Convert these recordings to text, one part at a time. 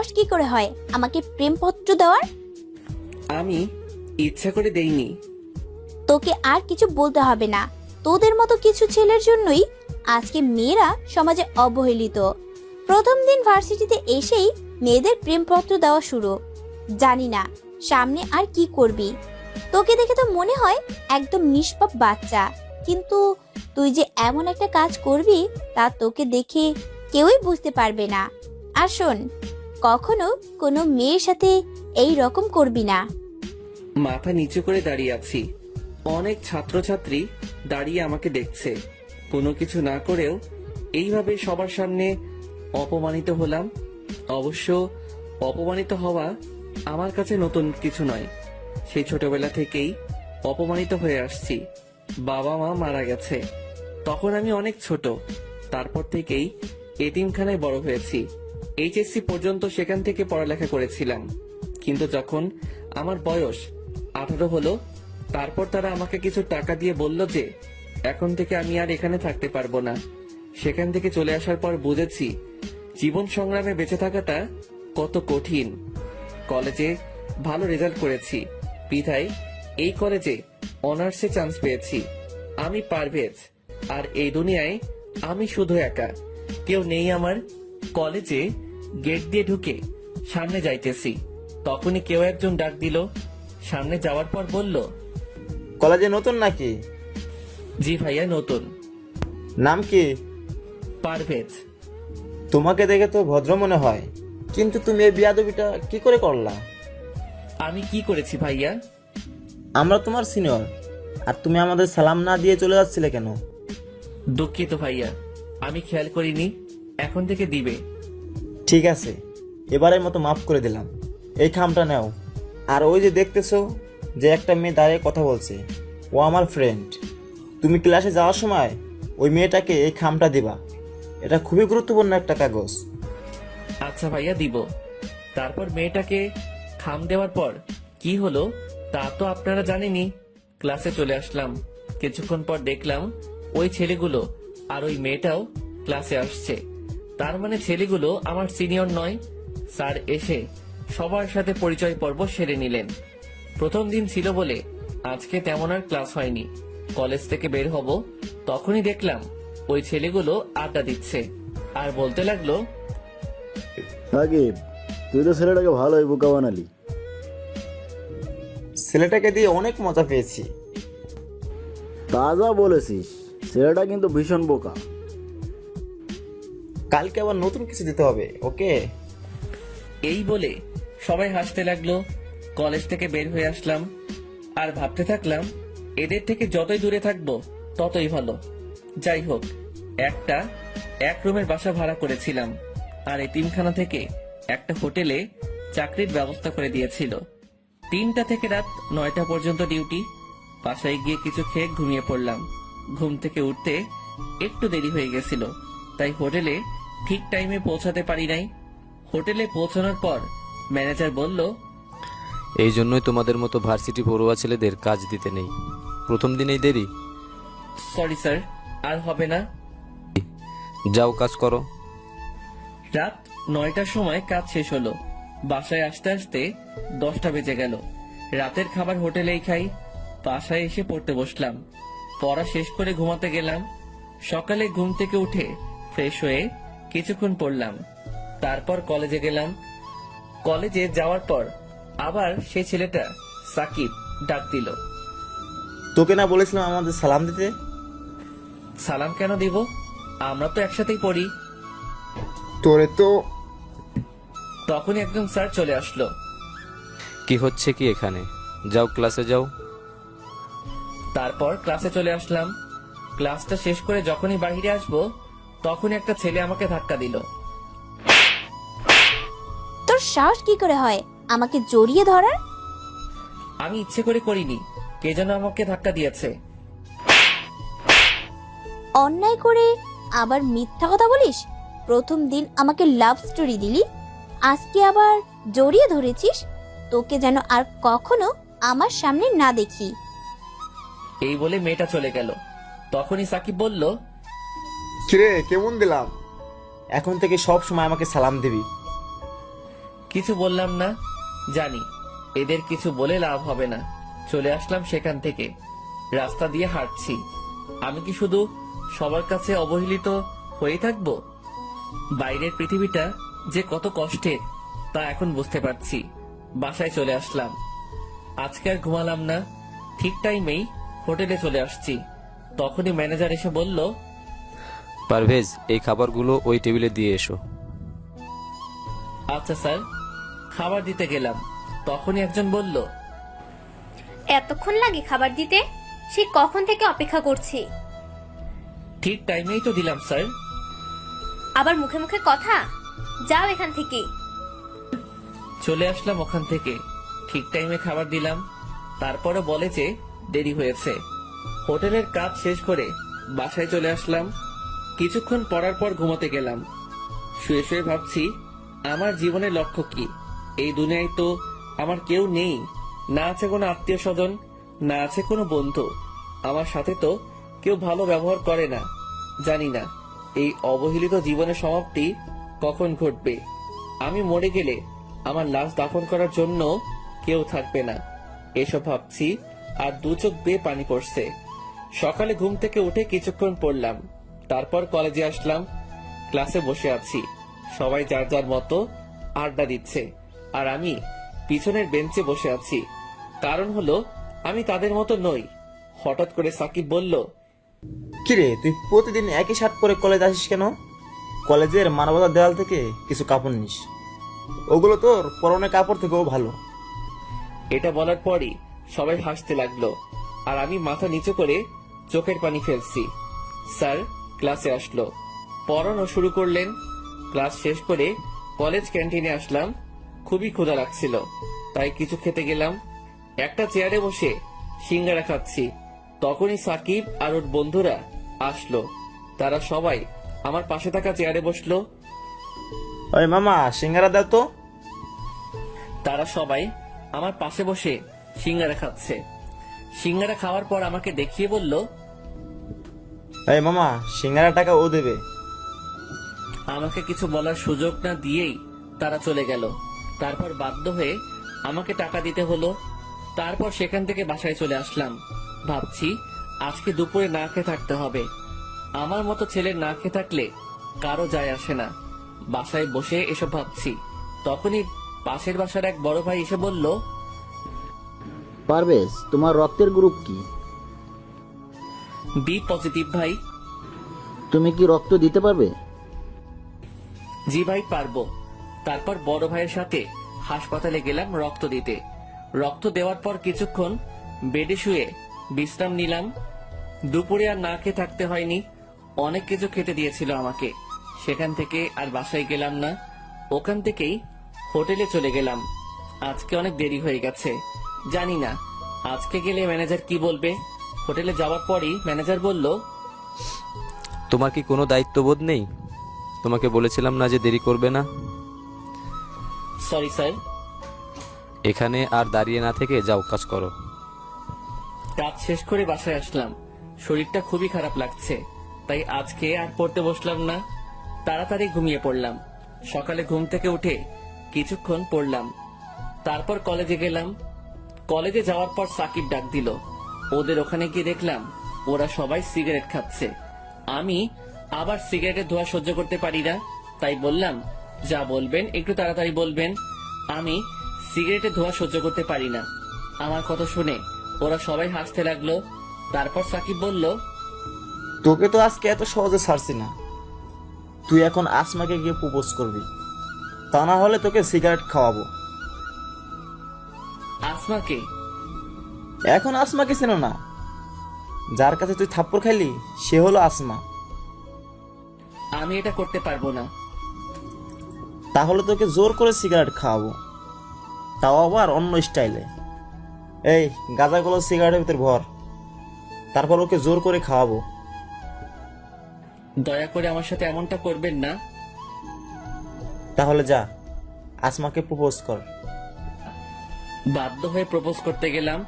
সাহস কি করে হয় আমাকে প্রেমপত্র দেওয়ার? আমি ইচ্ছা করে দেইনি। তোকে আর কিছু বলতে হবে না। তোদের মতো কিছু ছেলের জন্যই আজকে মেয়েরা সমাজে অবহেলিত। প্রথম দিন ভার্সিটিতে এসেই মেয়েদের প্রেমপত্র দেওয়া শুরু। জানি না সামনে আর কি করবি। তোকে দেখে তো মনে হয় একদম নিষ্পাপ বাচ্চা, কিন্তু তুই যে এমন একটা কাজ করবি তা তোকে দেখে কেউই বুঝতে পারবে না। আর শোন, কখনো কোনো মেয়ের সাথে এই রকম করবি না। মাথা নিচু করে দাঁড়িয়ে আছি। অনেক ছাত্রছাত্রী দাঁড়িয়ে আমাকে দেখছে। কোনো কিছু না করেও এইভাবে সবার সামনে অপমানিত হলাম। অবশ্য অপমানিত হওয়া আমার কাছে নতুন কিছু নয়। সেই ছোটবেলা থেকেই অপমানিত হয়ে আসছি। বাবা মা মারা গেছে তখন আমি অনেক ছোট। তারপর থেকেই এতিমখানায় বড় হয়েছি। এইচএসসি পর্যন্ত সেখান থেকে পড়ালেখা করেছিলাম। কিন্তু যখন আমার বয়স 18 হলো, তারপর তারা আমাকে কিছু টাকা দিয়ে বলল যে এখন থেকে আমি আর এখানে থাকতে পারবো না। সেখান থেকে চলে আসার পর বুঝেছি জীবন সংগ্রামে বেঁচে থাকাটা কত কঠিন। কলেজে ভালো রেজাল্ট করেছি বিধায় এই কলেজে অনার্সে চান্স পেয়েছি। আমি পারভেজ, আর এই দুনিয়ায় আমি শুধু একা, কেউ নেই আমার। কলেজে গেট দিয়ে ঢুকে সামনে যাইতেছি, তখনই কেউ একজন ডাক দিল। সামনে যাওয়ার পর বলল, কলেজে নতুন নাকি? জি ভাইয়া নতুন। নাম কি? পারভেজ। তোমাকে দেখে তো ভদ্র মনে হয়, কিন্তু তুমি এই বিয়াদবিটা কি করে করলা? আমি কি করেছি ভাইয়া? আমরা তোমার সিনিয়র, আর তুমি আমাদের সালাম না দিয়ে চলে যাচ্ছিলে কেন? দুঃখিত ভাইয়া, আমি খেয়াল করিনি। এখন থেকে দিবে। ঠিক আছে, এবারের মতো মাফ করে দিলাম। এই খামটা নাও। আর ওই যে দেখতেছো যে একটা মেয়ে দাঁড়িয়ে কথা বলছে, ও আমার ফ্রেন্ড। তুমি ক্লাসে যাওয়ার সময় ওই মেয়েটাকে এই খামটা দিবা। এটা খুবই গুরুত্বপূর্ণ একটা কাগজ। আচ্ছা ভাইয়া দিব। তারপর মেয়েটাকে খাম দেওয়ার পর কি হলো তা তো আপনারা জানেনই। ক্লাসে চলে আসলাম। কিছুক্ষণ পর দেখলাম ওই ছেলেগুলো আর ওই মেয়েটাও ক্লাসে আসছে। তার মানে ছেলেগুলো আমার সিনিয়র নয়। স্যার এসে সবার সাথে পরিচয় পর্ব সেরে নিলেন। প্রথম দিন ছিল বলে আজকে তেমন আর ক্লাস হয়নি। কলেজ থেকে বের হব তখনই দেখলাম ওই ছেলেগুলো আড্ডা দিচ্ছে আর বলতে লাগলো, সাকিব, তুই তো ছেলেটাকে ভালোই বোকা বানালি। ছেলেটাকে দিয়ে অনেক মজা পেয়েছি। তাজা বলেছিস, ছেলেটা কিন্তু ভীষণ বোকা। কালকে আবার নতুন কিছু দিতে হবে, ওকে? এই বলে সবাই হাসতে লাগলো। কলেজ থেকে বের হয়ে আসলাম আর ভাবতে থাকলাম এদের থেকে যতই দূরে থাকবো ততই ভালো। যাই হোক, এক রুমের বাসা ভাড়া করেছিলাম আর এতিমখানা থেকে একটা হোটেলে চাকরির ব্যবস্থা করে দিয়েছিল। 3টা থেকে রাত 9টা পর্যন্ত ডিউটি। বাসায় গিয়ে কিছু খেয়ে ঘুমিয়ে পড়লাম। ঘুম থেকে উঠতে একটু দেরি হয়ে গেছিল, তাই হোটেলে ঠিক টাইমে পৌঁছাতে পারি নাই। হোটেলে পৌঁছানোর পর ম্যানেজার বলল, এই জন্যই তোমাদের মতো ভার্সিটি পড়ুয়া ছেলেদের কাজ দিতে নেই। প্রথম দিনেই দেরি। সরি স্যার, আর হবে না। যাও কাজ করো। রাত 9টার সময় কাজ শেষ হলো। বাসায় আসতে আসতে 10টা বেজে গেল। রাতের খাবার হোটেলেই খাই। বাসায় এসে পড়তে বসলাম। পড়া শেষ করে ঘুমাতে গেলাম। সকালে ঘুম থেকে উঠে ফ্রেশ হয়ে কিছুক্ষণ পড়লাম। তারপর কলেজে গেলাম। কলেজে যাওয়ার পর আবার সেই ছেলেটা সাকিব ডাক দিল। তোকে না বলেছিলাম আমাদের সালাম দিতে? সালাম কেন দিব? আমরা তো একসাথেই পড়ি। তোরে তো। তখনই একজন স্যার চলে আসলো। কি হচ্ছে কি এখানে? যাও ক্লাসে যাও। তারপর ক্লাসে চলে আসলাম। ক্লাসটা শেষ করে যখনই বাইরে আসবো তখনই একটা ছেলে আমাকে ধাক্কা দিল। তোর সাহস কি করে হয় আমাকে জড়িয়ে ধরার? আমি ইচ্ছে করে করিনি, কে যেন আমাকে ধাক্কা দিয়েছে। অন্যায় করে আবার মিথ্যা কথা বলিস? প্রথম দিন আমাকে লাভ স্টোরি দিলি, আজকে আবার জড়িয়ে ধরেছিস। তোকে যেন আর কখনো আমার সামনে না দেখি। এই বলে মেয়েটা চলে গেল। তখনই সাকিব বলল, কিরে, কেমন দিলাম? এখন থেকে সব সময় আমাকে সালাম দিবি। কিছু বললাম না, জানি এদের কিছু বলে লাভ হবে না। চলে আসলাম সেখান থেকে। রাস্তা দিয়ে হাঁটছি। আমি কি শুধু সবার কাছে অবহেলিত হয়ে থাকবো? বাইরের পৃথিবীটা যে কত কষ্টের তা এখন বুঝতে পারছি। বাসায় চলে আসলাম। আজকে আর ঘুমালাম না, ঠিক টাইমেই হোটেলে চলে আসছি। তখনই ম্যানেজার এসে বলল, পারভেজ, এই খাবারগুলো ওই টেবিলে দিয়ে এসো। আচ্ছা স্যার। খাবার দিতে গেলাম, তখনই একজন বলল, এতক্ষণ লাগে খাবার দিতে? সে কখন থেকে অপেক্ষা করছি। ঠিক টাইমেই তো দিলাম স্যার। আবার মুখে মুখে কথা, যাও এখান থেকে। চলে আসলাম ওখান থেকে। ঠিক টাইমে খাবার দিলাম। তারপরে বলে যে দেরি হয়েছে। হোটেলের কাজ শেষ করে বাসায় চলে আসলাম। কিছুক্ষণ পড়ার পর ঘুমোতে গেলাম। শুয়ে শুয়ে ভাবছি, আমার জীবনের লক্ষ্য কি? এই দুনিয়ায় তো আমার কেউ নেই, না আছে কোনো আত্মীয় স্বজন, না আছে কোনো বন্ধু। আমার সাথে তো কেউ ভালো ব্যবহার করে না। জানি না এই অবহেলিত জীবনের সমাপ্তি কখন ঘটবে। আমি মরে গেলে আমার লাশ দাফন করার জন্য কেউ থাকবে না। এসব ভাবছি আর দু চোখ বেয়ে পানি পড়ছে। সকালে ঘুম থেকে উঠে কিছুক্ষণ পড়লাম। তারপর কলেজে আসলাম। ক্লাসে বসে আছি। সবাই যার যার মতো আড্ডা দিচ্ছে, আর আমি পিছনের বেঞ্চে বসে আছি। কারণ হলো আমি তাদের মতো নই। হঠাৎ করে সাকিব বলল, কিরে, তুই প্রতিদিন একই শার্ট পরে কলেজ আসিস কেন? কলেজের মানবতার দেওয়াল থেকে কিছু কাপড় নিস, ওগুলো তোর পরনের কাপড় থেকেও ভালো। এটা বলার পরই সবাই হাসতে লাগলো, আর আমি মাথা নিচু করে চোখের পানি ফেলছি। স্যার ক্লাসে আসলো, পড়ানো শুরু করলেন। ক্লাস শেষ করে কলেজ ক্যান্টিনে আসলাম। খুবই ক্ষুধা লাগছিল, তাই কিছু খেতে গেলাম। একটা চেয়ারে বসে সিঙ্গারা খাচ্ছি। তখনই সাকিব আর ওর বন্ধুরা আসলো। তারা সবাই আমার পাশে থাকা চেয়ারে বসলো। ওই মামা, সিঙ্গারা দাও তো। তারা সবাই আমার পাশে বসে সিঙ্গারা খাচ্ছে। সিঙ্গারা খাওয়ার পর আমাকে দেখিয়ে বলল, এই মামা, সিঙ্গারা টাকা ও দেবে। আমাকে কিছু বলার সুযোগ না দিয়েই তারা চলে গেল। তারপর বাধ্য হয়ে আমাকে টাকা দিতে হলো। তারপর সেখান থেকে বাসায় চলে আসলাম। ভাবছি আজকে দুপুরে না খেয়ে থাকতে হবে। আমার মতো ছেলে না খেয়ে থাকলে কারো যায় আসে না। বাসায় বসে এসব ভাবছি, তখনই পাশের বাসার এক বড় ভাই এসে বলল, পারভেজ, তোমার রক্তের গ্রুপ কি? বি পজিটিভ ভাই। তুমি কি রক্ত দিতে পারবে? জি ভাই, পারবো। তারপর বড় ভাইয়ের সাথে হাসপাতালে গেলাম রক্ত দিতে। রক্ত দেওয়ার পর কিছুক্ষণ বেডে শুয়ে বিশ্রাম নিলাম। দুপুরে আর না খেয়ে থাকতে হয়নি। অনেক কিছু খেতে দিয়েছিল আমাকে। সেখান থেকে আর বাসায় গেলাম না, ওখান থেকেই হোটেলে চলে গেলাম। আজকে অনেক দেরি হয়ে গেছে। জানি না আজকে গেলে ম্যানেজার কি বলবে। হোটেলে যাওয়ার পরই ম্যানেজার বলল, তোমার কি কোনো দায়িত্ববোধ নেই? তোমাকে বলেছিলাম না যে দেরি করবে না? Sorry sir. এখানে আর দাঁড়িয়ে না থেকে যাও, কাজ করো। কাজ শেষ করে বাসায় আসলাম। শরীরটা খুবই খারাপ লাগছে, তাই আজকে আর পড়তে বসলাম না। তাড়াতাড়ি ঘুমিয়ে পড়লাম। সকালে ঘুম থেকে উঠে কিছুক্ষণ পড়লাম। তারপর কলেজে গেলাম। কলেজে যাওয়ার পর সাকিব ডাক দিল। ওদের ওখানে গিয়ে দেখলাম ওরা সবাই সিগারেট খাচ্ছে। আমি আবার সিগারেটের ধোঁয়া সহ্য করতে পারি না, তাই বললাম, যা বলবেন একটু তাড়াতাড়ি বলবেন। আমি সিগারেটের ধোঁয়া সহ্য করতে পারি না। আমার কথা শুনে ওরা সবাই হাসতে লাগলো। তারপর সাকিব বলল, তোকে তো আজকে এত সহজে ছাড়ছি না। তুই এখন আসমাকে গিয়ে প্রপোজ করবি, তা না হলে তোকে সিগারেট খাওয়াবো। আসমাকে? এখন আসমাকে চেনো না? যার কাছে তুই থাপ্পড় খাইলি সে হলো আসমা। আমি এটা করতে পারবো না। তাহলে তোকে জোর করে সিগারেট খাওয়াবো, তাও আবার অন্য স্টাইলে। এই গাঁজাগুলো সিগারেটের ভিতর ভর, তারপর ওকে জোর করে খাওয়াবো। দয়া করে আমার সাথে এমনটা করবেন না। তাহলে যা, আসমাকে প্রপোজ কর। বাধ্য হয়ে প্রপোজ করতে গেলাম।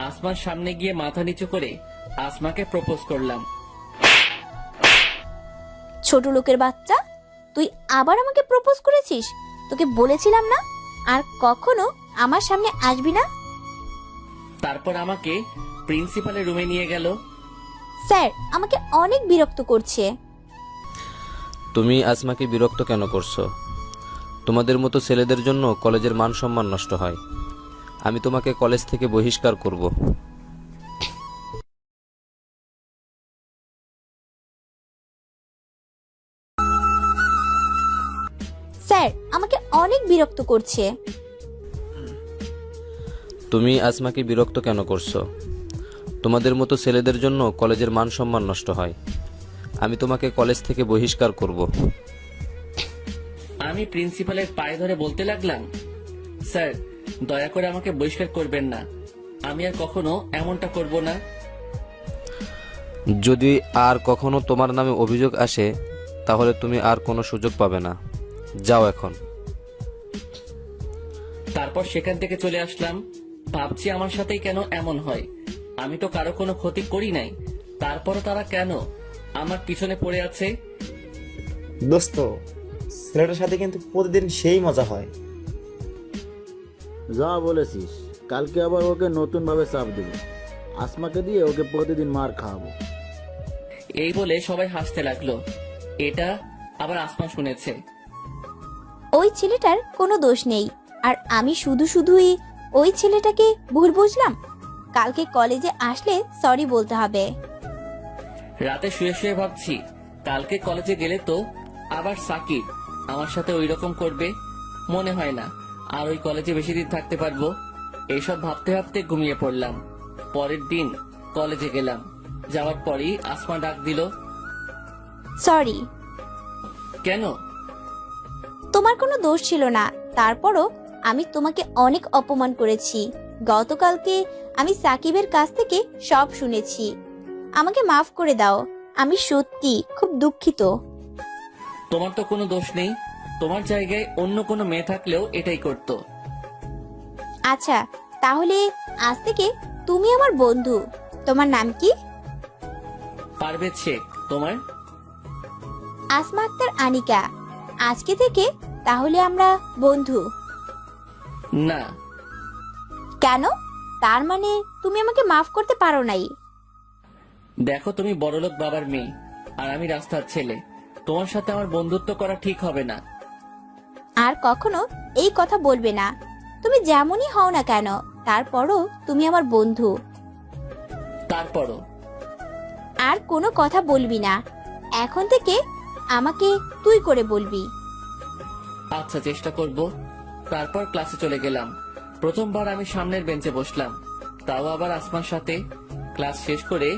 আসমার সামনে গিয়ে মাথা নিচু করে আসমাকে প্রপোজ করলাম। ছোট লোকের বাচ্চা, তুই আবার আমাকে প্রপোজ করেছিস? তোকে বলেছিলাম না আর কখনো আমার সামনে আসবি না। তারপর আমাকে প্রিন্সিপালের রুমে নিয়ে গেল। স্যার আমাকে অনেক বিরক্ত করছে। তুমি আসমাকে বিরক্ত কেন করছো? তোমাদের মতো ছেলেদের জন্য কলেজের মান সম্মান নষ্ট হয়। আমি তোমাকে কলেজ থেকে বহিষ্কার করব। স্যার আমাকে অনেক বিরক্ত করছে। তুমি আসমাকে বিরক্ত কেন করছো? তোমাদের মতো ছেলেদের জন্য কলেজের মান সম্মান নষ্ট হয়। আমি তোমাকে কলেজ থেকে বহিষ্কার করব। আমি প্রিন্সিপালের পায়ে ধরে বলতে লাগলাম, স্যার দয়া করে আমাকে বহিষ্কার করবেন না, আমি আর কখনো এমনটা করব না। যদি আর কখনো তোমার নামে অভিযোগ আসে তাহলে তুমি আর কোনো সুযোগ পাবে না। যাও এখন। তারপর সেখান থেকে চলে আসলাম। ভাবছি আমার সাথেই কেন এমন হয়, আমি তো কারো কোনো ক্ষতি করি নাই, তারপরও তারা কেন আমার পিছনে পড়ে আছে। দোস্ত, ছেলেটার সাথে কিন্তু প্রতিদিন সেই মজা হয়। যা বলেছিস, কালকে আবার ওকে নতুনভাবে চাপ দেব। আসমাকে দিয়ে ওকে প্রতিদিন মার খাওয়াবো। এই বলে সবাই হাসতে লাগলো। এটা আবার আসমা শুনেছে। ওই ছেলেটার কোনো দোষ নেই, আর আমি শুধুই ওই ছেলেটাকে ভুল বুঝলাম। কালকে কলেজে আসলে সরি বলতে হবে। রাতে শুয়ে শুয়ে ভাবছি, কালকে কলেজে গেলে তো আবার সাকিব আমার সাথে ওই রকম করবে। মনে হয় না আর ওই কলেজে বেশি দিন থাকতে পারবো। এইসব ভাবতে ভাবতে ঘুমিয়ে পড়লাম। পরের দিন কলেজে গেলাম। যাওয়ার পরই আসমা ডাক দিল। সরি। কেন? তোমার কোনো দোষ ছিল না, তারপরও আমি তোমাকে অনেক অপমান করেছি। গতকালকে আমি সাকিবের কাছ থেকে সব শুনেছি। আমাকে মাফ করে দাও, আমি সত্যি খুব দুঃখিত। তোমার তো কোনো দোষ নেই, তোমার জায়গায় অন্য কোনো মেয়ে থাকলেও এটাই করতো। আচ্ছা তাহলে আজ থেকে তুমি আমার বন্ধু। তোমার নাম কি? পারভেজ শেখ। তোমার? আসমা আক্তার আনিকা। আজকে থেকে তাহলে আমরা বন্ধু। না। কেন? তার মানে তুমি আমাকে মাফ করতে পারো নাই? দেখো, তুমি বড়লোক বাবার মেয়ে আর আমি রাস্তার ছেলে, তোমার সাথে আমার বন্ধুত্ব করা ঠিক হবে না। আর কখনো এই কথা বলবে না। তুমি যেমনই হও না কেন, তারপরও তুমি আমার বন্ধু। তারপরও আর কোনো কথা বলবি না। এখন থেকে আমাকে তুই করে বলবি। আচ্ছা, চেষ্টা করব। তারপর ক্লাসে চলে গেলাম। প্রথমবার আমি সামনের বেঞ্চে বসলাম, তাও আবার আসমার সাথে। ক্লাস শেষ করে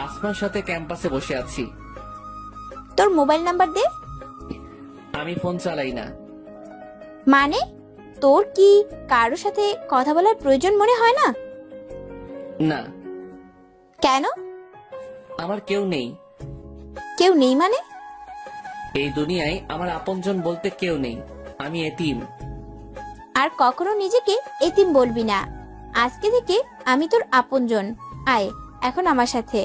আসমার সাথে ক্যাম্পাসে বসে আছি। তোর মোবাইল নাম্বার দে। আমি ফোন চালাই না। মানে তোর কি কারোর সাথে কথা বলার প্রয়োজন মনে হয় না? না। কেন? আমার কেউ নেই। কেউ নেই মানে? এই দুনিয়ায় আমার আপনজন বলতে কেউ নেই। আমি এতিম। আর কখনো নিজেকে এতিম বলবি না। আজকে থেকে আমি তোর আপনজন। আয় এখন আমার সাথে।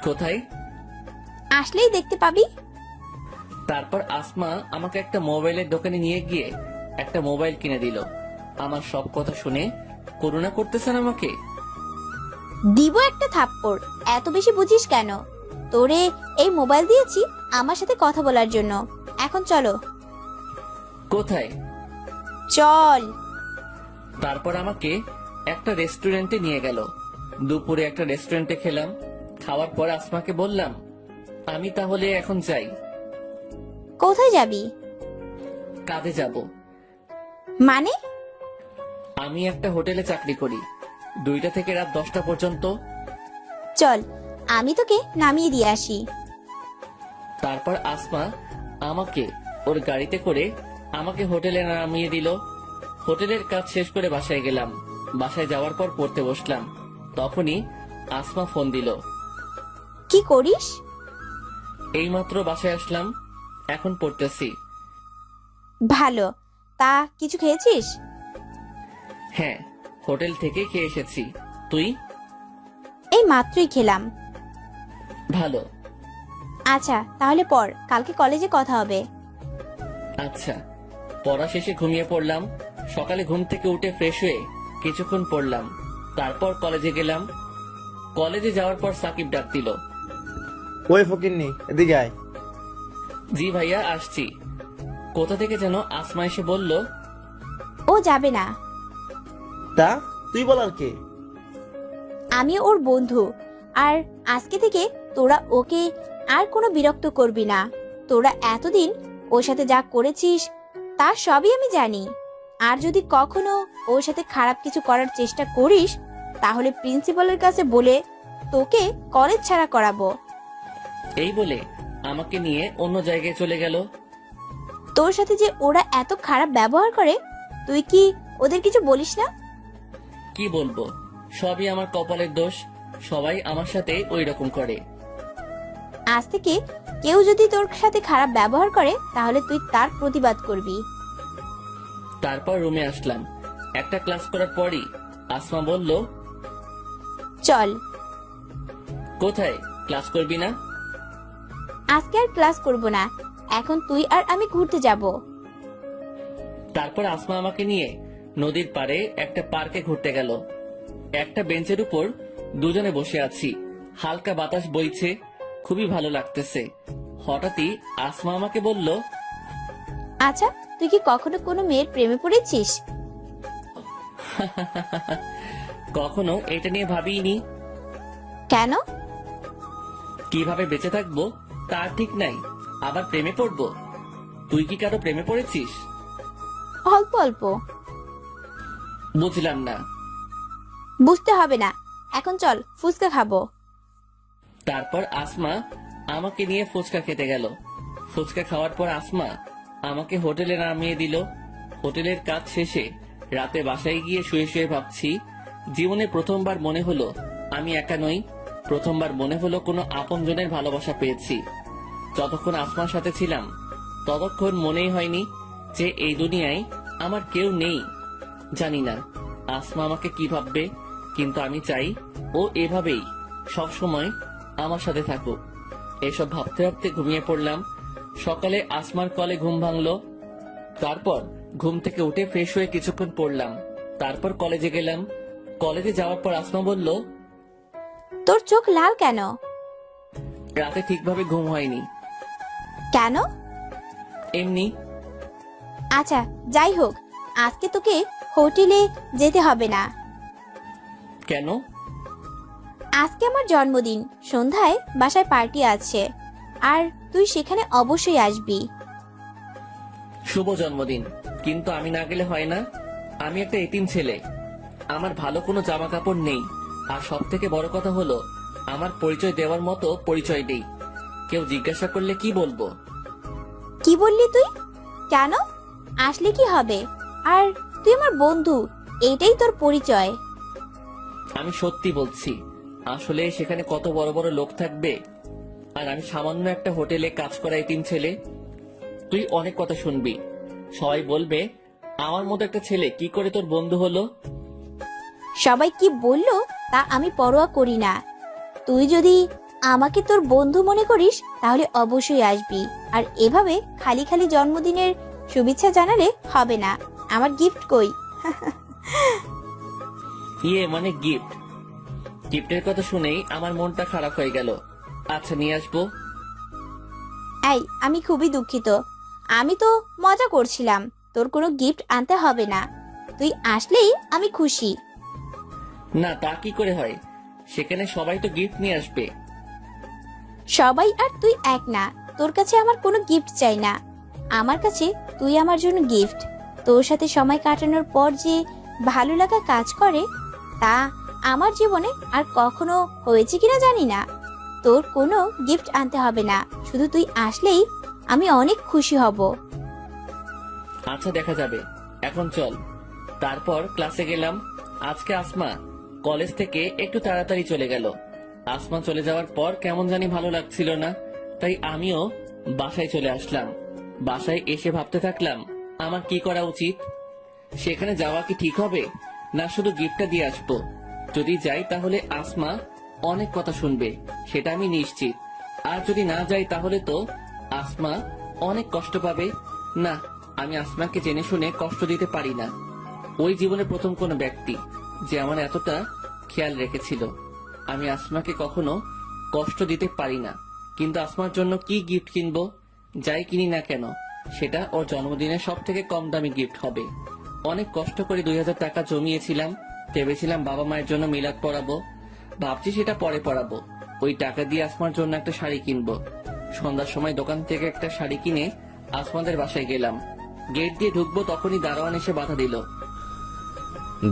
কোথায়? আসলেই দেখতে পাবি। তারপর আসমা আমাকে একটা মোবাইলের দোকানে নিয়ে গিয়ে একটা মোবাইল কিনে দিল। আমার সব কথা শুনে করুণা করতেছেন আমাকে। দিব একটা থাপ্পড়। এত বেশি বুঝিস কেন? তোরে এই মোবাইল দিয়েছি আমার সাথে কথা বলার জন্য। এখন চলো। কোথায়? চল। তারপর আমাকে একটা রেস্টুরেন্টে নিয়ে গেল। দুপুরে একটা রেস্টুরেন্টে খেলাম। খাওয়ার পর আসমাকে বললাম, আমি তাহলে এখন যাই। কোথায় যাবি? কাজে যাব। মানে? আমি একটা হোটেলে চাকরি করি, 2টা থেকে রাত 10টা পর্যন্ত। চল আমি তোকে নামিয়ে দিয়ে আসি। তারপর আসমা আমাকে ওর গাড়িতে করে আমাকে হোটেলে নামিয়ে দিল। হোটেলের কাজ শেষ করে বাসায় গেলাম। বাসায় যাওয়ার পর পড়তে বসলাম। তখনই আসমা ফোন দিল। কি করিস? এইমাত্র বাসায় আসলাম, এখন পড়তেছি। ভালো। তা কিছু খেয়েছিস? হ্যাঁ, হোটেল থেকে খেয়ে এসেছি। তুই? এই মাত্রই খেলাম। ভালো। আচ্ছা তাহলে পর, কালকে কলেজে কথা হবে। আচ্ছা, পড়া শেষে ঘুমিয়ে পড়লাম। সকালে ঘুম থেকে উঠে ফ্রেশ হয়ে কিছুক্ষণ পড়লাম, তারপর কলেজে গেলাম। কলেজে যাওয়ার পর সাকিব ডাক দিল। ওই ফকিন্নি, এদিকে আয়। জি ভাইয়া, আসছি। কোথা থেকে যেন আসমা এসে বলল, ও যাবে না। তা তুই বলার কে? আমি ওর বন্ধু, আর আজকে থেকে তোরা ওকে আর কোনো বিরক্ত করবি না। তোরা এতদিন ওর সাথে যা করেছিস তার সবই আমি জানি। আর যদি কখনো ওর সাথে খারাপ কিছু করার চেষ্টা করিস তাহলে প্রিন্সিপালের কাছে বলে তোকে কলেজ ছাড়া করাবো। এই বলে আমাকে নিয়ে অন্য জায়গায় চলে গেল। তোর সাথে যে ওরা এত খারাপ ব্যবহার করে তুই কি ওদের কিছু বলিস না? কি বলবো, সবই আমার কপালের দোষ। সবাই আমার সাথে ওই রকম করে। আজ থেকে কেউ যদি তোর সাথে খারাপ ব্যবহার করে তাহলে তুই তার প্রতিবাদ করবি। তারপর রুমে আসলাম। একটা ক্লাস করার পরই আসমা বলল, চল। কোথায়? ক্লাস করবি না? আজকে আর ক্লাস করব না, এখন তুই আর আমি ঘুরতে যাব। তারপর আসমা আমাকে নিয়ে নদীর পাড়ে একটা পার্কে ঘুরতে গেল। একটা বেঞ্চের উপর দুজনে বসে আছি, হালকা বাতাস বইছে, খুবই ভালো লাগতেছে। হঠাৎই আসমা আমাকে বলল, আচ্ছা, তুই কি কখনো কোনো মেয়ের প্রেমে পড়েছিস? কখনো এটা নিয়ে ভাবিনি। কেন? কিভাবে বেঁচে থাকবো তার ঠিক নাই, আবার প্রেমে পড়বো? তুই কি কারো প্রেমে পড়েছিস? অল্প অল্প। বুঝলাম না। বুঝতে হবে না, এখন চল ফুচকা খাবো। তারপর আসমা আমাকে নিয়ে ফুচকা খেতে গেল। ফুচকা খাওয়ার পর আসমা আমাকে হোটেলে নামিয়ে দিল। হোটেলের কাজ শেষে রাতে বাসায় গিয়ে শুয়ে শুয়ে ভাবছি, জীবনে প্রথমবার মনে হলো আমি একা নই। প্রথমবার মনে হলো কোনো আপনজনের ভালোবাসা পেয়েছি। যতক্ষণ আসমার সাথে ছিলাম ততক্ষণ মনেই হয়নি যে এই দুনিয়ায় আমার কেউ নেই। জানি না আসমা আমাকে কি ভাববে, কিন্তু আমি চাই ও এভাবেই সব সময় আমার সাথে থাকুক। এসব ভাবতে ভাবতে ঘুমিয়ে পড়লাম। সকালে আসমার কলে ঘুম ভাঙলো। তারপর ঘুম থেকে উঠে ফ্রেশ হয়ে কিছুক্ষণ পড়লাম, তারপর কলেজে গেলাম। কলেজে যাওয়ার পর আসমা বলল, তোর চোখ লাল কেন? রাতে ঠিকভাবে ঘুম হয়নি। কেন? এমনি। আচ্ছা, যাই হোক, আজকে তোকে হোটেলে যেতে হবে না। কেন? আজকে আমার জন্মদিন, সন্ধ্যায় বাসায় পার্টি আছে, আর তুই সেখানে অবশ্যই আসবি। শুভ জন্মদিন, কিন্তু আমি না গেলে হয় না? আমি একটা এতিম ছেলে, আমার ভালো কোনো জামা কাপড় নেই, আর সব থেকে বড় কথা হলো আমার পরিচয় দেওয়ার মতো পরিচয় নেই। কেউ জিজ্ঞাসা করলে কি বলবো? কি বললি তুই? কেন? আসলে কি হবে? আর তুই আমার বন্ধু, এটাই তোর পরিচয়। আমি সত্যি বলছি, আসলে সেখানে কত বড় বড় লোক থাকবে, আর আমি সামান্য একটা হোটেলে কাজ করা এতিম ছেলে। তুই অনেক কথা শুনবি, সবাই বলবে আমার মতো একটা ছেলে কি করে তোর বন্ধু হলো। সবাই কি বললো তা আমি পরোয়া করি না। তুই যদি আমাকে তোর বন্ধু মনে করিস তাহলে অবশ্যই আসবি, আর এভাবে খালি খালি জন্মদিনের শুভেচ্ছা জানালে হবে না। আমার গিফট কই? ইয়ে মানে গিফট? গিফটের কথা শুনেই আমার মনটা খারাপ হয়ে গেল। আচ্ছা, নিয়ে আসবো। এই, আমি খুবই দুঃখিত, আমি তো মজা করছিলাম। তোর কোনো গিফট আনতে হবে না, তুই আসলেই আমি খুশি। না, তা কি করে হয়? সেখানে সবাই তো গিফট নিয়ে আসবে। সবাই আর তুই এক না, তোর কাছে আমার কোনো গিফট চাই না। আমার কাছে তুই আমার জন্য গিফট। তোর সাথে সময় কাটানোর পর যে ভালো লাগা কাজ করে তা আমার জীবনে আর কখনো হয়েছে কিনা জানি না। তোর কোনো গিফট আনতে হবে না, শুধু তুই আসলেই আমি অনেক খুশি হব। আচ্ছা, দেখা যাবে, এখন চল। তারপর ক্লাসে গেলাম। আজকে আসমা কলেজ থেকে একটু তাড়াতাড়ি চলে গেল। আসমা চলে যাওয়ার পর কেমন জানি ভালো লাগছিল না, তাই আমিও বাসায় চলে আসলাম। বাসায় এসে ভাবতে থাকলাম আমার কি করা উচিত। সেখানে যাওয়া কি ঠিক হবে, না শুধু গিফটটা দিয়ে আসবো? যদি যাই তাহলে আসমা অনেক কথা শুনবে, সেটা আমি নিশ্চিত। আর যদি না যাই তাহলে তো আসমা অনেক কষ্ট পাবে। না, আমি আসমাকে জেনে শুনে কষ্ট দিতে পারি না। ওই জীবনে প্রথম কোনো ব্যক্তি যে আমার এতটা খেয়াল রেখেছিল। আমি আসমাকে কখনো কষ্ট দিতে পারি না, কিন্তু আসমার জন্য কি গিফট কিনবো? যাই কিনি না কেন সেটা ওর জন্মদিনে সব থেকে কম দামি গিফট হবে। অনেক কষ্ট করে 2000 টাকা জমিয়েছিলাম, ভেবেছিলাম বাবা মায়ের জন্য মিলাদ পড়াবো, ভাবছি সেটা পরে পড়াবো। ওই টাকা দিয়ে আসমার জন্য একটা শাড়ি কিনবো। সন্ধ্যার সময় দোকান থেকে একটা শাড়ি কিনে আসমাদের বাসায় গেলাম। গেট দিয়ে ঢুকবো তখনই দারোয়ান এসে বাধা দিল।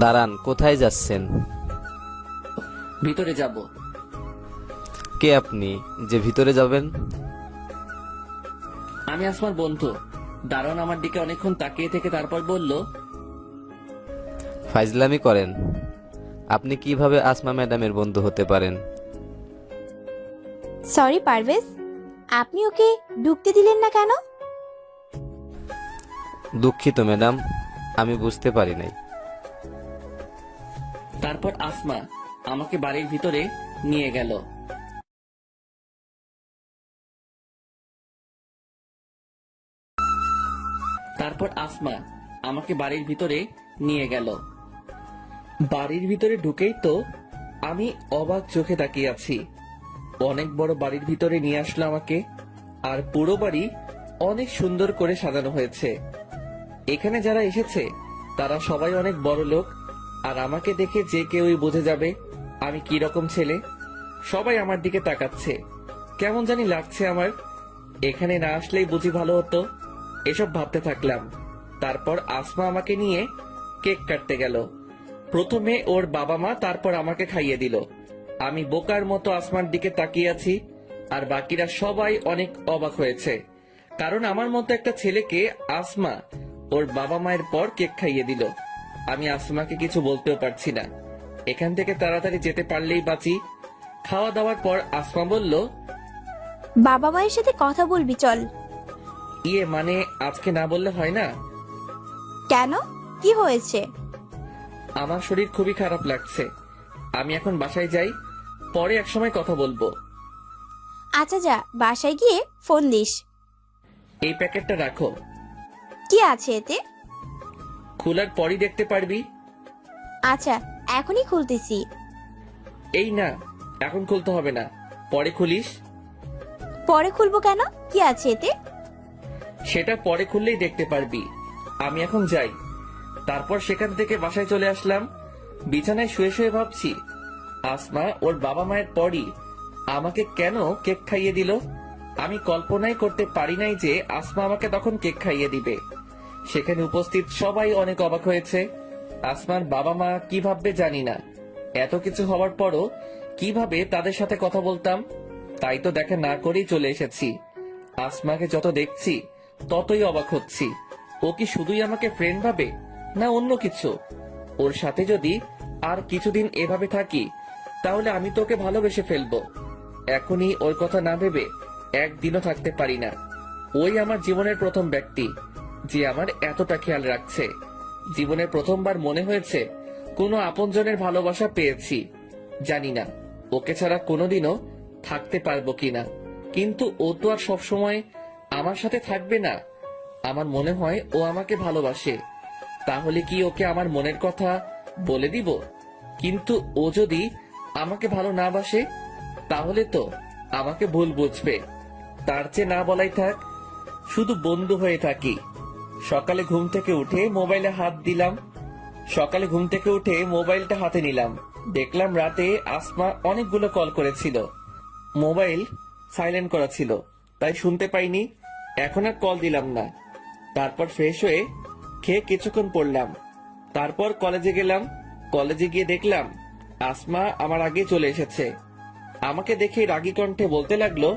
দাঁড়ান, কোথায় যাচ্ছেন? ভিতরে যাব। কে আপনি যে ভিতরে যাবেন? আমি আসমার বন্ধু। দারোয়ান আমার দিকে অনেকক্ষণ তাকিয়ে থেকে তারপর বলল, ফাইজলামি করেন? আপনি কিভাবে আসমা ম্যাডামের বন্ধু হতে পারেন? সরি পারভেজ, আপনি ওকে ঢুকতে দিলেন না কেন? দুঃখিত ম্যাডাম, আমি বুঝতে পারি নাই। তারপর আসমা আমাকে বাড়ির ভিতরে নিয়ে গেল। বাড়ির ভিতরে ঢুকেই তো আমি অবাক চোখে তাকিয়ে আছি। অনেক বড় বাড়ির ভিতরে নিয়ে আসলো আমাকে, আর পুরো বাড়ি অনেক সুন্দর করে সাজানো হয়েছে। এখানে যারা এসেছে তারা সবাই অনেক বড় লোক, আর আমাকে দেখে যে কেউই বুঝে যাবে আমি কি রকম ছেলে। সবাই আমার দিকে তাকাচ্ছে, কেমন জানি লাগছে আমার। এখানে না আসলেই বুঝি ভালো হতো, এসব ভাবতে থাকলাম। তারপর আসমা আমাকে নিয়ে কেক কাটতে গেল। প্রথমে ওর বাবা মা, তারপর আমাকে খাইয়ে দিল। আমি বোকার মতো আসমার দিকে তাকিয়ে আছি, আর বাকিরা সবাই অনেক অবাক হয়েছে, কারণ আমার মতো একটা ছেলেকে আসমা ওর বাবা মায়ের পর কেক খাইয়ে দিল। আমি আসমাকে কিছু বলতেও পারছি না। এখান থেকে তাড়াতাড়ি যেতে পারলেই বাঁচি। খাওয়া দাওয়ার পর আসমা বলল, বাবা মায়ের সাথে কথা বলবি চল। মানে আজকে না বললে হয় না? কেন, কি হয়েছে? আমার শরীর খুবই খারাপ লাগছে। আমি এখন বাসায় যাই, পরে একসময় কথা বলবো। আচ্ছা যা, বাসায় গিয়ে ফোন দিস। এই প্যাকেটটা রাখো, কি আছে এতে? খোলার পরই দেখতে পারবি। আচ্ছা, এখনই খুলতেছি। এই না, এখন খুলতে হবে না, পরে খুলিস। পরে খুলবো কেন? কি আছে এতে? সেটা পরে খুললেই দেখতে পারবি। আমি এখন যাই। তারপর সেখান থেকে বাসায় চলে আসলাম। বিছানায় শুয়ে শুয়ে ভাবছি, আসমা ওর বাবা মায়ের পরই আমাকে কেন কেক খাইয়ে দিল। আমি কল্পনাই করতে পারি নাই যে আসমা আমাকে তখন কেক খাইয়ে দিবে। সেখানে উপস্থিত সবাই অনেক অবাক হয়েছে। আসমার বাবা মা কি ভাববে জানি না। এত কিছু হওয়ার পরও কিভাবে তাদের সাথে কথা বলতাম, তাই তো দেখা না করেই চলে এসেছি। আসমাকে যত দেখছি ততই অবাক হচ্ছি। ও কি শুধুই আমাকে ফ্রেন্ড ভাবে, না অন্য কিছু? ওর সাথে যদি আর কিছুদিন এভাবে থাকি তাহলে আমি তোকে ভালোবেসে ফেলবো। এখনই ওর কথা না ভেবে একদিনও থাকতে পারি না। ওই আমার জীবনের প্রথম ব্যক্তি যে আমার এতটা খেয়াল রাখছে। জীবনের প্রথমবার মনে হয়েছে কোনো আপনজনের ভালোবাসা পেয়েছি। জানি না ওকে ছাড়া কোনোদিনও থাকতে পারবো কিনা, কিন্তু ও তো আর সবসময় আমার সাথে থাকবে না। আমার মনে হয় ও আমাকে ভালোবাসে। তাহলে কি ওকে আমার মনের কথা বলে দিব? কিন্তু ও যদি আমাকে ভালো না বাসে তাহলে তো আমাকে ভুল বুঝবে। তার চেয়ে না বলাই থাক, শুধু বন্ধু হয়ে থাকি। সকালে ঘুম থেকে উঠে মোবাইলটা হাতে নিলাম। দেখলাম রাতে আসমা অনেকগুলো কল করেছিল। মোবাইল সাইলেন্ট করা ছিল, তাই শুনতে পাইনি। এখন আর কল দিলাম না। তারপর ফ্রেশ হয়ে খেয়ে কিছুক্ষণ পড়লাম। তারপর কলেজে গেলাম। কলেজে গিয়ে দেখলাম আসমা আমার আগে চলে এসেছে। আমাকে দেখে রাগী কণ্ঠে বলতে লাগলো,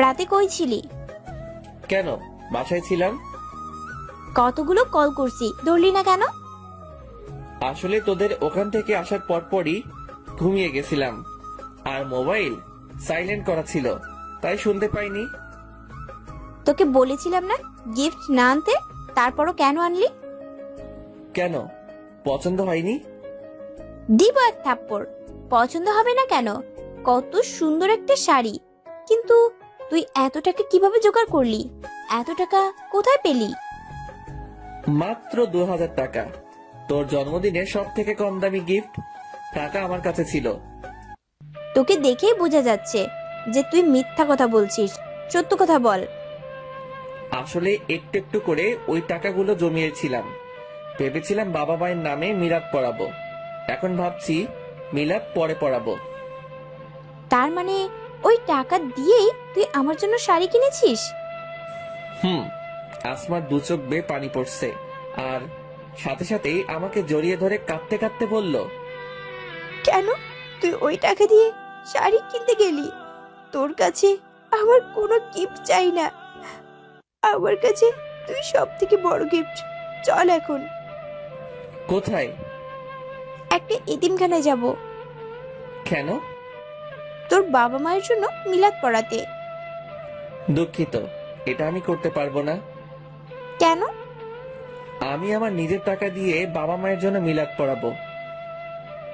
রাতে কই ছিলি? কেন, বাসায় ছিলাম। কতগুলো কল করছি, ধরলি না কেন? আসলে তোদের ওখান থেকে আসার পরপরই ঘুমিয়ে গেছিলাম, আর মোবাইল সাইলেন্ট করা ছিল, তাই শুনতে পাইনি। তোকে বলেছিলাম না গিফট না আনতে, তারপরও কেন আনলি? কেন, পছন্দ হয়নি? দিব এক থাপ্পড়। পছন্দ হবে না কেন? কত সুন্দর একটা শাড়ি, কিন্তু তুই এত টাকা কিভাবে জোগাড় করলি? এত টাকা কোথায় পেলি? মাত্র 2000 টাকা। তোর জন্মদিনে সব থেকে কম দামি গিফট। টাকা আমার কাছে ছিল। তোকে দেখেই বোঝা যাচ্ছে যে তুই মিথ্যা কথা বলছিস। সত্য কথা বল। আসলে একটু একটু করে ওই টাকাগুলো জমিয়েছিলাম। ভেবেছিলাম বাবা মায়ের নামে মিলাদ পড়াবো। এখন ভাবছি মিলাদ পরে পড়াবো। তার মানে ওই টাকা দিয়েই তুই আমার জন্য শাড়ি কিনেছিস? আসমার দু চোখ বেয়ে পানি পড়ছে, আর সাথে সাথেই আমাকে জড়িয়ে ধরে কাঁদতে কাঁদতে বলল, কেন তুই ওই টাকা দিয়ে শাড়ি কিনতে গেলি? তোর কাছে আমার কোনো গিফট চাই না। আমার কাছে তুই সব থেকে বড় গিফট। চল এখন কোথায়? একটা এতিমখানায় যাব, কেন? তোর বাবা মায়ের জন্য মিলাদ পড়াতে। দুঃখিত, এটা আমি করতে পারবো না। কেন? আমি আমার নিজের টাকা দিয়ে বাবা মায়ের জন্য মিলাদ পড়াবো।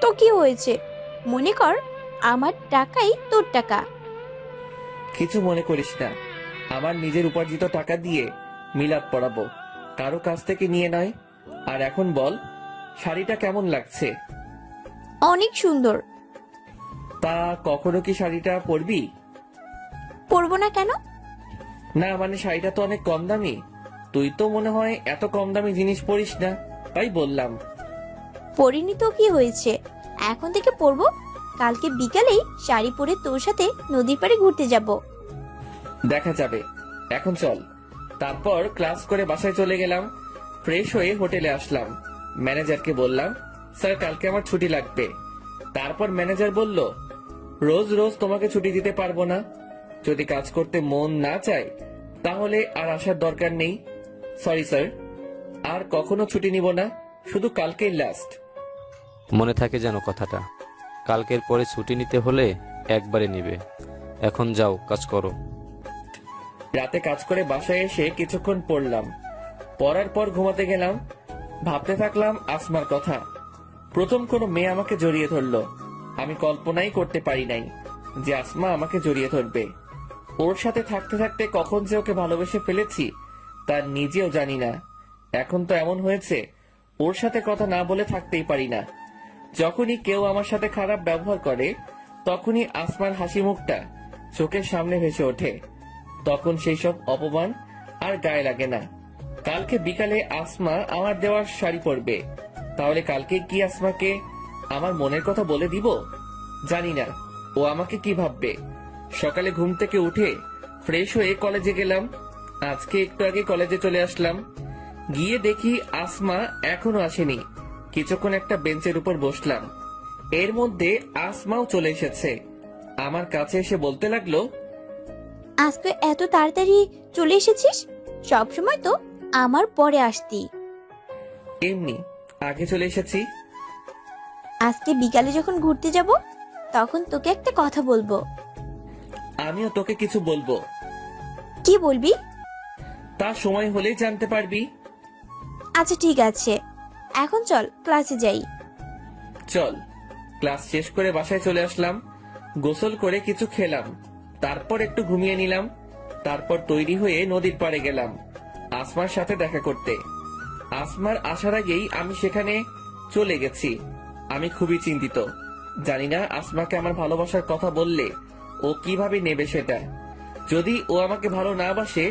তো কি হয়েছে? মনে কর আমার টাকাই তোর টাকা। কিছু মনে করিস না, আমার নিজের উপার্জিত টাকা দিয়ে মিলাদ পড়াবো, কারো কাছ থেকে নিয়ে নয়। আর এখন বল, শাড়িটা কেমন লাগছে? অনেক সুন্দর। তা কখনো কি শাড়িটা পরবি? পরবো না কেন? না মানে শাড়িটা তো অনেক কম দামি। তুই তো মনে হয় এত কম দামি জিনিস পরিস না, তাই বললাম। পরিনি তো কি হয়েছে, এখন থেকে পরবো। কালকে বিকালেই শাড়ি পরে তোর সাথে নদীর পাড়ে ঘুরতে যাব। দেখা যাবে, এখন চল। তারপর ক্লাস করে বাসায় চলে গেলাম। ফ্রেশ হয়ে হোটেলে আসলাম। ম্যানেজারকে বললাম, স্যার কালকে আমার ছুটি লাগবে। তারপর ম্যানেজার বলল, রোজ রোজ তোমাকে ছুটি দিতে পারবো না। যদি কাজ করতে মন না চায় তাহলে আর আসার দরকার নেই। সরি স্যার, আর কখনো ছুটি নিব না, শুধু কালকেই লাস্ট। মনে থাকে যেন কথাটা। কালকের পরে ছুটি নিতে হলে একবারে নিবে। এখন যাও, কাজ করো। রাতে কাজ করে বাসায় এসে কিছুক্ষণ পড়লাম। পড়ার পর ঘুমাতে গেলাম। ভাবতে থাকলাম আসমার কথা। প্রথম কোনো মেয়ে আমাকে জড়িয়ে ধরলো। আমি কল্পনাই করতে পারি নাই যে আসমা আমাকে জড়িয়ে ধরবে। ওর সাথে থাকতে থাকতে কখন যে ওকে ভালোবেসে ফেলেছি তা নিজেও জানি না। এখন তো এমন হয়েছে ওর সাথে কথা না বলে থাকতেই পারি না। যখনই কেউ আমার সাথে খারাপ ব্যবহার করে তখনই আসমার হাসি মুখটা চোখের সামনে ভেসে ওঠে। তখন সেই সব অপমান আর গায়ে লাগে না। কালকে বিকালে আসমা আমার দেওয়ার শাড়ি পরবে, তাহলে কালকে কি আসমাকে আমার মনের কথা বলে দিব? জানি না ও আমাকে কি ভাববে। সকালে ঘুম থেকে উঠে ফ্রেশ হয়ে কলেজে গেলাম। আজকে একটু আগে কলেজে চলে আসলাম। গিয়ে দেখি আসমা এখনো আসেনি। কিছুক্ষণ একটা বেঞ্চের উপর বসলাম। এর মধ্যে আসমাও চলে এসেছে। আমার কাছে এসে বলতে লাগলো, আজকে এত তাড়াতাড়ি চলে এসেছিস? সবসময় তো আমার পরে আসতি। এমনি আগে চলে এসেছি। আজকে বিকালে যখন ঘুরতে যাব তখন তোকে একটা কথা বলবো। আমিও তোকে কিছু বলবো। কি বলবি? তা সময় হলেই জানতে পারবি। আচ্ছা ঠিক আছে, এখন চল ক্লাসে যাই। চল। ক্লাস শেষ করে বাসায় চলে আসলাম। গোসল করে কিছু খেলাম, তারপর একটু ঘুমিয়ে নিলাম। তারপর তৈরি হয়ে নদীর পাড়ে গেলাম আসমার সাথে দেখা করতে। আসমার আসার আগেই আমি সেখানে চলে গেছি। আমি খুবই চিন্তিত। জানি না আসমাকে আমার ভালোবাসার কথা বললে ও কিভাবে নেবে সেটা। যদি ও আমাকে ভালো না বাসে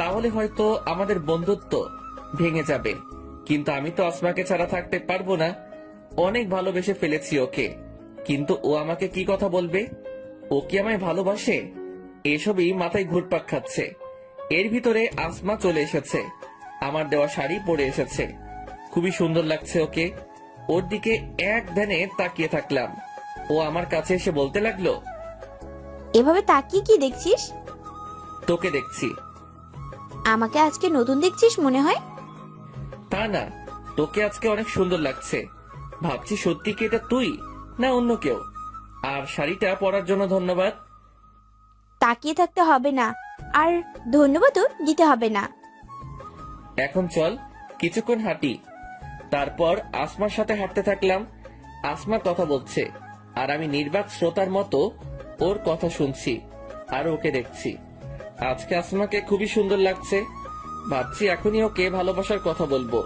তাহলে হয়তো আমাদের বন্ধুত্ব ভেঙে যাবে। কিন্তু আমি তো আসমাকে ছাড়া থাকতে পারবো না। অনেক ভালোবেসে ফেলেছি ওকে। কিন্তু ও আমাকে কি কথা বলবে? ও কি আমায় ভালোবাসে? এসবই মাথায় ঘুরপাক খাচ্ছে। এর ভিতরে আসমা চলে এসেছে। আমার দেওয়া শাড়ি পরে এসেছে। খুবই সুন্দর লাগছে ওকে। ওর দিকে এক ধ্যানে তাকিয়ে থাকলাম। ও আমার কাছে এসে বলতে লাগলো, এভাবে তাকিয়ে কি দেখছিস? তোকে দেখছি। আমাকে আজকে নতুন দেখছিস মনে হয়? তা না, তোকে আজকে অনেক সুন্দর লাগছে। ভাবছি সত্যি কি এটা তুই না অন্য কেউ। আর শাড়িটা পরার জন্য ধন্যবাদ। তাকিয়ে থাকতে হবে না, আর ধন্যবাদও দিতে হবে না। এখন চল কিছুক্ষণ হাঁটি। তারপর আসমার সাথে হাঁটতে থাকলাম। আসমা কথা বলছে আর আমি নির্বাক শ্রোতার মতো ওর কথা শুনছি আর ওকে দেখছি। আজকে আসমাকে খুবই সুন্দর লাগছে। ভাবছি এখনই ওকে ভালোবাসার কথা বলবো,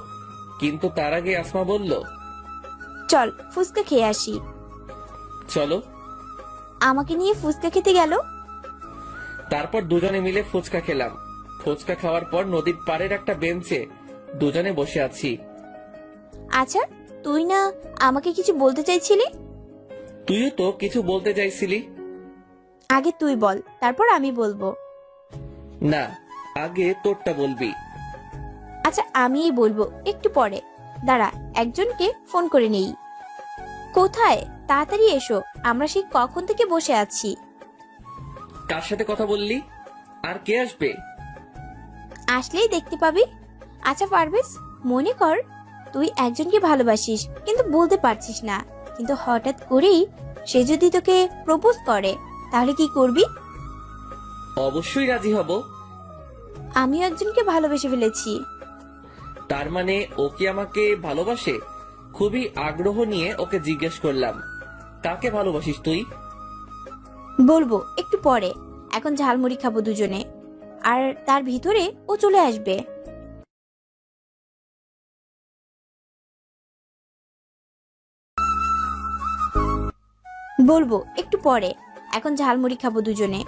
কিন্তু তার আগে আসমা বলল, চল ফুচকা খেয়ে আসি। চলো। আমাকে নিয়ে ফুচকা খেতে গেল। তারপর দুজনে মিলে ফুচকা খেলাম। ফুচকা খাওয়ার পর নদীর পাড়ের একটা বেঞ্চে দুজনে বসে আছি। আচ্ছা, তুই না আমাকে কিছু বলতে চাইছিলি? তুইও তো কিছু বলতে চাইছিলি। আগে তুই বল, তারপর আমি বলবো। না, আগে তোরটা বলবি। আচ্ছা, আমিই বলবো একটু পরে। দাঁড়া, একজনকে ফোন করে নেই। কোথায়? তাড়াতাড়ি এসো, আমরা সেই কখন থেকে বসে আছি। কার সাথে কথা বললি? আর কে আসবে? আসলেই দেখতে পাবি। আচ্ছা পারভেজ, মনে কর তুই একজনকে ভালোবাসিস কিন্তু বলতে পারছিস না, কিন্তু হঠাৎ করেই সে যদি তোকে প্রপোজ করে, তাহলে কি করবি? অবশ্যই রাজি হব। আমিও একজনকে ভালোবেসে ফেলেছি। তার মানে ও কি আমাকে ভালোবাসে? খুবই আগ্রহ নিয়ে ওকে জিজ্ঞেস করলাম, কাকে ভালোবাসিস তুই? বলবো একটু পরে, এখন ঝালমুড়ি খাবো দুজনে, আর তার ভিতরে ও চলে আসবে। বলবো একটু পরে, এখন ঝালমুড়ি খাবো দুজনে,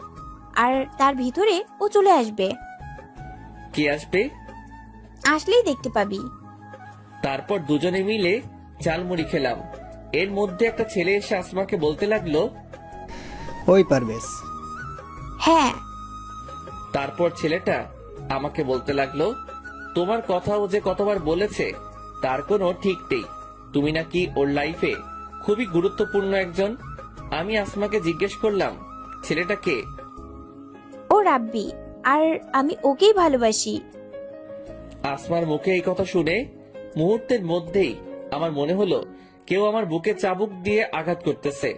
আর তার ভিতরে ও চলে আসবে। কে আসবে? আসলেই দেখতে পাবি। তারপর দুজনে মিলে ঝালমুড়ি খেলাম। এর মধ্যে একটা ছেলে এসে আসমাকে বলতে লাগলো, ওই পারভেজ, হ্যাঁ। তারপর ছেলেটা আমাকে বলতে লাগলো, তোমার কথাও যে কতবার বলেছে তার কোনো ঠিক নেই। তুমি নাকি ওর লাইফে খুবই গুরুত্বপূর্ণ একজন। আমি আসমাকে জিজ্ঞেস করলাম, ছেলেটা কে? ও রাব্বি, আর আমি ওকেই ভালোবাসি। আসমার মুখে এই কথা শুনে মুহূর্তের মধ্যেই আমার মনে হলো কেউ আমার বুকে চাবুক দিয়ে আঘাত করতেছে।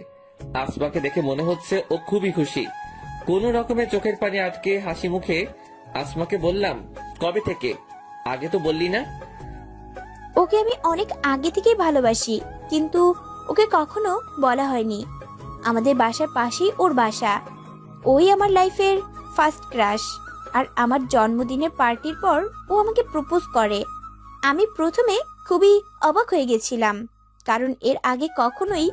আসমাকে দেখে মনে হচ্ছে ও খুবই খুশি। কোনো রকমে চোখের পানি আটকে হাসি মুখে আসমাকে বললাম, কবে থেকে? আগে তো বললি না। ওকে আমি অনেক আগে থেকেই ভালোবাসি, কিন্তু ওকে কখনো বলা হয়নি। আমাদের বাসার পাশেই ওর বাসা। ওই আমার লাইফের ফার্স্ট ক্রাশ। আর আমার জন্মদিনের পার্টির পর ও আমাকে প্রপোজ করে। আমি প্রথমে খুবই অবাক হয়ে গেছিলাম, কারণ এর আগে কখনোই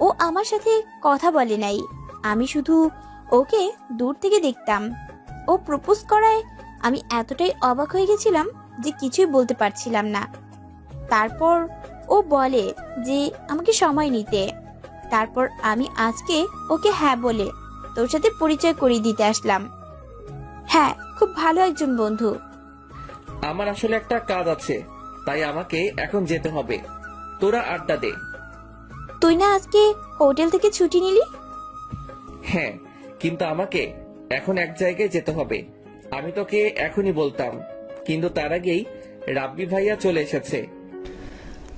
ও আমার সাথে কথা বলে নাই। আমি শুধু ওকে দূর থেকে দেখতাম। ও প্রপোজ করায় আমি এতটাই অবাক হয়ে গেছিলাম যে কিছুই বলতে পারছিলাম না। তারপর ও বলে যে আমাকে সময় নিতে। তারপর আমি আজকে ওকে হ্যাঁ বলে তোর সাথে পরিচয় করিয়ে দিতে আসলাম। হ্যাঁ, খুব ভালো একজন বন্ধু। আমার আসলে একটা কাজ আছে, তাই আমাকে এখন যেতে হবে। তোরা আড্ডা দে। তুই না আজকে হোটেল থেকে ছুটি নিলি? হ্যাঁ, কিন্তু আমাকে এখন এক জায়গায় যেতে হবে। আমি তোকে এখনই বলতাম, কিন্তু তার আগেই রাব্বি ভাইয়া চলে এসেছে।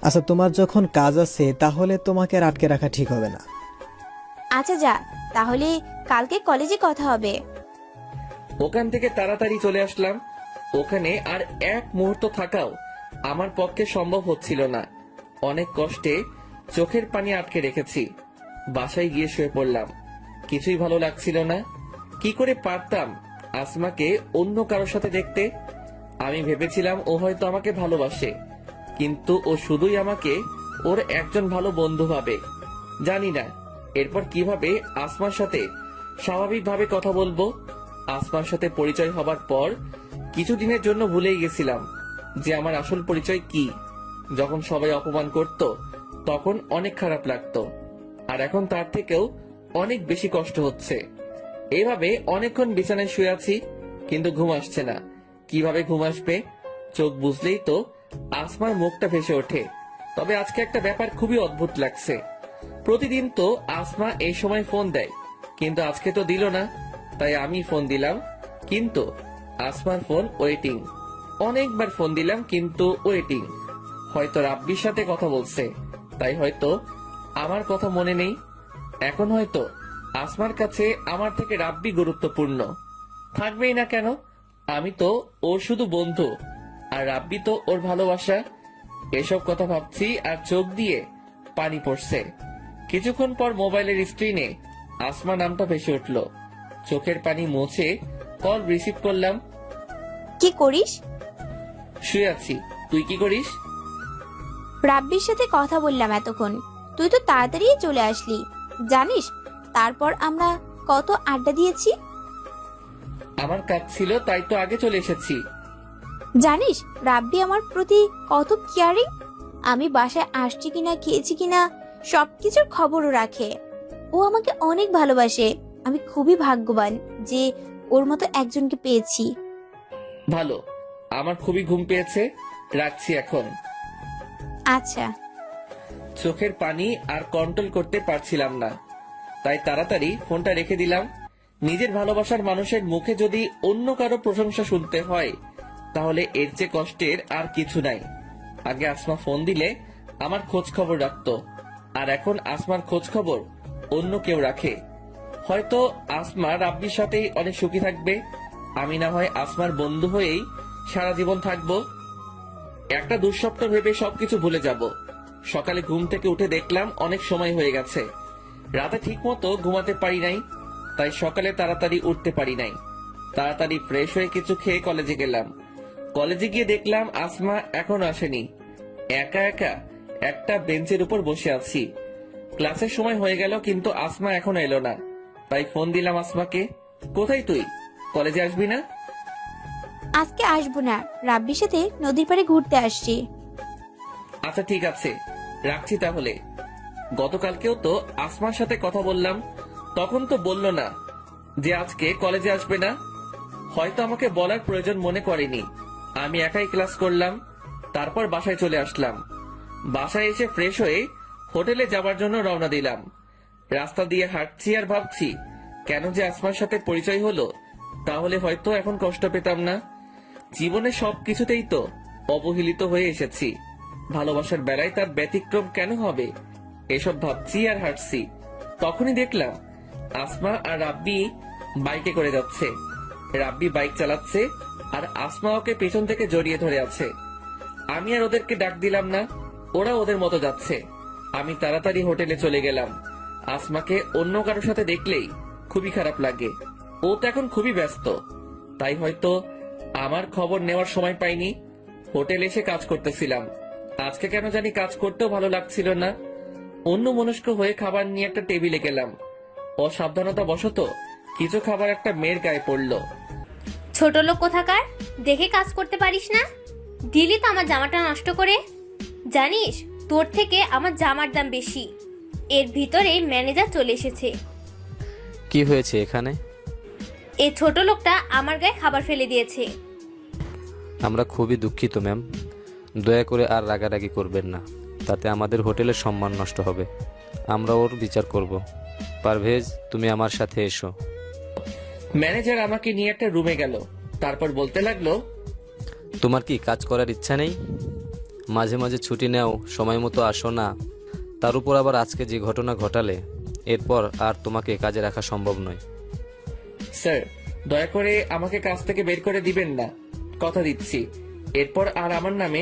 আচ্ছা তোমার যখন কাজ আছে তাহলে তোমাকে আর আটকে রাখা ঠিক হবে না। আচ্ছা যা, তাহলে কালকে কলেজে কথা হবে। ওখান থেকে তাড়াতাড়ি চলে আসলাম। ওখানে আর এক মুহূর্ত থাকাও আমার পক্ষে সম্ভব হচ্ছিল না। অনেক কষ্টে চোখের পানি আটকে রেখেছি। বাসায় গিয়ে শুয়ে পড়লাম। কিছুই ভালো লাগছিল না। কি করে পারতাম আসমাকে অন্য কারোর সাথে দেখতে? আমি ভেবেছিলাম ও হয়তো আমাকে ভালোবাসে, কিন্তু ও শুধুই আমাকে ওর একজন ভালো বন্ধু ভাবে। জানি না এরপর কিভাবে আসমার সাথে স্বাভাবিকভাবে কথা বলবো। আসমার সাথে পরিচয় হবার পর কিছুদিনের জন্য ভুলেই গেছিলাম যে আমার আসল পরিচয় কি। যখন সবাই অপমান করত তখন অনেক খারাপ লাগতো, আর এখন তার থেকেও অনেক বেশি কষ্ট হচ্ছে। এভাবে অনেকক্ষণ বিছানায় শুয়ে আছি, কিন্তু ঘুম আসছে না। কিভাবে ঘুম আসবে? চোখ বুঝলেই তো আসমার মুখটা ভেসে ওঠে। তবে আজকে একটা ব্যাপার খুবই অদ্ভুত লাগছে। প্রতিদিন তো আসমা এই সময় ফোন দেয়, কিন্তু আজকে তো দিল না। তাই আমি ফোন দিলাম, কিন্তু আসমার ফোন ওয়েটিং। অনেকবার ফোন দিলাম, কিন্তু ওয়েটিং। হয়তো রাব্বির সাথে কথা বলছে, তাই হয়তো আমার কথা মনে নেই। এখন হয়তো আসমার কাছে আমার থেকে রাব্বি গুরুত্বপূর্ণ। থাকবেই না কেন? আমি তো ওর শুধু বন্ধু, আর রাব্বি তো ওর ভালোবাসা। এসব কথা ভাবছি আর চোখ দিয়ে পানি পড়ছে। কিছুক্ষণ পর মোবাইলের স্ক্রিনে আসমা নামটা ভেসে উঠল। চোখের পানি মুছে কল রিসিভ করলাম। কি করিস? শুয়ে আছি। তুই কি করিস? রাব্বির সাথে কথা বললাম এতক্ষণ, তুই তো তাড়াতাড়ি চলে আসলি। জানিস তারপর আমরা কত আড্ডা দিয়েছি? আমার কাজ ছিল তাই তো আগে চলে এসেছি। জানিস রাব্বি আমার প্রতি কত কেয়ারিং। আমি বাসায় আসছি কিনা, খেয়েছি কিনা সবকিছুর খবরও রাখে। ও আমাকে অনেক ভালোবাসে। আমি খুবই ভাগ্যবান যে ওর মতো একজনকে পেয়েছি। ভালো, আমার খুবই ঘুম পেয়েছে, রাখছি এখন। আচ্ছা। চোখের পানি আর কন্ট্রোল করতে পারছিলাম না, তাই তাড়াতাড়ি ফোনটা রেখে দিলাম। নিজের ভালোবাসার মানুষের মুখে যদি অন্য কারো প্রশংসা শুনতে হয় তাহলে এর চেয়ে কষ্টের আর কিছু নাই। আগে আসমা ফোন দিলে আমার খোঁজ খবর রাখতো, আর এখন আসমার খোঁজ খবর অন্য কেউ রাখে। হয়তো আসমা রাব্বির সাথেই অনেক সুখী থাকবে, আমি না হয় আসমার বন্ধু হয়েই সারা জীবন থাকবো। একটা দুঃস্বপ্ন ভেবে সবকিছু ভুলে যাব। সকালে ঘুম থেকে উঠে দেখলাম অনেক সময় হয়ে গেছে। রাতে ঠিক মতো ঘুমাতে পারি নাই, তাই সকালে তাড়াতাড়ি উঠতে পারি নাই। তাড়াতাড়ি ফ্রেশ হয়ে কিছু খেয়ে কলেজে গেলাম। কলেজে গিয়ে দেখলাম আসমা এখনো আসেনি। একা একা একটা বেঞ্চের উপর বসে আছি। ক্লাসের সময় হয়ে গেল কিন্তু আসমা এখনো এলো না, তাই ফোন দিলাম আসমাকে। কোথায় তুই? কলেজে আসবি না? আজকে আসবো না, রাব্বির সাথে নদীর পাড়ে ঘুরতে আসছি। আচ্ছা ঠিক আছে, রাখছি তাহলে। গতকালকেও তো আসমার সাথে কথা বললাম, তখন তো বললো না যে আজকে কলেজে আসবে না। হয়তো আমাকে বলার প্রয়োজন মনে করেনি। আমি একাই ক্লাস করলাম, তারপর বাসায় চলে আসলাম। বাসায় এসে ফ্রেশ হয়ে হোটেলে যাবার জন্য রওনা দিলাম। রাস্তা দিয়ে হাঁটছি আর ভাবছি কেন যে আসমার সাথে পরিচয় হলো, তাহলে হয়তো এখন কষ্ট পেতাম না। জীবনে সবকিছুতেই তো অবহেলিত হয়ে এসেছি, ভালোবাসার বেলায় তার ব্যতিক্রম কেন হবে? এসব ভাবছি আর হাঁটছি, তখনই দেখলাম আসমা আর রাব্বি বাইকে করে যাচ্ছে। রাব্বি বাইক চালাচ্ছে আর আসমা ওকে পেছন থেকে জড়িয়ে ধরে আছে। আমি আর ওদেরকে ডাক দিলাম না, ওরা ওদের মতো যাচ্ছে। আমি তাড়াতাড়ি হোটেলে চলে গেলাম। আসমাকে অন্য কারোর সাথে দেখলেই খুবই খারাপ লাগে। ও তো এখন খুবই ব্যস্ত, তাই হয়তো আমার খবর নেওয়ার সময় পাইনি। হোটেলে এসে কাজ করতেছিলাম। আজকে কেন জানি কাজ করতেও ভালো লাগছিল না। অন্য মনস্ক হয়ে খাবার নিয়ে একটা টেবিলে গেলাম। অসাবধানতা বশত কিছু খাবার একটা মেয়ের গায়ে পড়লো। ছোট লোক কোথাকার, দেখে কাজ করতে পারিস না? দিলি তো আমার জামাটা নষ্ট করে। জানিস তোর থেকে আমার জামার দাম বেশি। এর ভিতরে ম্যানেজার চলে এসেছে। কি হয়েছে এখানে? এই ছোট লোকটা আমার গায়ে খাবার ফেলে দিয়েছে। আমরা খুবই দুঃখিত ম্যাম, দয়া করে আর রাগারাগি করবেন না, তাতে আমাদের হোটেলের সম্মান নষ্ট হবে। আমরা ওর বিচার করব। পারভেজ, তুমি আমার সাথে এসো। ম্যানেজার আমাকে নিয়ে একটা রুমে গেল, তারপর বলতে লাগলো, তোমার কি কাজ করার ইচ্ছা নেই? মাঝে মাঝে ছুটি নেও, সময় মতো আসো না। তার উপর আবার আজকে যে ঘটনা ঘটালে, এরপর আর তোমাকে কাজে রাখা সম্ভব নয়। স্যার দয়া করে আমাকে কাজ থেকে বের করে দিবেন না, কথা দিচ্ছি এরপর আর আমার নামে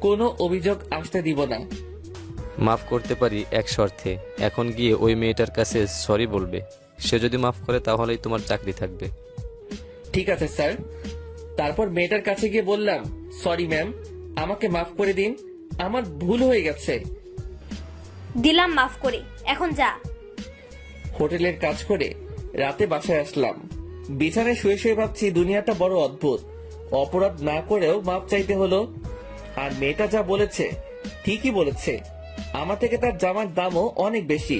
কোনো অভিযোগ আসতে দিব না। মাফ করতে পারি এক শর্তে, এখন গিয়ে ওই মেয়েটার কাছে সরি বলবে। সে যদি মাফ করে তাহলেই তোমার চাকরি থাকবে। ঠিক আছে স্যার। তারপর মেয়েটার কাছে গিয়ে বললাম, সরি ম্যাম, আমাকে মাফ করে দিন, আমার ভুল হয়ে গেছে। দিলাম মাফ করে, এখন যা। হোটেলের কাজ করে রাতে বাসায় আসলাম। বিছানায় শুয়ে শুয়ে ভাবছি দুনিয়াটা বড় অদ্ভুত। অপরাধ না করেও মাপ চাইতে হলো। আর মেয়েটা যা বলেছে ঠিকই বলেছে, আমার থেকে তার জামার দামও অনেক বেশি।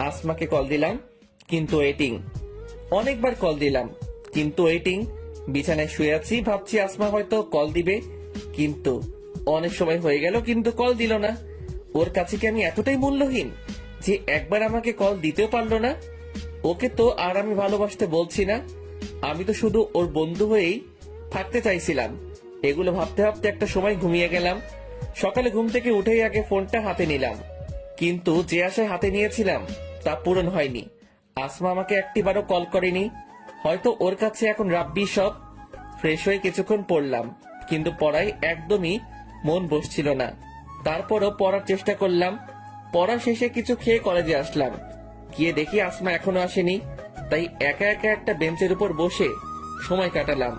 আসমাকে কল দিলাম কিন্তু ওয়েটিং। অনেকবার কল দিলাম কিন্তু ওয়েটিং। বিছানায় শুয়ে আছি, ভাবছি আসমা হয়তো কল দিবে, কিন্তু অনেক সময় হয়ে গেল কিন্তু কল দিল না। ওর কাছে কি আমি এতটাই মূল্যহীন যে একবার আমাকে কল দিতেও পারলো না? ওকে তো আর আমি ভালোবাসতে বলছি না, আমি তো শুধু ওর বন্ধু হয়েই থাকতে চাইছিলাম। এগুলো ভাবতে ভাবতে একটা সময় ঘুমিয়ে গেলাম। সকালে ঘুম থেকে উঠেই আগে ফোনটা হাতে নিলাম, কিন্তু যে আশায় হাতে নিয়েছিলাম তা পূরণ হয়নি। আসমা আমাকে একটিবারও কল করেনি, হয়তো ওর কাছে এখন রাব্বি সব। ফ্রেশ হয়ে কিছুক্ষণ পড়লাম, কিন্তু পড়ায় একদমই মন বসছিল না। তারপরও পড়ার চেষ্টা করলাম। পড়া শেষে কিছু খেয়ে কলেজে আসলাম। গিয়ে দেখি আসমা এখনো আসেনি, তাই একা একা একটা বেঞ্চের উপর বসে সময় কাটালাম।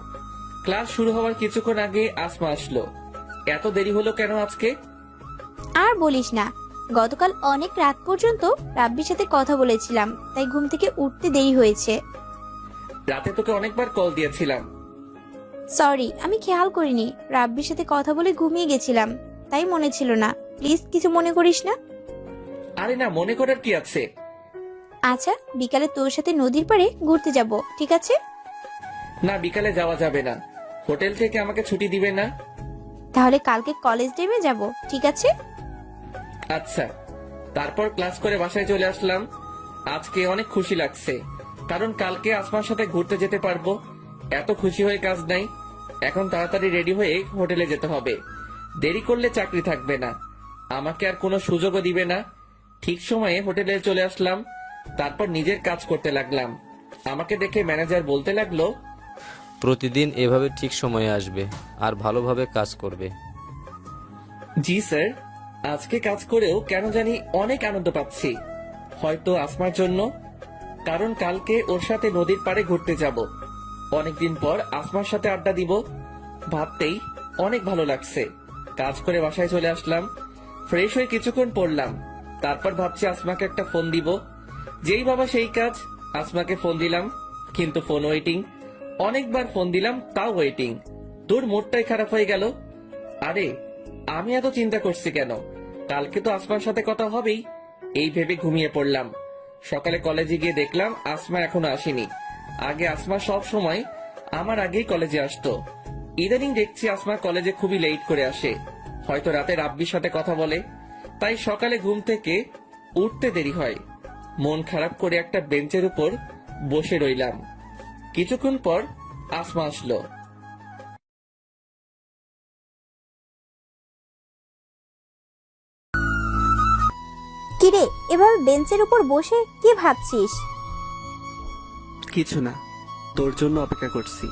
ক্লাস শুরু হওয়ার কিছুক্ষণ আগে আসমা আসলো। এত দেরি হলো কেন আজকে? আর বলিস না, গতকাল অনেক রাত পর্যন্ত রাব্বির সাথে কথা বলেছিলাম, তাই ঘুম থেকে উঠতে দেরি হয়েছে। রাতে তোকে অনেকবার কল দিয়েছিলাম। সরি, আমি খেয়াল করিনি। রাব্বির সাথে কথা বলে ঘুমিয়ে গেছিলাম, তাই মনে ছিল না। প্লিজ কিছু মনে করিস না। আরে না, মনে করার কি আছে? আচ্ছা, বিকালে তোর সাথে নদীর পাড়ে ঘুরতে যাব, ঠিক আছে? না, বিকালে যাওয়া যাবে না। হোটেল থেকে আমাকে ছুটি দিবে না। তাহলে কালকে কলেজ টাইমে যাব, ঠিক আছে? আচ্ছা। তারপর ক্লাস করে বাসায় চলে আসলাম। আজকে অনেক খুশি লাগছে, কারণ কালকে আসমার সাথে ঘুরতে যেতে পারবো। এত খুশি হয়ে কাজ নাই। এখন তাড়াতাড়ি রেডি হয়ে হোটেলে যেতে হবে। দেরি করলে চাকরি থাকবে না, আমাকে আর কোনো সুযোগও দিবে না। ঠিক সময়ে হোটেলে চলে আসলাম। তারপর নিজের কাজ করতে লাগলাম। আমাকে দেখে ম্যানেজার বলতে লাগলো, প্রতিদিন এভাবে ঠিক সময়ে আসবে আর ভালোভাবে কাজ করবে। জি স্যার। আজকে কাজ করেও কেন জানি অনেক আনন্দ পাচ্ছি। হয়তো আসমার জন্য, কারণ কালকে ওর সাথে নদীর পাড়ে ঘুরতে যাব। অনেকদিন পর আসমার সাথে আড্ডা দিব, ভাবতেই অনেক ভালো লাগছে। কাজ করে বাসায় চলে আসলাম। ফ্রেশ হয়ে কিছুক্ষণ পড়লাম। তারপর ভাবছি আসমাকে একটা ফোন দিব। যেই বাবা সেই কাজ, আসমাকে ফোন দিলাম, কিন্তু ফোন ওয়েটিং। অনেকবার ফোন দিলাম, তাও ওয়েটিং। তোর মুডটাই খারাপ হয়ে গেল। আরে, আমি এত চিন্তা করছি কেন? কালকে তো আসমার সাথে কথা হবেই, এই ভেবে ঘুমিয়ে পড়লাম। সকালে কলেজে গিয়ে দেখলাম আসমা এখনো আসেনি। আগে আসমা সব সময় আমার আগেই কলেজে আসতো। ইদানিং দেখছি আসমা কলেজে খুবই লেট করে আসে। হয়তো রাতে রাব্বির সাথে কথা বলে, তাই সকালে ঘুম থেকে উঠতে দেরি হয়। মন খারাপ করে একটা বেঞ্চের উপর বসে রইলাম। কিছুক্ষণ পর আসমা আসলো। কিরে, এভাবে বেঞ্চের উপর বসে কি ভাবছিস? কিছু না, তোর জন্য অপেক্ষা করছি।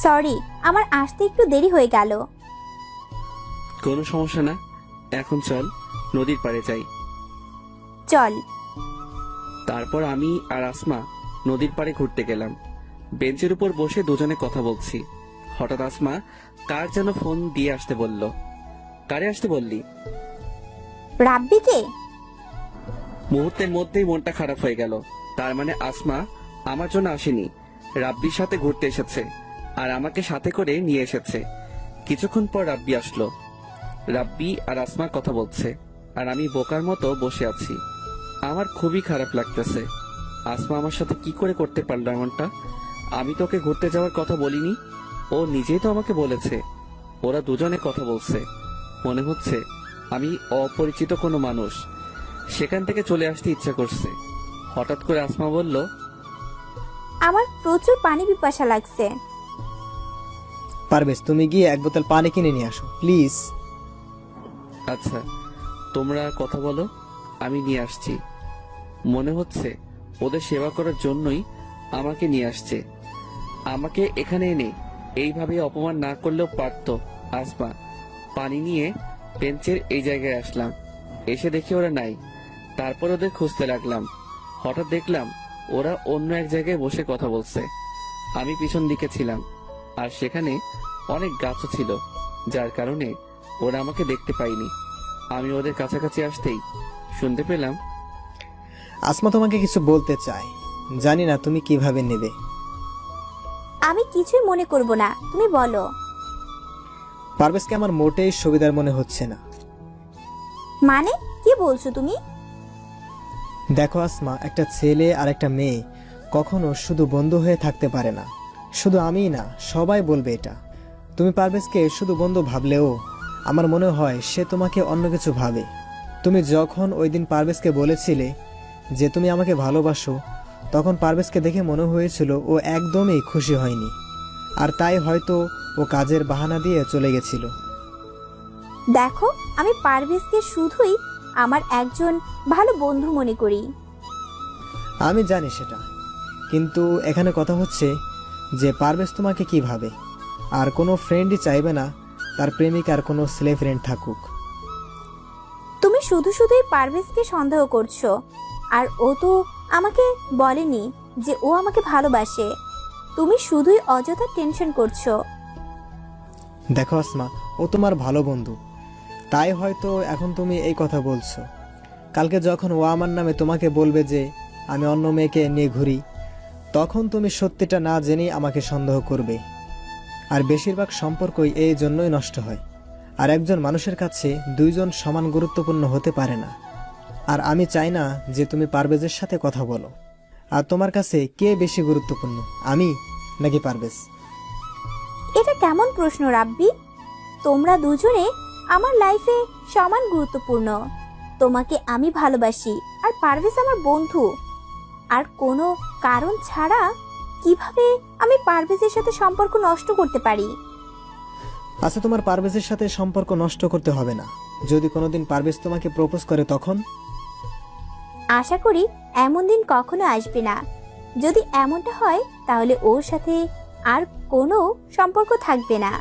সরি, আমার আসতে একটু দেরি হয়ে গেল। কোনো সমস্যা না। এখন চল নদীর পাড়ে যাই। চল। তারপর আমি আর আসমা নদীর পাড়ে ঘুরতে গেলাম। বেঞ্চের উপর বসে দুজনে কথা বলছি। হঠাৎ আসমা কার যেন ফোন দিয়ে আসতে বলল। কারে আসতে বললি? রাব্বিকে। মুহূর্তের মধ্যেই মনটা খারাপ হয়ে গেল। তার মানে আসমা আমার জন্য আসেনি, রাব্বির সাথে ঘুরতে এসেছে, আর আমাকে সাথে করে নিয়ে এসেছে। কিছুক্ষণ পর রাব্বি আসলো। রাব্বি আর আসমা কথা বলছে, আর আমি বোকার মতো বসে আছি। আমার খুবই খারাপ লাগতেছে। আসমা আমার সাথে কি করে করতে পারলো এমনটা? আমি তোকে ঘুরতে যাওয়ার কথা বলিনি, ও নিজেই তো আমাকে বলেছে। ওরা দুজনে কথা বলছে, মনে হচ্ছে আমি অপরিচিত কোনো মানুষ। সেখান থেকে চলে আসতে ইচ্ছা করছে। হঠাৎ করে আসমা বলল, আমার প্রচুর পানি পিপাসা লাগছে। পারভেজ, তুমি গিয়ে এক বোতল পানি কিনে নিয়ে আসো প্লিজ। আচ্ছা, তোমরা কথা বলো, আমি নিয়ে আসছি। মনে হচ্ছে ওদের সেবা করার জন্যই আমাকে নিয়ে আসছে। আমাকে এখানে এনে এইভাবে অপমান না করলেও পারতো আসমা। পানি নিয়ে বেঞ্চের এই জায়গায় আসলাম। এসে দেখি ওরা নাই। তারপর ওদের খুঁজতে লাগলাম। হঠাৎ দেখলাম ওরা অন্য এক জায়গায় বসে কথা বলছে। আমি পিছন দিকে ছিলাম, আর সেখানে অনেক গাছও ছিল, যার কারণে ওরা আমাকে দেখতে পায়নি। আমি ওদের কাছাকাছি আসতেই শুনতে পেলাম, আসমা তোমাকে কিছু বলতে চায়, জানি না তুমি কিভাবে নেবে। আমি কিছুই মনে করব না, তুমি বলো। পারভেজকে আমার মোটেই সুবিধার মনে হচ্ছে না। মানে কি বলছো তুমি? দেখো আসমা, একটা ছেলে আর একটা মেয়ে কখনো শুধু বন্ধু হয়ে থাকতে পারে না। শুধু আমিই না, সবাই বলবে এটা। তুমি পারভেজকে শুধু বন্ধু ভাবলেও আমার মনে হয় সে তোমাকে অন্য কিছু ভাবে। তুমি যখন ওই দিন পারভেজকে বলেছিলে যে তুমি আমাকে ভালোবাসো, তখন পারভেজকে দেখে মনে হয়েছিল ও একদমই খুশি হয়নি, আর তাই হয়তো ও কাজের বাহানা দিয়ে চলে গেছিল। দেখো, আমি পারভেজকে শুধুই আমার একজন ভালো বন্ধু মনে করি। আমি জানি সেটা, কিন্তু এখানে কথা হচ্ছে যে পারভেজ তোমাকে কি ভাবে। আর কোনো ফ্রেন্ডই চাইবে না তার প্রেমিকার কোনো ছেলে ফ্রেন্ড থাকুক। তুমি শুধু শুধুই পারভেজকে সন্দেহ করছো, আর ও তো আমাকে বলেনি যে ও আমাকে ভালোবাসে। তুমি শুধুই অযথা টেনশন করছো। দেখো আসমা, ও তোমার ভালো বন্ধু, তাই হয়তো এখন তুমি এই কথা বলছো। কালকে যখন ও আমার নামে তোমাকে বলবে যে আমি অন্য মেয়েকে নিয়ে ঘুরি, তখন তুমি সত্যিটা না জেনেই আমাকে সন্দেহ করবে। আর বেশিরভাগ সম্পর্কই এই জন্যই নষ্ট হয়। আর একজন মানুষের কাছে দুইজন সমান গুরুত্বপূর্ণ হতে পারে না। আর আমি চাই না যে তুমি পারভেজের সাথে কথা বলো। আর তোমার কাছে কে বেশি গুরুত্বপূর্ণ, আমি নাকি পারভেজ? এটা কেমন প্রশ্ন রাব্বি? তোমরা দুজনে আমার লাইফে সমান গুরুত্বপূর্ণ। তোমাকে আমি ভালোবাসি আর পারভেজ আমার বন্ধু। আর কোনো কারণ ছাড়া কিভাবে আমি পারভেজের সাথে সম্পর্ক নষ্ট করতে পারি? আচ্ছা, তোমার পারভেজের সাথে সম্পর্ক নষ্ট করতে হবে না। যদি কোনোদিন পারভেজ তোমাকে প্রপোজ করে তখন? আশা করি এমন দিন কখনো আসবে না। যদি এমনটা হয় তাহলে ওর সাথে আর কোনো সম্পর্ক থাকবে না।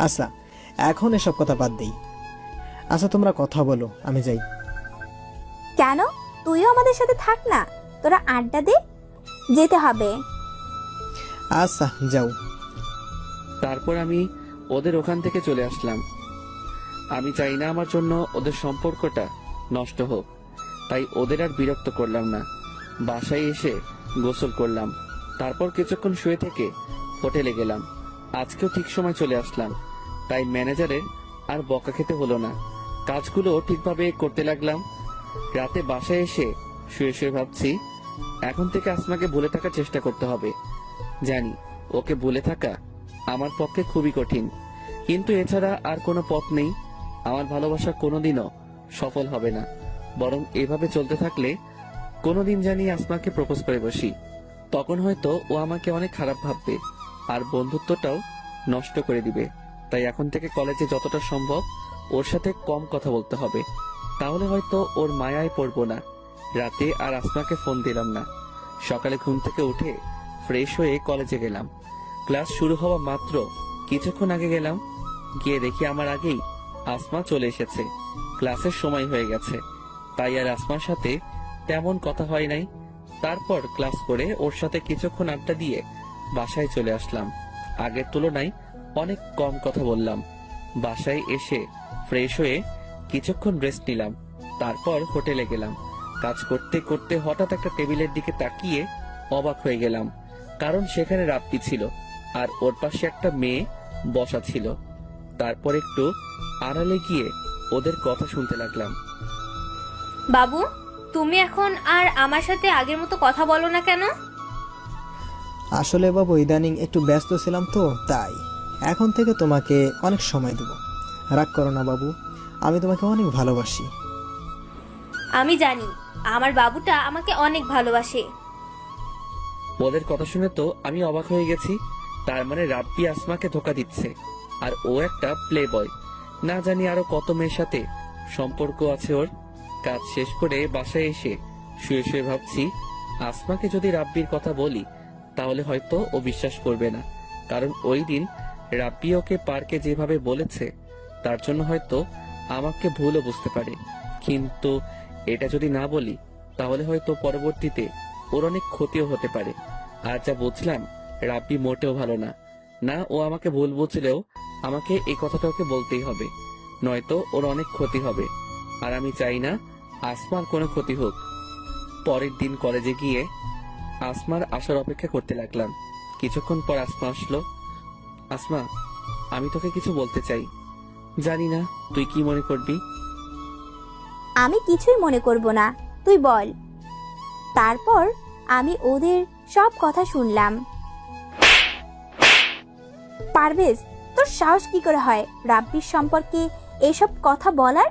আচ্ছা, এখন এসব কথা বাদ দেই। আচ্ছা, তোমরা কথা বলো, আমি যাই। কেন? তুইও আমাদের সাথে থাক না, তোরা আড্ডা দে। যেতে হবে। আচ্ছা, যাও। তারপর আমি ওদের ওখান থেকে চলে আসলাম। আমি চাই না আমার জন্য ওদের সম্পর্কটা নষ্ট হোক, তাই ওদের আর বিরক্ত করলাম না। বাসায় এসে গোসল করলাম, তারপর কিছুক্ষণ শুয়ে থেকে হোটেলে গেলাম। আজকেও ঠিক সময় চলে আসলাম, তাই ম্যানেজারের আর বকা খেতে হলো না। কাজগুলো ঠিকভাবে করতে লাগলাম। রাতে বাসায় এসে শুয়ে শুয়ে ভাবছি, এখন থেকে আসমাকে ভুলে থাকার চেষ্টা করতে হবে। জানি ওকে ভুলে থাকা আমার পক্ষে খুবই কঠিন, কিন্তু এছাড়া আর কোনো পথ নেই। আমার ভালোবাসা কোনোদিনও সফল হবে না, বরং এভাবে চলতে থাকলে কোনোদিন জানি আসমাকে প্রপোজ করে বসি। তখন হয়তো ও আমাকে অনেক খারাপ ভাববে আর বন্ধুত্বটাও নষ্ট করে দিবে। তাই এখন থেকে কলেজে যতটা সম্ভব ওর সাথে কম কথা বলতে হবে, তাহলে হয়তো ওর মায়ায় পড়বো না। রাতে আর আসমাকে ফোন দিলাম না। সকালে ঘুম থেকে উঠে ফ্রেশ হয়ে কলেজে গেলাম। ক্লাস শুরু হওয়া মাত্র কিছুক্ষণ আগে গেলাম, গিয়ে দেখি আমার আগেই আসমা চলে এসেছে। ক্লাসের সময় হয়ে গেছে, তাই আর আসমার সাথে তেমন কথা হয় নাই। তারপর ক্লাস করে ওর সাথে কিছুক্ষণ আড্ডা দিয়ে বাসায় চলে আসলাম। আগের তুলনায় অনেক কম কথা বললাম। বাসায় এসে ফ্রেশ হয়ে কিছুক্ষণ রেস্ট নিলাম, তারপর হোটেলে গেলাম। কাজ করতে করতে হঠাৎ একটা টেবিলের দিকে তাকিয়ে অবাক হয়ে গেলাম, কারণ সেখানে রাব্বি ছিল আর ওর পাশে একটা মেয়ে বসা ছিল। তারপর একটু আড়ালে গিয়ে ওদের কথা শুনতে লাগলাম। বাবু, তুমি এখন আর আমার সাথে আগের মতো কথা বলো না কেন? আসলে বাবু, ইদানিং একটু ব্যস্ত ছিলাম তো, তাই এখন থেকে তোমাকে অনেক সময় দেব। রাগ করো না বাবু, আমি তোমাকে অনেক ভালোবাসি। আমি জানি আমার বাবুটা আমাকে অনেক ভালোবাসে। ওদের কথা শুনে তো আমি অবাক হয়ে গেছি। তার মানে রাব্বি আসমাকে ধোকা দিচ্ছে আর ও একটা প্লে বয়। না জানি আরো কত মেয়ের সাথে সম্পর্ক আছে ওর। কাজ শেষ করে বাসায় এসে শুয়ে শুয়ে ভাবছি, আসমাকে যদি রাব্বির কথা বলি তাহলে হয়তো ও বিশ্বাস করবে না, কারণ ওই দিন রাব্বি ওকে পার্কে যেভাবে বলেছে তার জন্য হয়তো আমাকে ভুলও বুঝতে পারে। কিন্তু এটা যদি না বলি তাহলে হয়তো পরবর্তীতে ওর অনেক ক্ষতিও হতে পারে। আর যা বুঝলাম, রাব্বি মোটেও ভালো না। না ও আমাকে ভুল বুঝলেও আমাকে এই কথাটা ওকে বলতেই হবে, নয়তো ওর অনেক ক্ষতি হবে। আর আমি চাই না আসমার কোনো ক্ষতি হোক। পরের দিন কলেজে গিয়ে আসমার আসার অপেক্ষা করতে লাগলাম। কিছুক্ষণ পর আসমা আসলো। আসমা, আমি তোকে কিছু বলতে চাই, জানি না তুই কি মনে করবি। আমি কিছুই মনে করব না, তুই বল। তারপর আমি ওদের সব কথা শুনলাম। পারভেজ, তোর সাহস কি করে হয় রাব্বির সম্পর্কে এসব কথা বলার?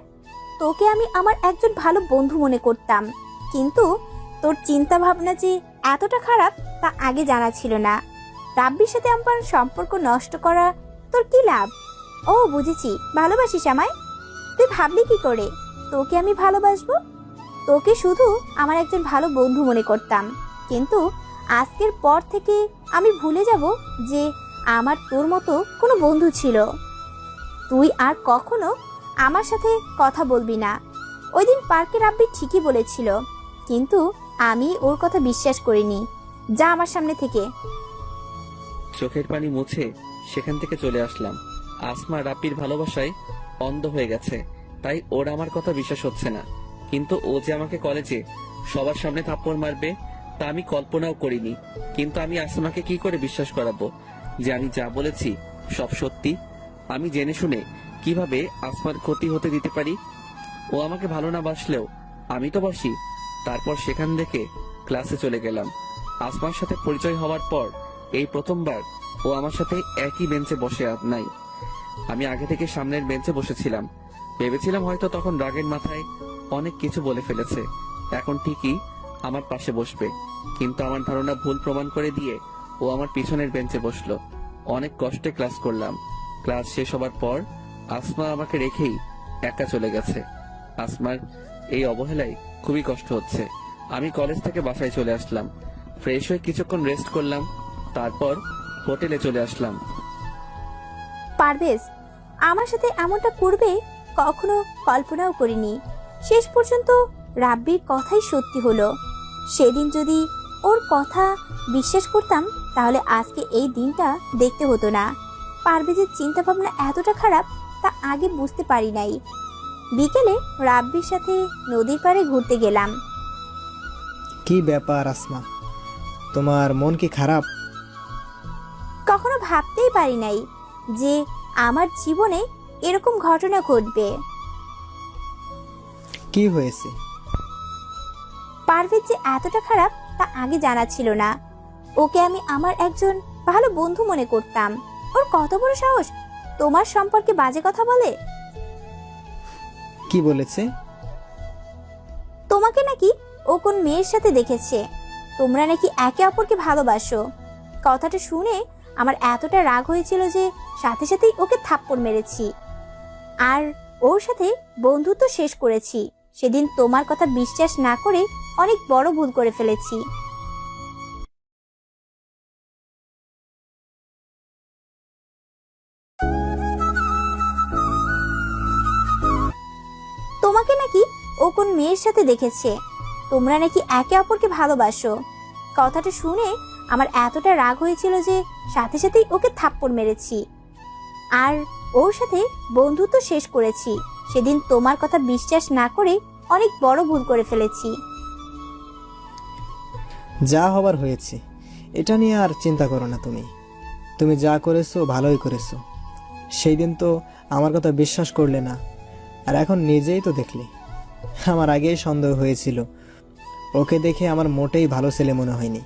তোকে আমি আমার একজন ভালো বন্ধু মনে করতাম, কিন্তু তোর চিন্তা ভাবনা যে এতটা খারাপ তা আগে জানা ছিল না। রাব্বির সাথে আমার সম্পর্ক নষ্ট করা তোর কি লাভ? ও বুঝেছি, ভালোবাসিস আমায়। তুই ভাবলি কি করে তোকে আমি ভালোবাসবো? তোকে শুধু আমার একজন ভালো বন্ধু মনে করতাম, কিন্তু আজকের পর থেকে আমি ভুলে যাব যে আমার তোর মতো কোনো বন্ধু ছিল। তুই আর কখনো আমার সাথে কথা বলবি না। ওই দিন পার্কে রাব্বি ঠিকই বলেছিল, কিন্তু আমি ওর কথা বিশ্বাস করিনি। যা আমার সামনে থেকে। চোখের পানি মুছে সেখান থেকে চলে আসলাম। আসমা রাব্বির ভালোবাসায় অন্ধ হয়ে গেছে, তাই ওর আমার কথা বিশ্বাস হচ্ছে না। কিন্তু ও যে আমাকে কলেজে সবার সামনে থাপ্পড় মারবে তা আমি কল্পনাও করিনি। কিন্তু আমি আসমাকে কি করে বিশ্বাস করাবো যে আমি যা বলেছি সব সত্যি? আমি জেনে শুনে কিভাবে আসমার ক্ষতি হতে দিতে পারি? ও আমাকে ভালো না বাসলেও আমি তো বাসি। তারপর সেখান থেকে ক্লাসে চলে গেলাম। আসমার সাথে পরিচয় হওয়ার পর এই প্রথমবার ও আমার সাথে একই বেঞ্চে বসে নাই। আমি আগে থেকে সামনের বেঞ্চে বসেছিলাম। ভেবেছিলাম হয়তো তখন রাগের মাথায় অনেক কিছু বলে ফেলেছে, এখন ঠিকই আমার পাশে বসবে। কিন্তু আমার ধারণা ভুল প্রমাণ করে দিয়ে ও আমার পিছনের বেঞ্চে বসলো। অনেক কষ্টে ক্লাস করলাম। ক্লাস শেষ হবার পর আসমা আমাকে রেখেই একা চলে গেছে। আসমার এই অবহেলায় খুবই কষ্ট হচ্ছে। আমি কলেজ থেকে বাসায় চলে আসলাম। ফ্রেশ হয়ে কিছুক্ষণ রেস্ট করলাম, তারপর হোটেলে চলে আসলাম। পারভেজ আমার সাথে এমনটা করবে কখনো কল্পনাও করিনি। শেষ পর্যন্ত রাব্বির কথাই সত্যি হলো। সেদিন যদি ওর কথা বিশ্বাস করতাম তাহলে আজকে এই দিনটা দেখতে হতো না। পারভেজের চিন্তা ভাবনা এতটা খারাপ তা আগে বুঝতে পারি নাই। বিকেলে রাব্বির সাথে নদীর পাড়ে ঘুরতে গেলাম। কি ব্যাপার আসমা, তোমার মন কি খারাপ? কখনো ভাবতেই পারি নাই যে আমার জীবনে এরকম ঘটনা ঘটবে। কি হয়েছে? পারভেজ যে এতটা খারাপ তা আগে জানা ছিল না। ওকে আমি আমার একজন ভালো বন্ধু মনে করতাম। ওর কত বড় সাহস তোমার সম্পর্কে বাজে কথা বলে। কি বলেছে? তোমাকে নাকি ও কোন মেয়ের সাথে দেখেছে, তোমরা নাকি একে অপরকে ভালোবাসো। কথাটা শুনে আমার এতটা রাগ হয়েছিল যে সাথে সাথেই ওকে থাপ্পড় মেরেছি আর ওর সাথে বন্ধুত্ব শেষ করেছি। সেদিন তোমার কথা বিশ্বাস না করে অনেক বড় ভুল করে ফেলেছি। তোমাকে নাকি ও কোন মেয়ের সাথে দেখেছে, তোমরা নাকি একে অপরকে ভালোবাসো। কথাটা শুনে আমার এতটা রাগ হয়েছিল যে সাথে সাথেই ওকে থাপ্পড় মেরেছি আর ওর সাথে বন্ধুত্ব শেষ করেছি। সেদিন তোমার কথা বিশ্বাস না করে অনেক বড় ভুল করে ফেলেছি। যা হবার হয়েছে, এটা নিয়ে আর চিন্তা করো না। তুমি যা করেছো ভালোই করেছো। সেই দিন তো আমার কথা বিশ্বাস করলে না, আর এখন নিজেই তো দেখলে। আমার আগেই সন্দেহ হয়েছিল। ওকে দেখে আমার মোটেই ভালো ছেলে মনে হয়নি।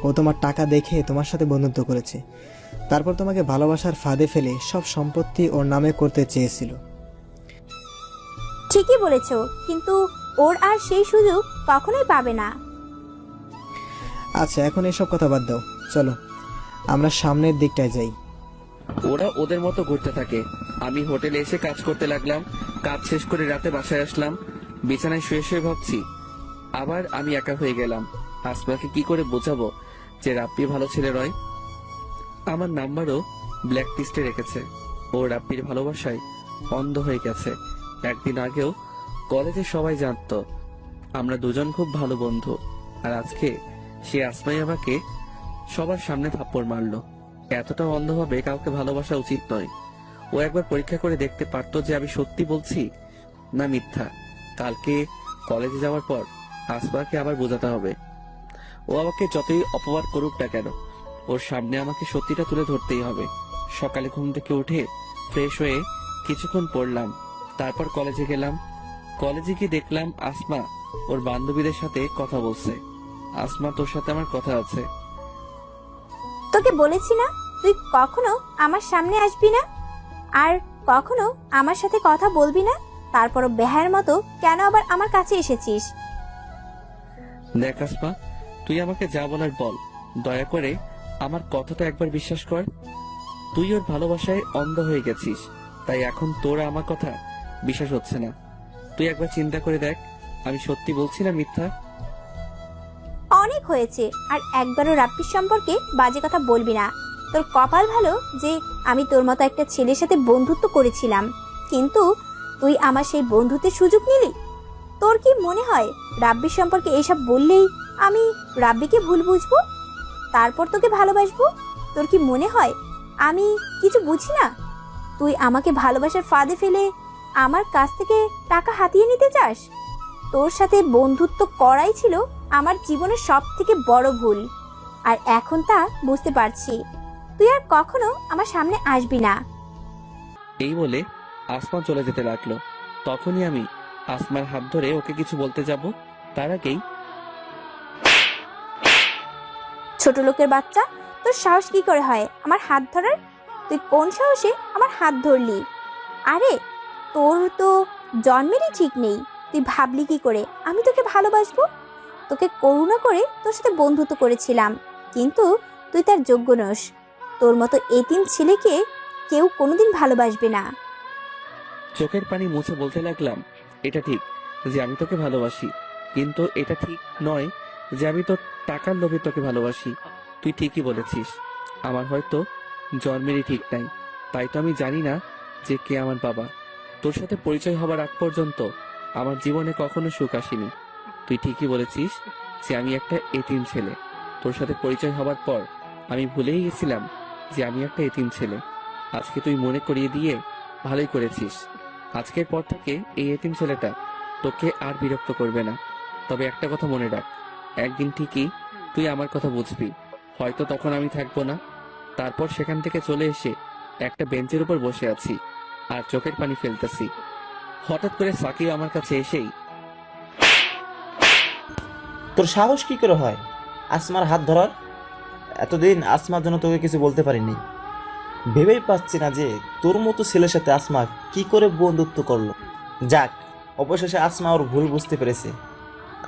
ও তোমার টাকা দেখে তোমার সাথে বন্ধুত্ব করেছে, তারপর তোমাকে ভালোবাসার ফাঁদে ফেলে সব সম্পত্তি ওর নামে করতে চেয়েছিল। ঠিকই বলেছো, কিন্তু ওর আর সেই সুযোগ কখনোই পাবে না। আচ্ছা, এখন এসব কথা বাদ দাও, চলো আমরা সামনের দিকটায় যাই। ওরা ওদের মতো ঘুরতে থাকে। আমি হোটেলে এসে কাজ করতে লাগলাম। কাজ শেষ করে রাতে বাসায় আসলাম। বিছানায় শুয়ে শুয়ে ভাবছি আবার আমি একা হয়ে গেলাম। আসমাকে কি করে বোঝাবো যে রাব্বি ভালো ছেলে নয়? আমার নাম্বারও ব্ল্যাক লিস্টে রেখেছে। ও রাব্বির ভালোবাসায় অন্ধ হয়ে গেছে। একদিন আগেও কলেজে সবাই জানতো আমরা দুজন খুব ভালো বন্ধু, আর আজকে সে আসমাই আমাকে সবার সামনে থাপ্পড় মারলো। এতটা অন্ধভাবে কাউকে ভালোবাসা উচিত নয়। ও একবার পরীক্ষা করে দেখতে পারতো যে আমি সত্যি বলছি না মিথ্যা। কালকে কলেজে যাওয়ার পর আসমাকে আবার বোঝাতে হবে। ও আমাকে যতই অপবাদ করুক না কেন, ওর সামনে আমাকে সত্যিটা তুলে ধরতেই হবে। সকালে ঘুম থেকে উঠে ফ্রেশ হয়ে কিছুক্ষণ পড়লাম, তারপর কলেজে গেলাম। কলেজে গিয়ে দেখলাম আসমা ওর বান্ধবীদের সাথে কথা বলছে। আসমা, তোর সাথে আমার কথা আছে। তোকে বলেছি না তুই কখনো আমার সামনে আসবি না আর কখনো আমার সাথে কথা বলবি না, তারপরও বেহায়ের মতো কেন আবার আমার কাছে এসেছিস? দেখ আসমা, তুই আমাকে যা বলার বল, দয়া করে আমার কথাটা একবার বিশ্বাস কর। তুই ওর ভালোবাসায় অন্ধ হয়ে গেছিস, তাই এখন তোর আমার কথা বিশ্বাস হচ্ছে না। তুই একবার চিন্তা করে দেখ, আমি সত্যি বলছি না মিথ্যা। অনেক হয়েছে, আর একবারও রাব্বির সম্পর্কে বাজে কথা বলবি না। তোর কপাল ভালো যে আমি তোর মতো একটা ছেলের সাথে বন্ধুত্ব করেছিলাম, কিন্তু তুই আমার সেই বন্ধুত্বের সুযোগ নিলি। তোর কি মনে হয় রাব্বির সম্পর্কে এসব বললেই আমি রাব্বিকে ভুল বুঝবো, তারপর তোকে ভালোবাসবো? তোর কি মনে হয় আমি কিছু বুঝি না? তুই আমাকে ভালোবাসার ফাঁদে ফেলে আমার কাছ থেকে টাকা হাতিয়ে নিতে চাস? তোর সাথে বন্ধুত্ব করাই ছিল আমার জীবনের সব থেকে বড় ভুল, আর এখন তা বুঝতে পারছি। তুই আর কখনো আমার সামনে আসবি না। এই বলে আসমা চলে যেতে লাগলো। তখনই আমি আসমার হাত ধরে ওকে কিছু বলতে যাব, তার আগেই ছোট লোকের বাচ্চা, তোর সাহস কি করে হয় আমার হাত ধরার? তুই কোন সাহসে আমার হাত ধরলি? আরে তোর তো জন্মেরই ঠিক নেই। তুই ভাবলি কি করে আমি তোকে ভালোবাসবো? তোকে করুণা করে তোর সাথে বন্ধুত্ব করেছিলাম, কিন্তু তুই তার যোগ্য নস। তোর মতো এতিম ছেলেকে কেউ কোনোদিন ভালোবাসবে না। চোখের পানি মুছে বলতে লাগলাম, এটা ঠিক যে আমি তোকে ভালোবাসি, কিন্তু এটা ঠিক নয় যে আমি তোর টাকার লোভে তোকে ভালোবাসি। তুই ঠিকই বলেছিস, আমার হয়তো জন্মেরই ঠিক নাই, তাই তো আমি জানি না যে কে আমার বাবা। তোর সাথে পরিচয় হবার আগ পর্যন্ত আমার জীবনে কখনো সুখ আসেনি। তুই ঠিকই বলেছিস যে আমি একটা এতিম ছেলে। তোর সাথে পরিচয় হবার পর আমি ভুলেই গেছিলাম যে আমি একটা এতিম ছেলে। আজকে তুই মনে করিয়ে দিয়ে ভালোই করেছিস। আজকের পর থেকে এই এতিম ছেলেটা তোকে আর বিরক্ত করবে না। তবে একটা কথা মনে রাখ, একদিন ঠিকই তুই আমার কথা বুঝবি। হয়তো তখন আমি থাকবো না। তারপর সেখান থেকে চলে এসে একটা বেঞ্চের উপর বসে আছি আর চোখের পানি ফেলতেছি। হঠাৎ করে সাকিব আমার কাছে এসেই, তোর সাহস কি করে হয় আসমার হাত ধরার? এতদিন আসমার জন্য তোকে কিছু বলতে পারিনি। ভেবেই পাচ্ছি না যে তোর মতো ছেলের সাথে আসমা কি করে বন্ধুত্ব করলো। যাক, অবশেষে আসমা ওর ভুল বুঝতে পেরেছে।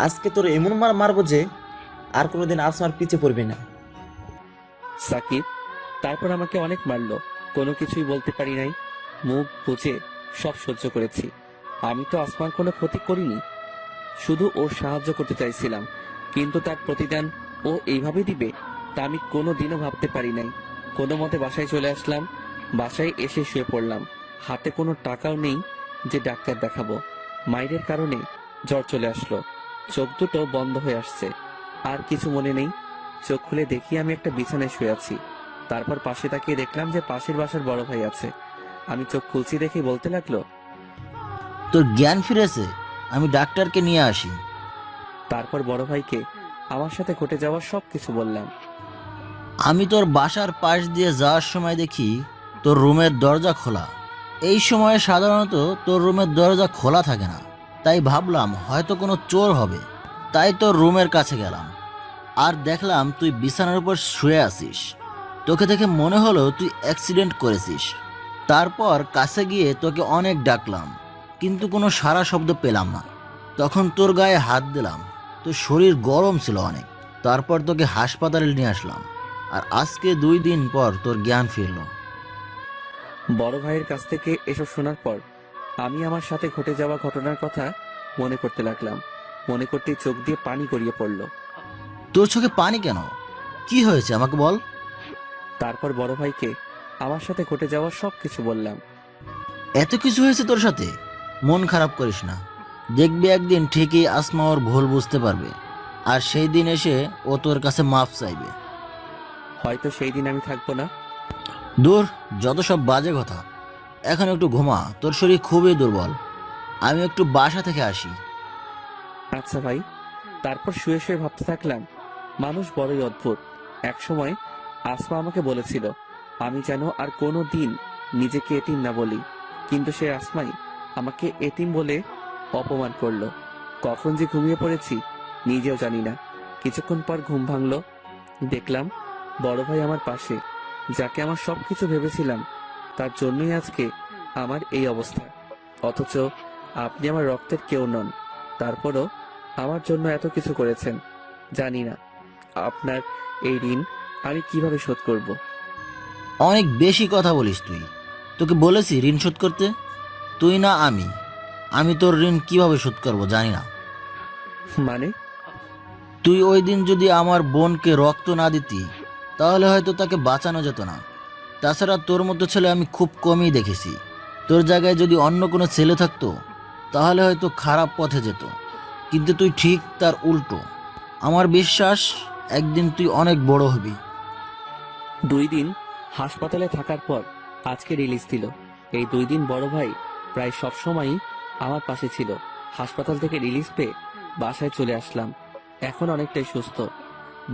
আজকে তোর এমন মার মারবো যে আর কোনোদিন আসমার পিছে পড়বি না। সাকিব তারপর আমাকে অনেক মারলো, কোনো কিছুই বলতে পারি নাই। মুখ বুঝে সব সহ্য করেছি। আমি তো আসমার কোনো ক্ষতি করিনি, শুধু ওর সাহায্য করতে চাইছিলাম। কিন্তু তার প্রতিদান ও এইভাবে দিবে তা আমি কোনো দিনও ভাবতে পারি নাই। কোনো মতে বাসায় চলে আসলাম। বাসায় এসে শুয়ে পড়লাম। হাতে কোনো টাকাও নেই যে ডাক্তার দেখাবো। মায়ের কারণে জ্বর চলে আসলো, চোখ দুটো বন্ধ হয়ে আসছে। আর কিছু মনে নেই। চোখ খুলে দেখি আমি একটা বিছানায় শুয়ে আছি। তারপর পাশে তাকিয়ে দেখলাম যে পাশের বাসার বড় ভাই আছে। আমি চোখ খুলছি দেখে বলতে লাগলো, তোর জ্ঞান ফিরেছে, আমি ডাক্তারকে নিয়ে আসি। তারপর বড় ভাইকে আমার সাথে ঘটে যাওয়া সব কিছু বললাম। আমি তোর বাসার পাশ দিয়ে যাওয়ার সময় দেখি তোর রুমের দরজা খোলা। এই সময়ে সাধারণত তোর রুমের দরজা খোলা থাকে না, তাই ভাবলাম হয়তো কোনো চোর হবে। তাই তোর রুমের কাছে গেলাম আর দেখলাম তুই বিছানার উপর শুয়ে আছিস। তোকে দেখে মনে হলো তুই অ্যাক্সিডেন্ট করেছিস। তারপর কাছে গিয়ে তোকে অনেক ডাকলাম, কিন্তু কোনো সাড়া শব্দ পেলাম না। তখন তোর গায়ে হাত দিলাম, তোর শরীর গরম ছিল অনেক। তারপর তোকে হাসপাতালে নিয়ে আসলাম, আর আজকে 2 দিন পর তোর জ্ঞান ফিরল। বড় ভাইয়ের কাছ থেকে এসব শোনার পর আমি আমার সাথে ঘটে যাওয়া ঘটনার কথা মনে করতে লাগলাম। মনে করতেই চোখ দিয়ে পানি গড়িয়ে পড়ল। তোর চোখে পানি কেন? কি হয়েছে আমাকে বল। তারপর বড় ভাইকে আমার সাথে ঘটে যাওয়া সব কিছু বললাম। এত কিছু হয়েছে তোর সাথে? মন খারাপ করিস না, দেখবি একদিন ঠিকই আসমা ওর ভুল বুঝতে পারবে, আর সেই দিন এসে ও তোর কাছে মাফ চাইবে। হয়তো সেই দিন আমি থাকবো না। দূর, যত সব বাজে কথা। এখন একটু ঘুমা, তোর শরীর খুবই দুর্বল। আমি একটু বাসা থেকে আসি। আচ্ছা ভাই। তারপর শুয়ে শুয়ে ভাবতে থাকলাম, মানুষ বড়ই অদ্ভুত। একসময় আসমা আমাকে বলেছিল আমি যেন আর কোনো দিন নিজেকে এতিম না বলি, কিন্তু সে আসমাই আমাকে এতিম বলে অপমান করলো। কখন যে ঘুমিয়ে পড়েছি নিজেও জানি না। কিছুক্ষণ পর ঘুম ভাঙলো, দেখলাম বড় ভাই আমার পাশে। যাকে আমার সবকিছু ভেবেছিলাম তার জন্যই আজকে আমার এই অবস্থা। অথচ আপনি আমার রক্তের কেউ নন, তারপরও আমার জন্য এত কিছু করেছেন। জানি না আপনার এই ঋণ আমি কিভাবে শোধ করব। অনেক বেশি কথা বলিস তুই। তোকে বলেছি ঋণ শোধ করতে? তুই না আমি। আমি তোর ঋণ কিভাবে শোধ করবো জানি না। মানে? তুই ওই দিন যদি আমার বোনকে রক্ত না দিতি তাহলে হয়তো তাকে বাঁচানো যেত না। তাছাড়া তোর মতো ছেলে আমি খুব কমই দেখেছি। তোর জায়গায় যদি অন্য কোনো ছেলে থাকতো তাহলে হয়তো খারাপ পথে যেত, কিন্তু তুই ঠিক তার উল্টো। আমার বিশ্বাস একদিন তুই অনেক বড় হবি। 2 দিন হাসপাতালে থাকার পর আজকে রিলিজ দিল। এই 2 দিন বড় ভাই প্রায় সব সময়ই আমার পাশে ছিল। হাসপাতাল থেকে রিলিজ পেয়ে বাসায় চলে আসলাম। এখন অনেকটাই সুস্থ।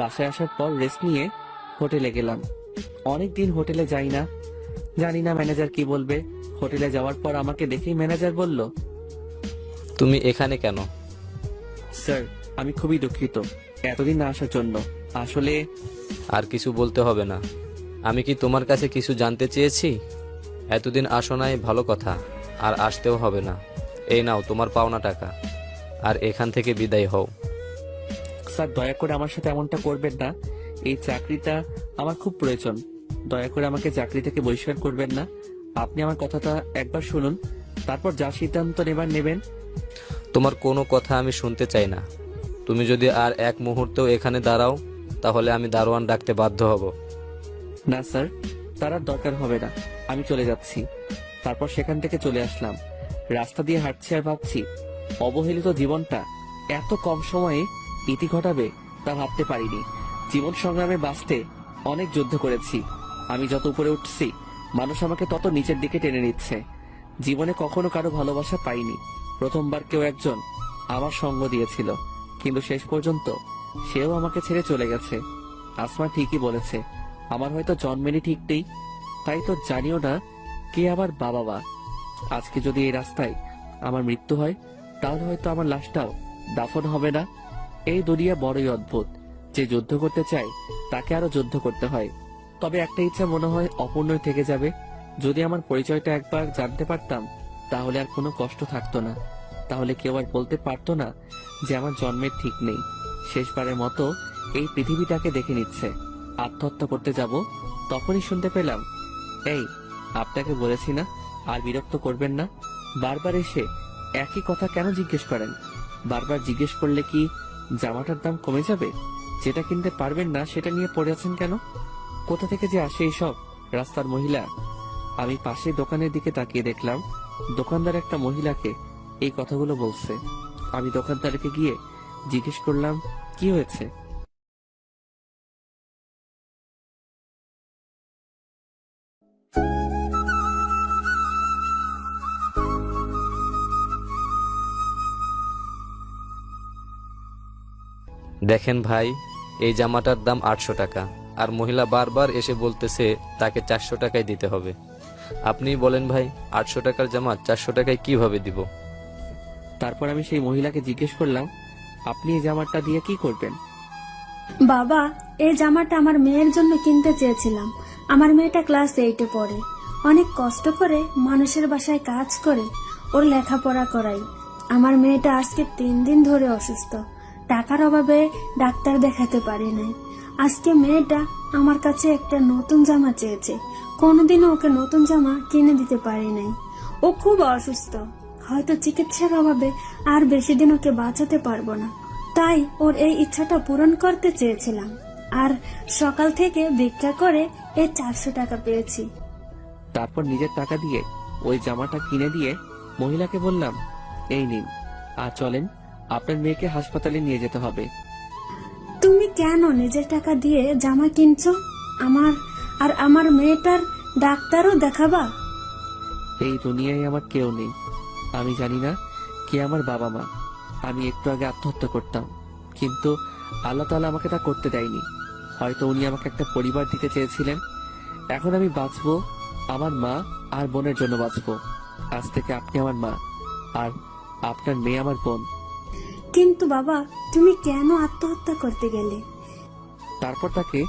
বাসায় আসার পর রেস্ট নিয়ে হোটেলে গেলাম। অনেক দিন হোটেলে যাই না, জানি না ম্যানেজার কি বলবে। হোটেলে যাওয়ার পর আমাকে দেখেই ম্যানেজার বলল, তুমি এখানে কেন? স্যার আমি খুবই দুঃখিত এতদিন না আসার জন্য। আসলে আর কিছু বলতে হবে না। আমি কি তোমার কাছে কিছু জানতে চেয়েছি? এতদিন আসো নাই ভালো কথা, আর আসতেও হবে না। এই নাও তোমার পাওনা টাকা, আর এখান থেকে বিদায় হও। স্যার দয়া করে আমার সাথে এমনটা করবেন না। এই চাকরিটা আমার খুব প্রয়োজন। দয়া করে আমাকে চাকরি থেকে বহিষ্কার করবেন না। আপনি আমার কথাটা একবার শুনুন, তারপর যা সিদ্ধান্ত নেবেন। তোমার কোনো কথা আমি শুনতে চাই না। তুমি যদি আর এক মুহূর্তেও এখানে দাঁড়াও, তাহলে আমি দারোয়ান ডাকতে বাধ্য হব। না স্যার, তার আর দরকার হবে না, আমি চলে যাচ্ছি। তারপর সেখান থেকে চলে আসলাম। রাস্তা দিয়ে হাঁটছি আর ভাবছি, অবহেলিত জীবনটা এত কম সময়ে ইতি ঘটাবে তা ভাবতে পারিনি। জীবন সংগ্রামে বাঁচতে অনেক যুদ্ধ করেছি। আমি যত উপরে উঠছি, মানুষ আমাকে তত নিচের দিকে টেনে নিচ্ছে। জীবনে কখনো কারো ভালোবাসা পাইনি। প্রথমবার কেউ একজন আমার সঙ্গ দিয়েছিল, কিন্তু শেষ পর্যন্ত সেও আমাকে ছেড়ে চলে গেছে। আসমা ঠিকই বলেছে, আমার হয়তো জন্মেরই ঠিক নেই, তাই তো জানিও না কে আমার বাবা মা। আজকে যদি এই রাস্তায় আমার মৃত্যু হয়, তাহলে হয়তো আমার লাশটাও দাফন হবে না। এই দুনিয়া বড়ই অদ্ভুত। যে যুদ্ধ করতে চায় তাকে আরো যুদ্ধ করতে হয়। তবে একটা ইচ্ছা মনে হয় অপূর্ণই থেকে যাবে। যদি আমার পরিচয়টা একবার জানতে পারতাম, তাহলে আর কোনো কষ্ট থাকতো না। তাহলে কেউ আর বলতে পারতো না যে আমার জন্মের ঠিক নেই। শেষবারের মতো এই পৃথিবীটাকে দেখে নিচ্ছে। আত্মহত্যা করতে যাব, তখনই শুনতে পেলাম, এই আপনাকে বলেছি না আর বিরক্ত করবেন না। বারবার এসে একই কথা কেন জিজ্ঞেস করেন? বারবার জিজ্ঞেস করলে কি জামাটার দাম কমে যাবে? যেটা কিনতে পারবেন না সেটা নিয়ে পড়ে আছেন কেন? কোথা থেকে যে আসে এইসব রাস্তার মহিলা? আমি পাশে দোকানের দিকে তাকিয়ে দেখলাম দোকানদার একটা মহিলাকে এই কথাগুলো বলছে। আমি দোকানদারকে গিয়ে জিজ্ঞেস করলাম, কি হয়েছে? দেখেন ভাই, এই জামাটার দাম 800 টাকা, আর মহিলা বারবার এসে বলতেছে তাকে 400 টাকায় দিতে হবে। আপনিই বলেন ভাই, 800 টাকার জামা 400 টাকায় কিভাবে দিব? তারপর আমি সেই মহিলাকে জিজ্ঞেস করলাম, আপনি এই জামাটা দিয়ে কি করবেন? বাবা, এই জামাটা আমার মেয়ের জন্য কিনতে চেয়েছিলাম। আমার মেয়েটা ক্লাস 8-এ পড়ে। অনেক কষ্ট করে মানুষের বাসায় কাজ করে ওর লেখাপড়া করাই। আমার মেয়েটা আজকে 3 দিন ধরে অসুস্থ। টাকার অভাবে ডাক্তার দেখাতে পারি নাই। আজকে মেয়েটা আমার কাছে একটা নতুন জামা চেয়েছে। কোনোদিনও ওকে নতুন জামা কিনে দিতে পারি নাই। ও খুব অসুস্থ, হয়তো চিকিৎসার অভাবে আর বেশি দিন ওকে বাঁচাতে পারবো না। তাই ওর এই ইচ্ছাটা পূরণ করতে চেয়েছিলাম, আর সকাল থেকে ভিক্ষা করে এই 400 টাকা পেয়েছি। তারপর নিজের টাকা দিয়ে ওই জামাটা কিনে দিয়ে মহিলাকে বললাম, এই নিন, আর চলেন, আপনার মেয়েকে হাসপাতালে নিয়ে যেতে হবে। তুমি কেন নিজের টাকা দিয়ে জামা কিনছো? আমার মেয়েটার ডাক্তারও দেখাবা? এই দুনিয়ায় আমার কেউ নেই। আমি জানি না কে আমার বাবা মা। আমি একটু আগে আত্মহত্যা করতাম, কিন্তু আল্লাহ তাআলা আমাকে তা করতে দেয়নি। হয়তো উনি আমাকে একটা পরিবার দিতে চেয়েছিলেন। এখন আমি বাঁচবো আমার মা আর বোনের জন্য বাঁচবো। আজ থেকে আপনি আমার মা, আর আপনার মেয়ে আমার বোন। কিন্তু বাবা, তুমি কেন আত্মহত্যা করতে গেলে? তারপর তাকে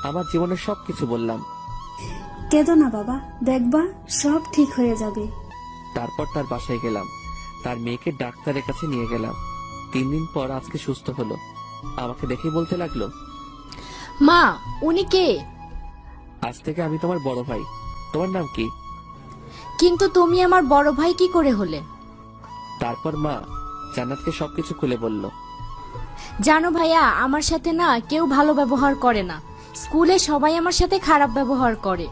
আমার জীবনের সবকিছু বললাম। কেঁদো না বাবা, দেখবা সব ঠিক হয়ে যাবে। তারপর তার বাসায় গেলাম, তার মেয়েকে ডাক্তারের কাছে নিয়ে গেলাম। 3 দিন পর আজকে সুস্থ হলো। আমাকে দেখে বলতে লাগলো, মা, উনি কে? আজ থেকে আমি তোমার বড় ভাই। তোমার নাম কি? কিন্তু তুমি আমার বড় ভাই কি করে হলে? তারপর মা জান্নাতকে সবকিছু খুলে বলল। জানো ভাইয়া, আমার সাথে না কেউ ভালো ব্যবহার করে না। স্কুলে সবাই আমার সাথে খারাপ ব্যবহার করে।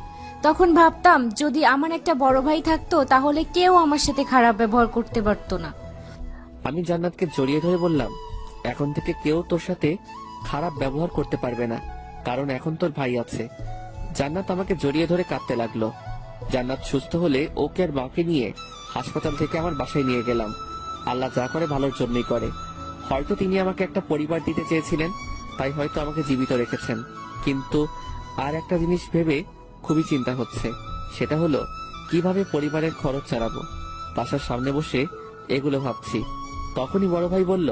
তখন ভাবতাম যদি আমার একটা বড় ভাই থাকতো, তাহলে কেউ আমার সাথে খারাপ ব্যবহার করতে পারতো না। আমি জান্নাতকে জড়িয়ে ধরে বললাম, এখন থেকে কেউ তোর সাথে খারাপ ব্যবহার করতে পারবে না, কারণ এখন তোর ভাই আছে। জান্নাত আমাকে জড়িয়ে ধরে কাঁদতে লাগলো। জান্নাত সুস্থ হলে ওকে আর মাকে নিয়ে হাসপাতাল থেকে আমার বাসায় নিয়ে গেলাম। আল্লাহ যা করে ভালোর জন্যই করে। হয়তো তিনি আমাকে একটা পরিবার দিতে চেয়েছিলেন, তাই হয়তো আমাকে জীবিত রেখেছেন। কিন্তু আর একটা জিনিস ভেবে খুবই চিন্তা হচ্ছে, সেটা হলো কিভাবে পরিবারের খরচ চালাবো। বাসার সামনে বসে এগুলো ভাবছি, তখনই বড় ভাই বলল,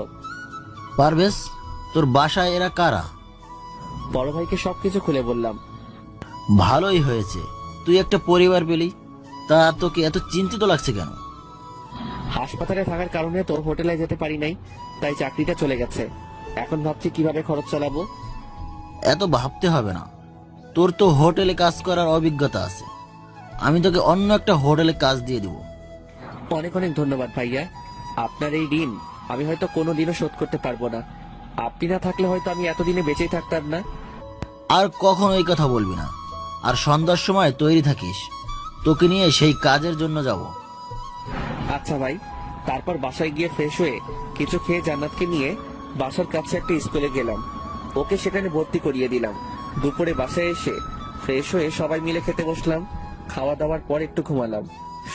পারভেজ, তোর বাসায় এরা কারা? বড় ভাইকে সবকিছু খুলে বললাম। ভালোই হয়েছে, তুই একটা পরিবার পেলি। তা তোকে এত চিন্তিত লাগছে কেন? হাসপাতালে থাকার কারণে তো হোটেলে যেতে পারি নাই, তাই চাকরিটা চলে গেছে। এখন ভাবছি কিভাবে খরচ চালাবো। এত ভাবতে হবে না, তোর তো হোটেলে কাজ করার অভিজ্ঞতা আছে। আমি তোকে অন্য একটা হোটেলে কাজ দিয়ে দিব। অনেক অনেক ধন্যবাদ ভাইয়া। আপনার এই ঋণ আমি হয়তো কোনোদিনও শোধ করতে পারবো না। আপনি না থাকলে হয়তো আমি এতদিনে বেঁচেই থাকতাম না। আর কখনো এই কথা বলবি না। আর সন্ধ্যার সময় তৈরি থাকিস, তোকে নিয়ে সেই কাজের জন্য যাব। আচ্ছা ভাই। তারপর বাসায় গিয়ে ফ্রেশ হয়ে কিছু খেয়ে জান্নাতকে নিয়ে বাসার কাছে একটা স্কুলে গেলাম। ওকে সেখানে ভর্তি করিয়ে দিলাম। দুপুরে বাসায় এসে ফ্রেশ হয়ে সবাই মিলে খেতে বসলাম। খাওয়া দাওয়ার পর একটু ঘুমালাম।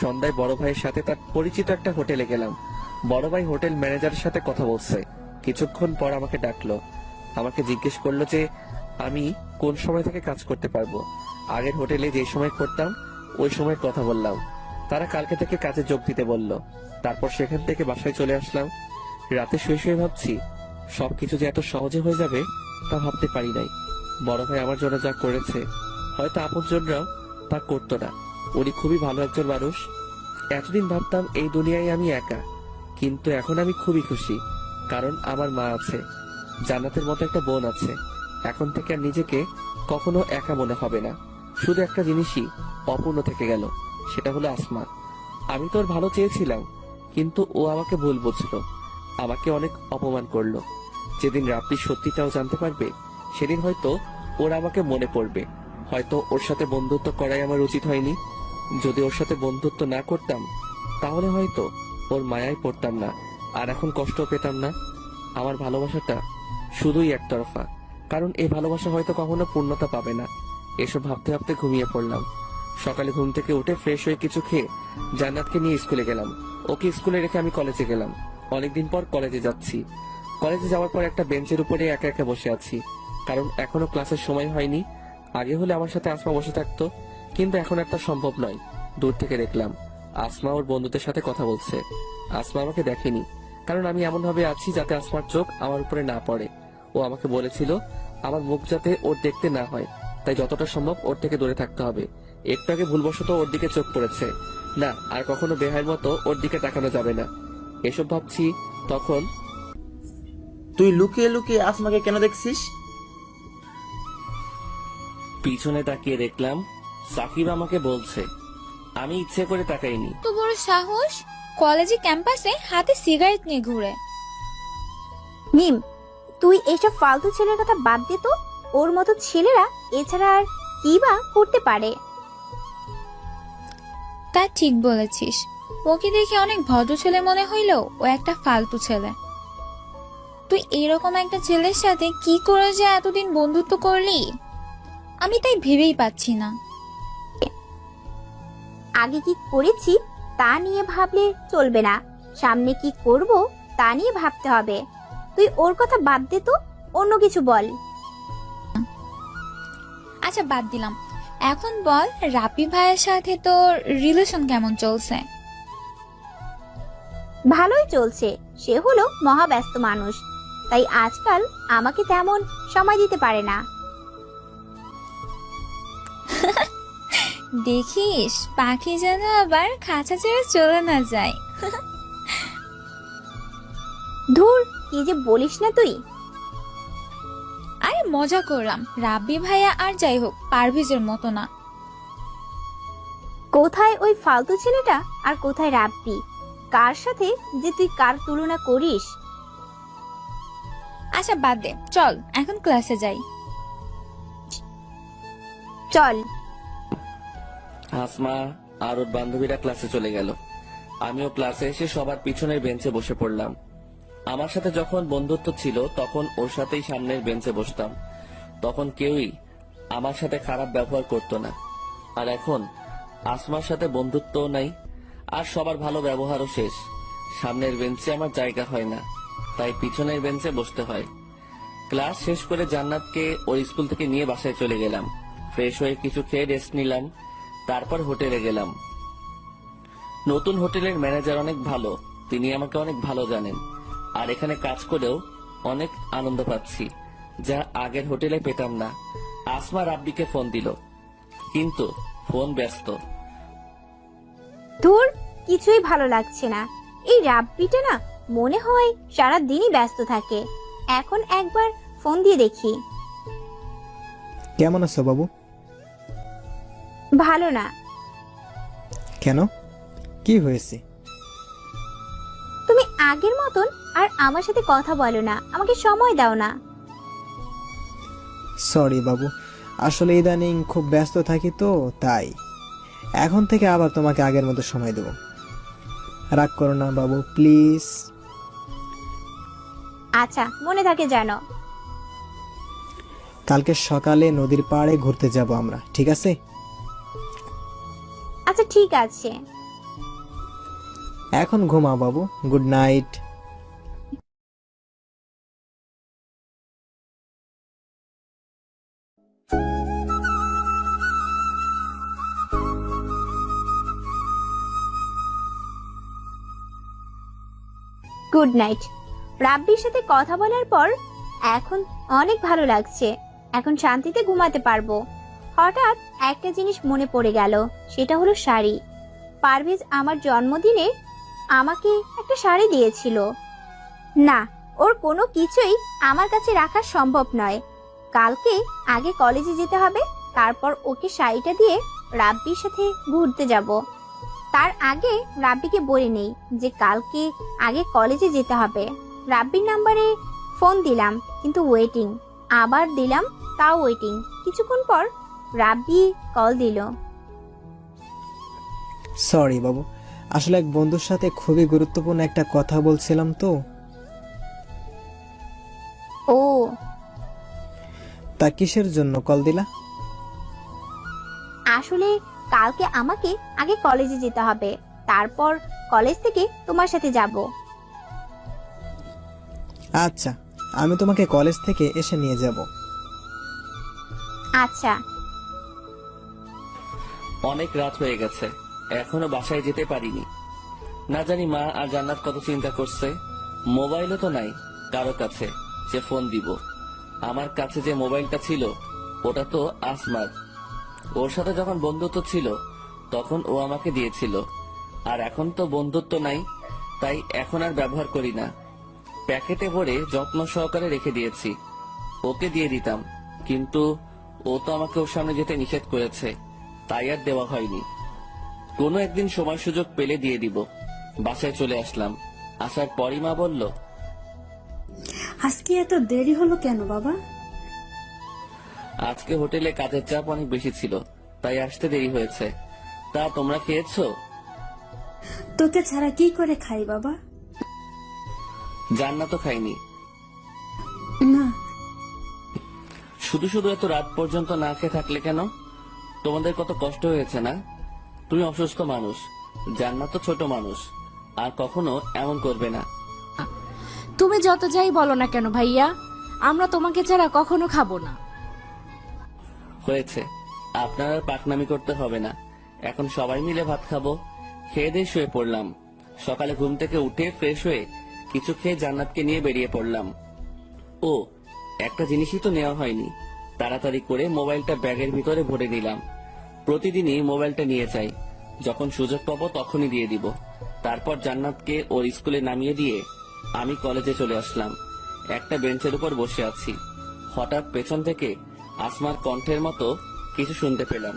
সন্ধ্যায় বড় ভাইয়ের সাথে তার পরিচিত একটা হোটেলে গেলাম। বড় ভাই হোটেল ম্যানেজারের সাথে কথা বলছে। কিছুক্ষণ পর আমাকে ডাকলো। আমাকে জিজ্ঞেস করলো যে আমি কোন সময় থেকে কাজ করতে পারবো। আগের হোটেলে যে সময় করতাম ওই সময়ের কথা বললাম। তারা কালকে থেকে কাজে যোগ দিতে বলল। তারপর সেখান থেকে বাসায় চলে আসলাম। রাতে শুয়ে শুয়ে ভাবছি সবকিছু যে এত সহজে হয়ে যাবে তা ভাবতে পারি নাই। বড় ভাই আমার জন্য যা করেছে হয়তো আপনজনরাও তা করতো না। উনি খুবই ভালো একজন মানুষ। এতদিন ভাবতাম এই দুনিয়ায় আমি একা, কিন্তু এখন আমি খুবই খুশি, কারণ আমার মা আছে, জান্নাতের মতো একটা বোন আছে। এখন থেকে আর নিজেকে কখনো একা মনে হবে না। শুধু একটা জিনিসই অপূর্ণ থেকে গেল, সেটা হলো আসমা। আমি তো ওর ভালো চেয়েছিলাম, কিন্তু ও আমাকে ভুল বুঝলো, আমাকে অনেক অপমান করলো। যেদিন রাব্বি সত্যিটাও জানতে পারবে সেদিন হয়তো ওর আমাকে মনে পড়বে। হয়তো ওর সাথে বন্ধুত্ব করাই আমার উচিত হয়নি। যদি ওর সাথে বন্ধুত্ব না করতাম তাহলে হয়তো ওর মায়ায় পড়তাম না, আর এখন কষ্ট পেতাম না। আমার ভালোবাসাটা শুধুই একতরফা, কারণ এই ভালোবাসা হয়তো কখনো পূর্ণতা পাবে না। এসব ভাবতে ভাবতে ঘুমিয়ে পড়লাম। সকালে ঘুম থেকে উঠে ফ্রেশ হয়ে কিছু খেয়ে জান্নাতকে নিয়ে স্কুলে গেলাম। ওকে স্কুলে রেখে আমি কলেজে গেলাম। অনেকদিন পর কলেজে যাচ্ছি। কলেজে যাওয়ার পর একটা বেঞ্চের উপরে একা একা বসে আছি, কারণ এখনো ক্লাসের সময় হয়নি। আগে হলে আমার সাথে আসমা বসে থাকতো, কিন্তু এখন আর তা সম্ভব নয়। দূর থেকে দেখলাম আসমা ওর বন্ধুদের সাথে কথা বলছে। আসমা আমাকে দেখেনি, কারণ আমি এমন ভাবে আছি যাতে আসমার চোখ আমার উপরে না পড়ে। ও আমাকে বলেছিল আমার মুখ যাতে ওর দেখতে না হয়, তাই যতটা সম্ভব ওর থেকে দূরে থাকতে হবে। একটু আগে ভুলবশত ওর দিকে চোখ পড়েছে, না আর কখনো বেহাইয়ের মতো ওর দিকে তাকানো যাবে না। এসব ভাবছি তখন তুই লুকিয়ে লুকিয়ে আসমাকে কেন দেখছিস? পিছনে তাকিয়ে দেখলাম সাকিব আমাকে বলছে। আমি ইচ্ছে করে তাকাইনি। তো বড় সাহস, কলেজে ক্যাম্পাসে হাতে সিগারেট নিয়ে ঘুরে। মিম, তুই এসব ফালতু ছেলের কথা বাদ দে তো। ওর মতো ছেলেরা এছাড়া আর কি বা করতে পারে? তা ঠিক বলেছিস, ওকে দেখে অনেক ভদ্র ছেলে মনে হইলেও ও একটা ফালতু ছেলে। তুই এরকম একটা ছেলের সাথে কি করে যে এতদিন বন্ধুত্ব করলি, আমি তাই ভেবেই পাচ্ছি না। আগে কি করেছি তা নিয়ে ভাবলে চলবে না, সামনে কি করব তা নিয়ে ভাবতে হবে। তুই ওর কথা বাদ দে তো, অন্য কিছু বল। আচ্ছা বাদ দিলাম, এখন বল রাপি ভাইয়ের সাথে তোর রিলেশন কেমন চলছে? ভালোই চলছে। সে হলো মহাব্যস্ত মানুষ, তাই আজকাল আমাকে তেমন সময় দিতে পারে না। দেখিস পাখি যেন আবার খাঁচা ছেড়ে চলে না যায়। ধুর, কি যে বলিস না তুই। আরে মজা করলাম, রাব্বি ভাইয়া আর যাই হোক পারভেজের মতো না। কোথায় ওই ফালতু ছেলেটা আর কোথায় রাব্বি? কার সাথে যে তুই কার তুলনা করিস? আচ্ছা বাদ দে, চল এখন ক্লাসে যাই। চল। আসমা আর ওর বান্ধবীরা ক্লাসে চলে গেল। আমিও ক্লাসে এসে সবার পিছনের বেঞ্চে বসে পড়লাম। আমার সাথে যখন বন্ধুত্ব ছিল তখন ওর সাথেই সামনের বেঞ্চে বসতাম। তখন কেউই আমার সাথে খারাপ ব্যবহার করতো না। আর এখন আসমার সাথে বন্ধুত্বও নাই, আর সবার ভালো ব্যবহারও শেষ। সামনের বেঞ্চে আমার জায়গা হয় না, তাই পিছনের বেঞ্চে বসতে হয়। ক্লাস শেষ করে জান্নাতকে ওর স্কুল থেকে নিয়ে বাসায় চলে গেলাম। ফ্রেশ হয়ে কিছু খেয়ে রেস্ট নিলাম, তারপর হোটেলে গেলাম। নতুন হোটেলের ম্যানেজার অনেক ভালো, তিনি আমাকে অনেক ভালো জানেন। আর এখানে কাজ করেও অনেক আনন্দ পাচ্ছি, যা আগের হোটেলে পেতাম না। আসমা রাব্বিকে ফোন দিল, কিন্তু ফোন ব্যস্ত। তোর কিছুই ভালো লাগছে না। এই রাব্বিটা না মনে হয় সারা দিনই ব্যস্ত থাকে। এখন একবার ফোন দিয়ে দেখি। কেমন আছো বাবু? ভালো না। কেন, কি হয়েছে? তুমি আগের মতন আর আমার সাথে কথা বলো না, আমাকে সময় দাও না। সরি বাবু, আসলে ইদানিং খুব ব্যস্ত থাকি তো তাই। এখন থেকে আবার তোমাকে আগের মতো সময় দেব। রাগ করো না বাবু, প্লিজ। আচ্ছা, মনে থাকে জানো। কালকে সকালে নদীর পাড়ে ঘুরতে যাব আমরা, ঠিক আছে? আচ্ছা ঠিক আছে। এখন ঘুমা বাবু, গুড নাইট। Good night. রাব্বির সাথে কথা বলার পর এখন অনেক ভালো লাগছে। এখন শান্তিতে ঘুমাতে পারবো। হঠাৎ একটা জিনিস মনে পড়ে গেল, সেটা হলো শাড়ি। পারভেজ আমার জন্মদিনে আমাকে একটা শাড়ি দিয়েছিল। না, ওর কোনো কিছুই আমার কাছে রাখা সম্ভব নয়। কালকে আগে কলেজে যেতে হবে, তারপর ওকে শাড়িটা দিয়ে রাব্বির সাথে ঘুরতে যাব। তার আগে রাব্বিকে বলে নেই যে কালকে আগে কলেজে যেতে হবে। রাব্বির নাম্বারে ফোন দিলাম, কিন্তু ওয়েটিং। আবার দিলাম, তাও ওয়েটিং। কিছুক্ষণ পর রাব্বি কল দিল। সরি বাবু, আসলে এক বন্ধুর সাথে খুবই গুরুত্বপূর্ণ একটা কথা বলছিলাম তো। ও, তা কিসের জন্য কল দিলা? আসলে কালকে আমাকে আগে কলেজে যেতে হবে, তারপর কলেজ থেকে তোমার সাথে যাব। আচ্ছা, আমি তোমাকে কলেজ থেকে এসে নিয়ে যাব। আচ্ছা। অনেক রাত হয়ে গেছে, এখনো বাসায় যেতে পারিনি। না জানি মা আর জান্নাত কত চিন্তা করছে। মোবাইলও তো নাই কারো কাছে যে ফোন দিব। আমার কাছে যে মোবাইলটা ছিল ওটা তো আসমার। ওর সাথে যখন বন্ধুত্ব ছিল তখন ও আমাকে দিয়েছিল, আর এখন তো বন্ধুত্ব নাই, তাই এখন আর ব্যবহার করি না। প্যাকেটে ভরে যত্ন সহকারে রেখে দিয়েছি। ওকে দিয়ে দিতাম, কিন্তু ও তো আমাকে ওর সামনে যেতে নিষেধ করেছে, তাই আর দেওয়া হয়নি। কোনো একদিন সময় সুযোগ পেলে দিয়ে দিব। বাসায় চলে আসলাম। আসার পরই মা বলল, আজকে এত দেরি হলো কেন বাবা? আজকে হোটেলে কাজের চাপ অনেক বেশি ছিল, তাই আসতে দেরি হয়েছে। তা তোমরা খেয়েছো? তোকে ছাড়া কি করে খাই বাবা? জান্নাত তো খাইনি। না, শুধু শুধু এত রাত পর্যন্ত না খেয়ে থাকলে কেন? তোমাদের কত কষ্ট হয়েছে না? তুমি অসুস্থ মানুষ, জান্নাত তো ছোট মানুষ, আর কখনো এমন করবে না। তুমি যত যাই বলো না কেন ভাইয়া, আমরা তোমাকে ছাড়া কখনো খাবো না। হয়েছে, আপনার আর পাকনামি করতে হবে না। এখন সবাই মিলে ভাত খাবো। খেয়ে দিয়ে শুয়ে পড়লাম। সকালে ঘুম থেকে উঠে ফ্রেশ হয়ে কিছু খেয়ে জান্নাতকে নিয়ে বেরিয়ে পড়লাম। ও, একটা জিনিসই তো নেওয়া হয়নি। তাড়াতাড়ি করে মোবাইলটা ব্যাগের ভিতরে ভরে নিলাম। প্রতিদিনই মোবাইলটা নিয়ে যাই, যখন সুযোগ পাবো তখনই দিয়ে দিব। তারপর জান্নাতকে ওর স্কুলে নামিয়ে দিয়ে আমি কলেজে চলে আসলাম। একটা বেঞ্চের উপর বসে আছি। হঠাৎ পেছন থেকে আসমার কণ্ঠের মতো কিছু শুনতে পেলাম।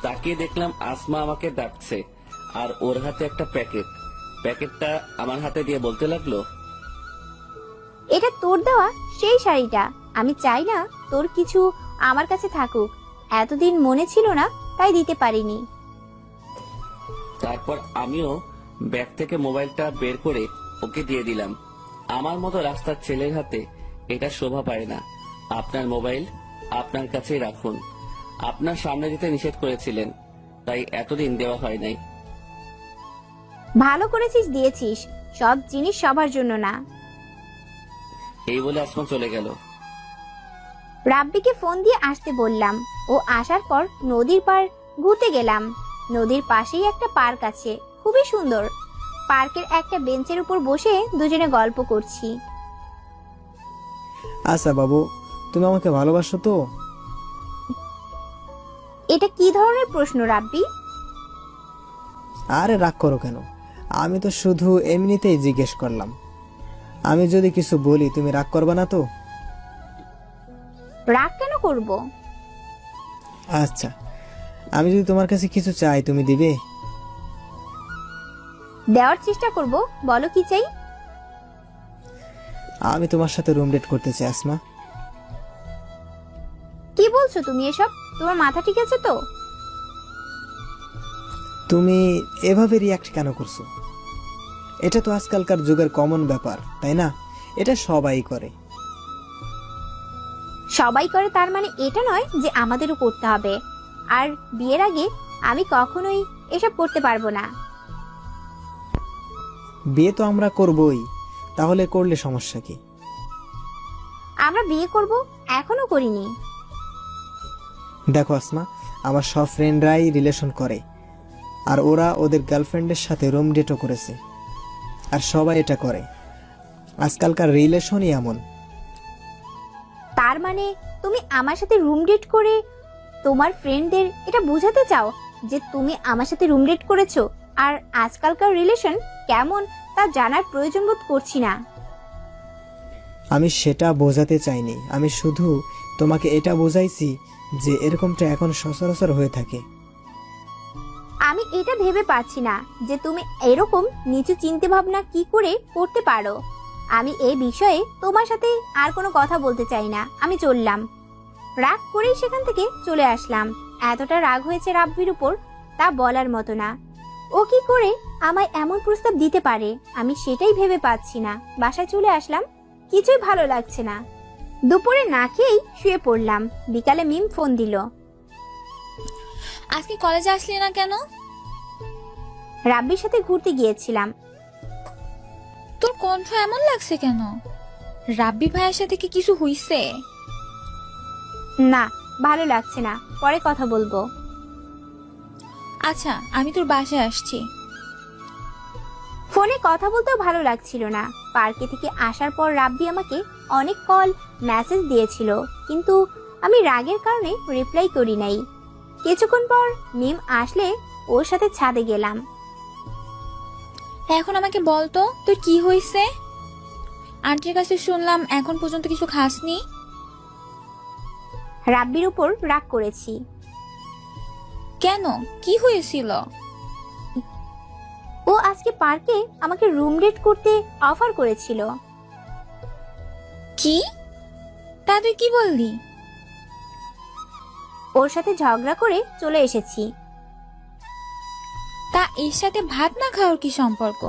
তাকিয়ে দেখলাম আসমা আমাকে ডাকছে, আর ওর হাতে একটা প্যাকেটটা আমার হাতে দিয়ে বলতে লাগলো, এটা তোর দেওয়া সেই শাড়িটা। আমি চাই না তোর কিছু আমার কাছে থাকুক। এতদিন মনে ছিল না, তাই দিতে পারিনি। তারপর আমিও ব্যাগ থেকে মোবাইলটা বের করে ওকে দিয়ে দিলাম। আমার মতো রাস্তার ছেলের হাতে এটা শোভা পায় না। আপনার মোবাইল আপনার কাছেই রাখুন। আপনার সামনে যেতে নিষেধ করেছিলেন, তাই এতদিন দেওয়া হয় নাই। ভালো করেছিস, দিয়েছিস। সব জিনিস সবার জন্য না। এই বলে আসমা চলে গেল। রাব্বিকে ফোন দিয়ে আসতে বললাম। ও আসার পর নদীর পাড় ঘুরতে গেলাম। নদীর পাশেই একটা পার্ক আছে, খুবই সুন্দর। পার্কের একটা বেঞ্চের উপর বসে দুজনে গল্প করছি। আচ্ছা বাবু, তুমি আমাকে ভালোবাসো তো? এটা কি ধরনের প্রশ্ন রাব্বি? আরে রাগ করো কেন? আমি তো শুধু এমনিতেই জিজ্ঞেস করলাম। আমি যদি কিছু বলি তুমি রাগ করবে না তো? রাগ কেন করব? আচ্ছা, আমি যদি তোমার কাছে কিছু চাই তুমি দিবে? দেওয়ার চেষ্টা করব। বলো কি চাই? আমি তোমার সাথে রুম ডেট করতে চাই আসমা। কি বলছো তুমি এসব? তোমার মাথা ঠিক আছে তো? তুমি এভাবে রিয়াক্ট কেন করছো? এটা তো আজকালকার যুগের কমন ব্যাপার, তাই না? এটা সবাই করে। সবাই করে তার মানে এটা নয় যে আমাদেরও করতে হবে। আর বিয়ের আগে আমি কখনোই এসব করতে পারবো না। বিয়ে তো আমরা করবই, তাহলে করলে সমস্যা কি? আমরা বিয়ে করব, এখনো করিনি। দেখো আসমা, আমার সব ফ্রেন্ডরাই রিলেশন করে, আর ওরা ওদের গার্লফ্রেন্ডের সাথে রুম ডেটও করেছে। আর সবাই এটা করে, আজকালকার রিলেশনই এমন। তার মানে তুমি আমার সাথে রুম ডেট করে তোমার ফ্রেন্ডদের এটা বোঝাতে চাও যে তুমি আমার সাথে রুম ডেট করেছো, আর আজকালকার রিলেশন কেমন তা জানার প্রয়োজন বোধ করছি না। আমি সেটা বোঝাতে চাইনি, আমি শুধু তোমাকে এটা বোঝাইছি যে এরকমটা এখন সচরাচর হয়ে থাকে। আমি এটা ভেবে পাচ্ছি না যে তুমি এরকম নিচু চিন্তা ভাবনা কি করে করতে পারো। আমি এই বিষয়ে তোমার সাথে আর কোনো কথা বলতে চাই না। আমি চললাম। রাগ করেই সেখান থেকে চলে আসলাম। এতটা রাগ হয়েছে রাব্বির উপর তা বলার মতো না। ও কি করে আমায় এমন প্রস্তাব দিতে পারে আমি সেটাই ভেবে পাচ্ছি না। বাসায় চলে আসলাম, কিছুই ভালো লাগছে না। দুপুরে না খেয়েই শুয়ে পড়লাম। বিকালে মিম ফোন দিল। আজকে কলেজে আসলি না কেন? রাব্বির সাথে ঘুরতে গিয়েছিলাম। তোর কণ্ঠ এমন লাগছে কেন? রাব্বি ভাইয়ের সাথে কি কিছু হইছে? না, ভালো লাগছে না, পরে কথা বলবো। আচ্ছা, আমি তোর বাসায় আসছি। ফোনে কথা বলতেও ভালো লাগছিল না। পার্কে থেকে আসার পর রাব্বি আমাকে অনেক কল মেসেজ দিয়েছিল, কিন্তু আমি রাগের কারণে রিপ্লাই করি নাই। কিছুক্ষণ পর মিম আসলে ওর সাথে ছাদে গেলাম। এখন আমাকে বল তো তোর কি হইছে? আন্টির কাছে শুনলাম এখন পর্যন্ত কিছু খাসনি। রাব্বির উপর রাগ করেছি। কেন, কি হয়েছিল? ও আজকে পার্কে আমাকে রুম ডেট করতে অফার করেছিল। কি? তা তুই কি বললি? ওর সাথে ঝগড়া করে চলে এসেছি। তা এর সাথে ভাত না খাওয়ার কি সম্পর্ক?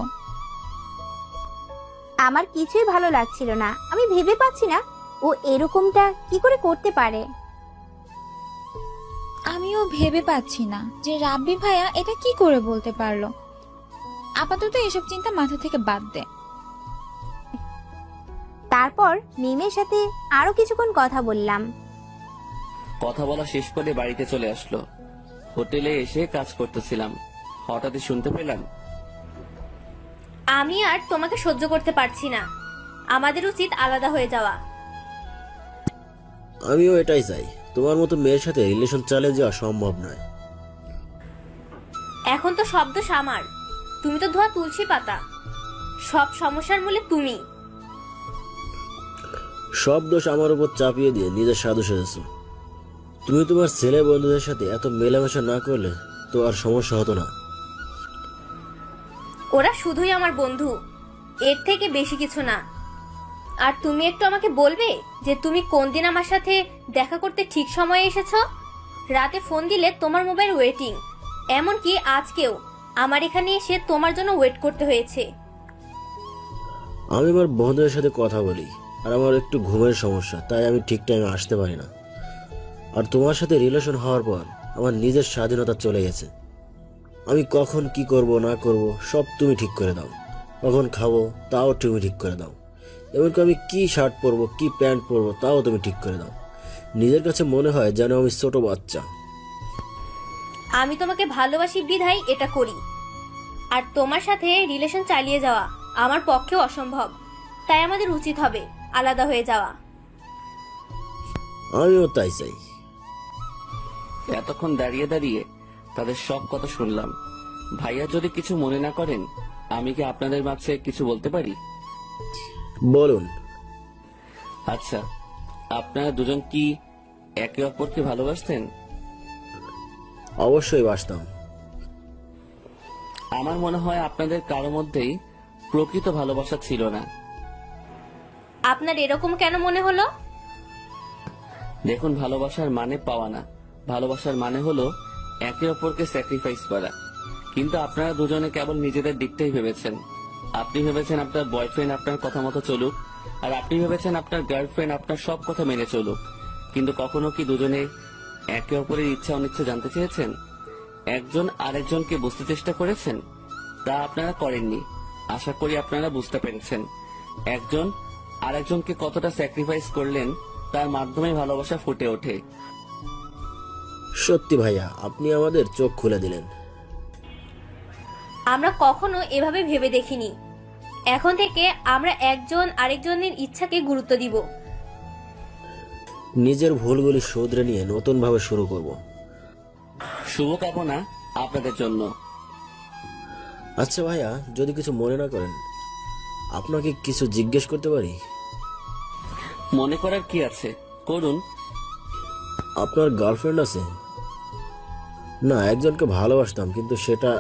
আমার কিছুই ভালো লাগছিল না। আমি ভেবে পাচ্ছি না ও এরকমটা কি করে করতে পারে। আমিও ভেবে পাচ্ছি না যে রাব্বি ভাইয়া এটা কি করে বলতে পারলো। আপাতত এসব চিন্তা মাথা থেকে বাদ দে। তারপর মিমের সাথে আরো কিছুক্ষণ কথা বললাম। কথা বলা শেষ করে বাড়িতে চলে আসলো। হোটেলে এসে কাজ করতেছিলাম, হঠাৎই শুনতে পেলাম আমি আর তোমাকে সহ্য করতে পারছি না। আমাদের উচিত আলাদা হয়ে যাওয়া। আমিও এটাই চাই। তোমার মতো মেয়ের সাথে রিলেশন চালিয়ে যাওয়া সম্ভব নয়। এখন তো শব্দ সামার, তুমি তো ধোয়া তুলসী পাতা। সব সমস্যার মূলে তুমি। সব দোষ আমার উপর চাপিয়ে দিয়ে নিজের সাধু সেজেছো। তুমি তোমার ছেলে বন্ধুদের সাথে এত মেলামেশা না করলে তো আর সমস্যা হতো না। ওরা শুধুই আমার বন্ধু, এর থেকে বেশি কিছু না। আর তুমি একটু আমাকে বলবে যে তুমি কোন দিন আমার সাথে দেখা করতে ঠিক সময়ে এসেছো? রাতে ফোন দিলে তোমার মোবাইল ওয়েটিং, এমনকি আজকেও আমার এখানে এসে তোমার জন্য ওয়েট করতে হয়েছে। আমি আমার বন্ধুদের সাথে কথা বলি, আর আমার একটু ঘুমের সমস্যা, তাই আমি ঠিক টাইমে আসতে পারি না। আর তোমার সাথে রিলেশন হওয়ার পর আমার নিজের স্বাধীনতা চলে গেছে। আমি কখন কি করব না করব সব তুমি ঠিক করে দাও, কখন খাবো তাও তুমি ঠিক করে দাও, এমনকি আমি কি শার্ট পরবো কি প্যান্ট পরবো তাও তুমি ঠিক করে দাও। নিজের কাছে মনে হয় যেন আমি ছোট বাচ্চা। আমি তোমাকে ভালোবাসি বিধায় এটা করি, আর তোমার সাথে রিলেশন চালিয়ে যাওয়া আমার পক্ষেও অসম্ভব। তাই আমাদের উচিত হবে আলাদা হয়ে যাওয়া। আমিও তাই চাই। এতক্ষণ দাঁড়িয়ে দাঁড়িয়ে তাদের সব কথা শুনলাম। ভাইয়া যদি কিছু মনে না করেন, আমি কি আপনাদের মাঝে কিছু বলতে পারি? বলুন। আচ্ছা, আপনারা দুজন কি একে অপরকে ভালোবাসতেন? অবশ্যই বাসতাম। আমার মনে হয় আপনাদের কারো মধ্যেই প্রকৃত ভালোবাসা ছিল না। আপনার এরকম কেন মনে হলো? দেখুন, ভালোবাসার মানে পাওয়া না, ভালোবাসার মানে হলো একে অপরকে স্যাক্রিফাইস করা। কিন্তু আপনারা দুজনে কেবল নিজেদের দিকটাই ভেবেছেন। আপনি ভেবেছেন আপনার বয়ফ্রেন্ড আপনার কথা মতো চলুক, আর আপনি ভেবেছেন আপনার গার্লফ্রেন্ড আপনার সব কথা মেনে চলুক। কিন্তু কখনো কি দুজনে একে অপরের ইচ্ছা অনিচ্ছা জানতে চেয়েছেন? একজন আরেকজনকে বুঝতে চেষ্টা করেছেন? তা আপনারা করেননি। আশা করি আপনারা বুঝতে পেরেছেন একজন আরেকজনকে কতটা স্যাক্রিফাইস করলেন, তার মাধ্যমে ভালোবাসা ফুটে ওঠে। সত্যি ভাইয়া, আপনি আমাদের চোখ খুলে দিলেন। আমরা কখনো এভাবে ভেবে দেখিনি। এখন থেকে আমরা একজন আরেকজনের ইচ্ছাকে গুরুত্ব দিব। নিজের ভুলগুলি শুধরে নিয়ে নতুন ভাবে শুরু করব। শুভকামনা আপনাদের জন্য। আচ্ছা ভাইয়া, যদি কিছু মনে না করেন, আপনাকে কিছু জিজ্ঞেস করতে পারি? মনে করার কি আছে, করুন। আপনার গার্লফ্রেন্ড আছে? না, একজনকে ভালোবাসতাম, কিন্তু সেটা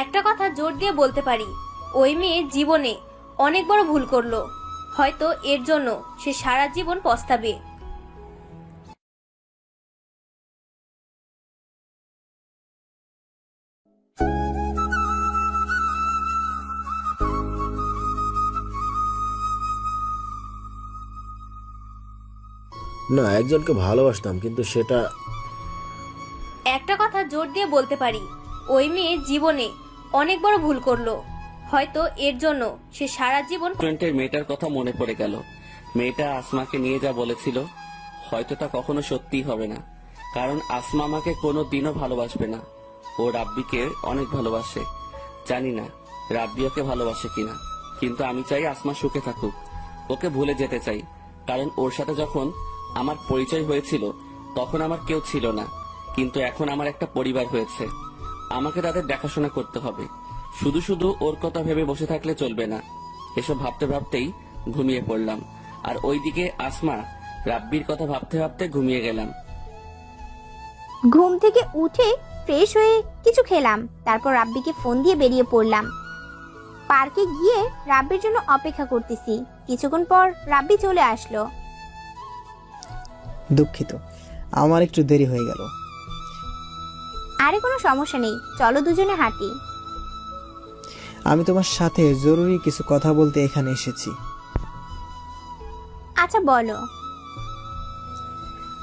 একটা কথা জোর দিয়ে বলতে পারি, ওই মেয়ে জীবনে অনেক বড় ভুল করলো। হয়তো এর জন্য সে সারা জীবন পস্তাবে। না, একজনকে ভালোবাসতাম, কিন্তু সেটা একটা কথা জোর দিয়ে বলতে পারি, ওই মেয়ে জীবনে অনেক বড় ভুল করলো। হয়তো এর জন্য সে সারা জীবন রেস্টুরেন্টের মেয়েটার কথা মনে পড়ে গেল। মেয়েটা আসমাকে নিয়ে যা বলেছিল, হয়তো তা কখনো সত্যিই হবে না। কারণ আসমা আমাকে কোনো দিনও ভালোবাসবে না। ও রাব্বিকে অনেক ভালোবাসে। জানি না রাব্বি ওকে ভালোবাসে কিনা, কিন্তু আমি চাই আসমা সুখে থাকুক। ওকে ভুলে যেতে চাই, কারণ ওর সাথে যখন আমার পরিচয় হয়েছিল তখন আমার কেউ ছিল না, কিন্তু এখন আমার একটা পরিবার হয়েছে। আমাকে তাদের দেখাশোনা করতে হবে। শুধু শুধু ওর কথা ভেবে বসে থাকলে চলবে না। এসব ভাবতে ভাবতেই ঘুমিয়ে পড়লাম, আর ওইদিকে আসমা রাব্বির কথা ভাবতে ভাবতে ঘুমিয়ে গেলাম। ঘুম থেকে উঠে ফ্রেশ হয়ে কিছু খেলাম, তারপর রাব্বিকে ফোন দিয়ে বেরিয়ে পড়লাম। পার্কে গিয়ে রাব্বির জন্য অপেক্ষা করতেছি। কিছুক্ষণ পর রাব্বি চলে আসলো। দুঃখিত, আমার একটু দেরি হয়ে গেল। আরে কোনো সমস্যা নেই, চলো দুজনে হাঁটি। আমি তোমার সাথে জরুরি কিছু কথা বলতে এখানে এসেছি। আচ্ছা বলো।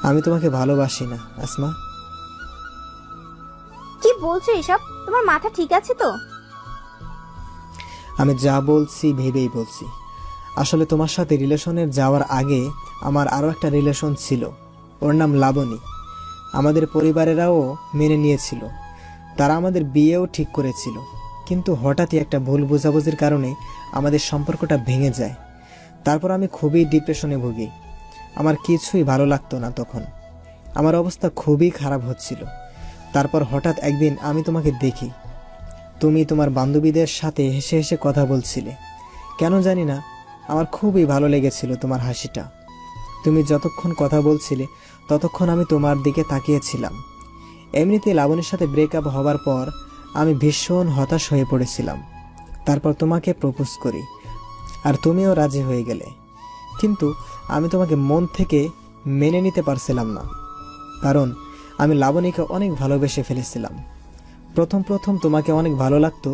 আমি তোমাকে ভালোবাসি না আসমা। কি বলছো এসব? তোমার মাথা ঠিক আছে তো? আমি যা বলছি ভেবেই বলছি। আসলে তোমার সাথে রিলেশনে যাওয়ার আগে আমার আরও একটা রিলেশন ছিল, ওর নাম লাবণী। আমাদের পরিবারেরাও মেনে নিয়েছিল, তারা আমাদের বিয়েও ঠিক করেছিল। কিন্তু হঠাৎই একটা ভুল বোঝাবুঝির কারণে আমাদের সম্পর্কটা ভেঙে যায়। তারপর আমি খুবই ডিপ্রেশনে ভুগি। আমার কিছুই ভালো লাগতো না তখন, আমার অবস্থা খুবই খারাপ হচ্ছিল। তারপর হঠাৎ একদিন আমি তোমাকে দেখি, তুমি তোমার বান্ধবীদের সাথে হেসে হেসে কথা বলছিলে। কেন জানি না, আমার খুবই ভালো লেগেছিল তোমার হাসিটা। তুমি যতক্ষণ কথা বলছিলে ততক্ষণ আমি তোমার দিকে তাকিয়েছিলাম। এমনিতে লাবণীর সাথে ব্রেকআপ হবার পর আমি ভীষণ হতাশ হয়ে পড়েছিলাম। তারপর তোমাকে প্রপোজ করি, আর তুমিও রাজি হয়ে গেলে। কিন্তু আমি তোমাকে মন থেকে মেনে নিতে পারছিলাম না, কারণ আমি লাবণীকে অনেক ভালোবেসে ফেলেছিলাম। প্রথম তোমাকে অনেক ভালো লাগতো,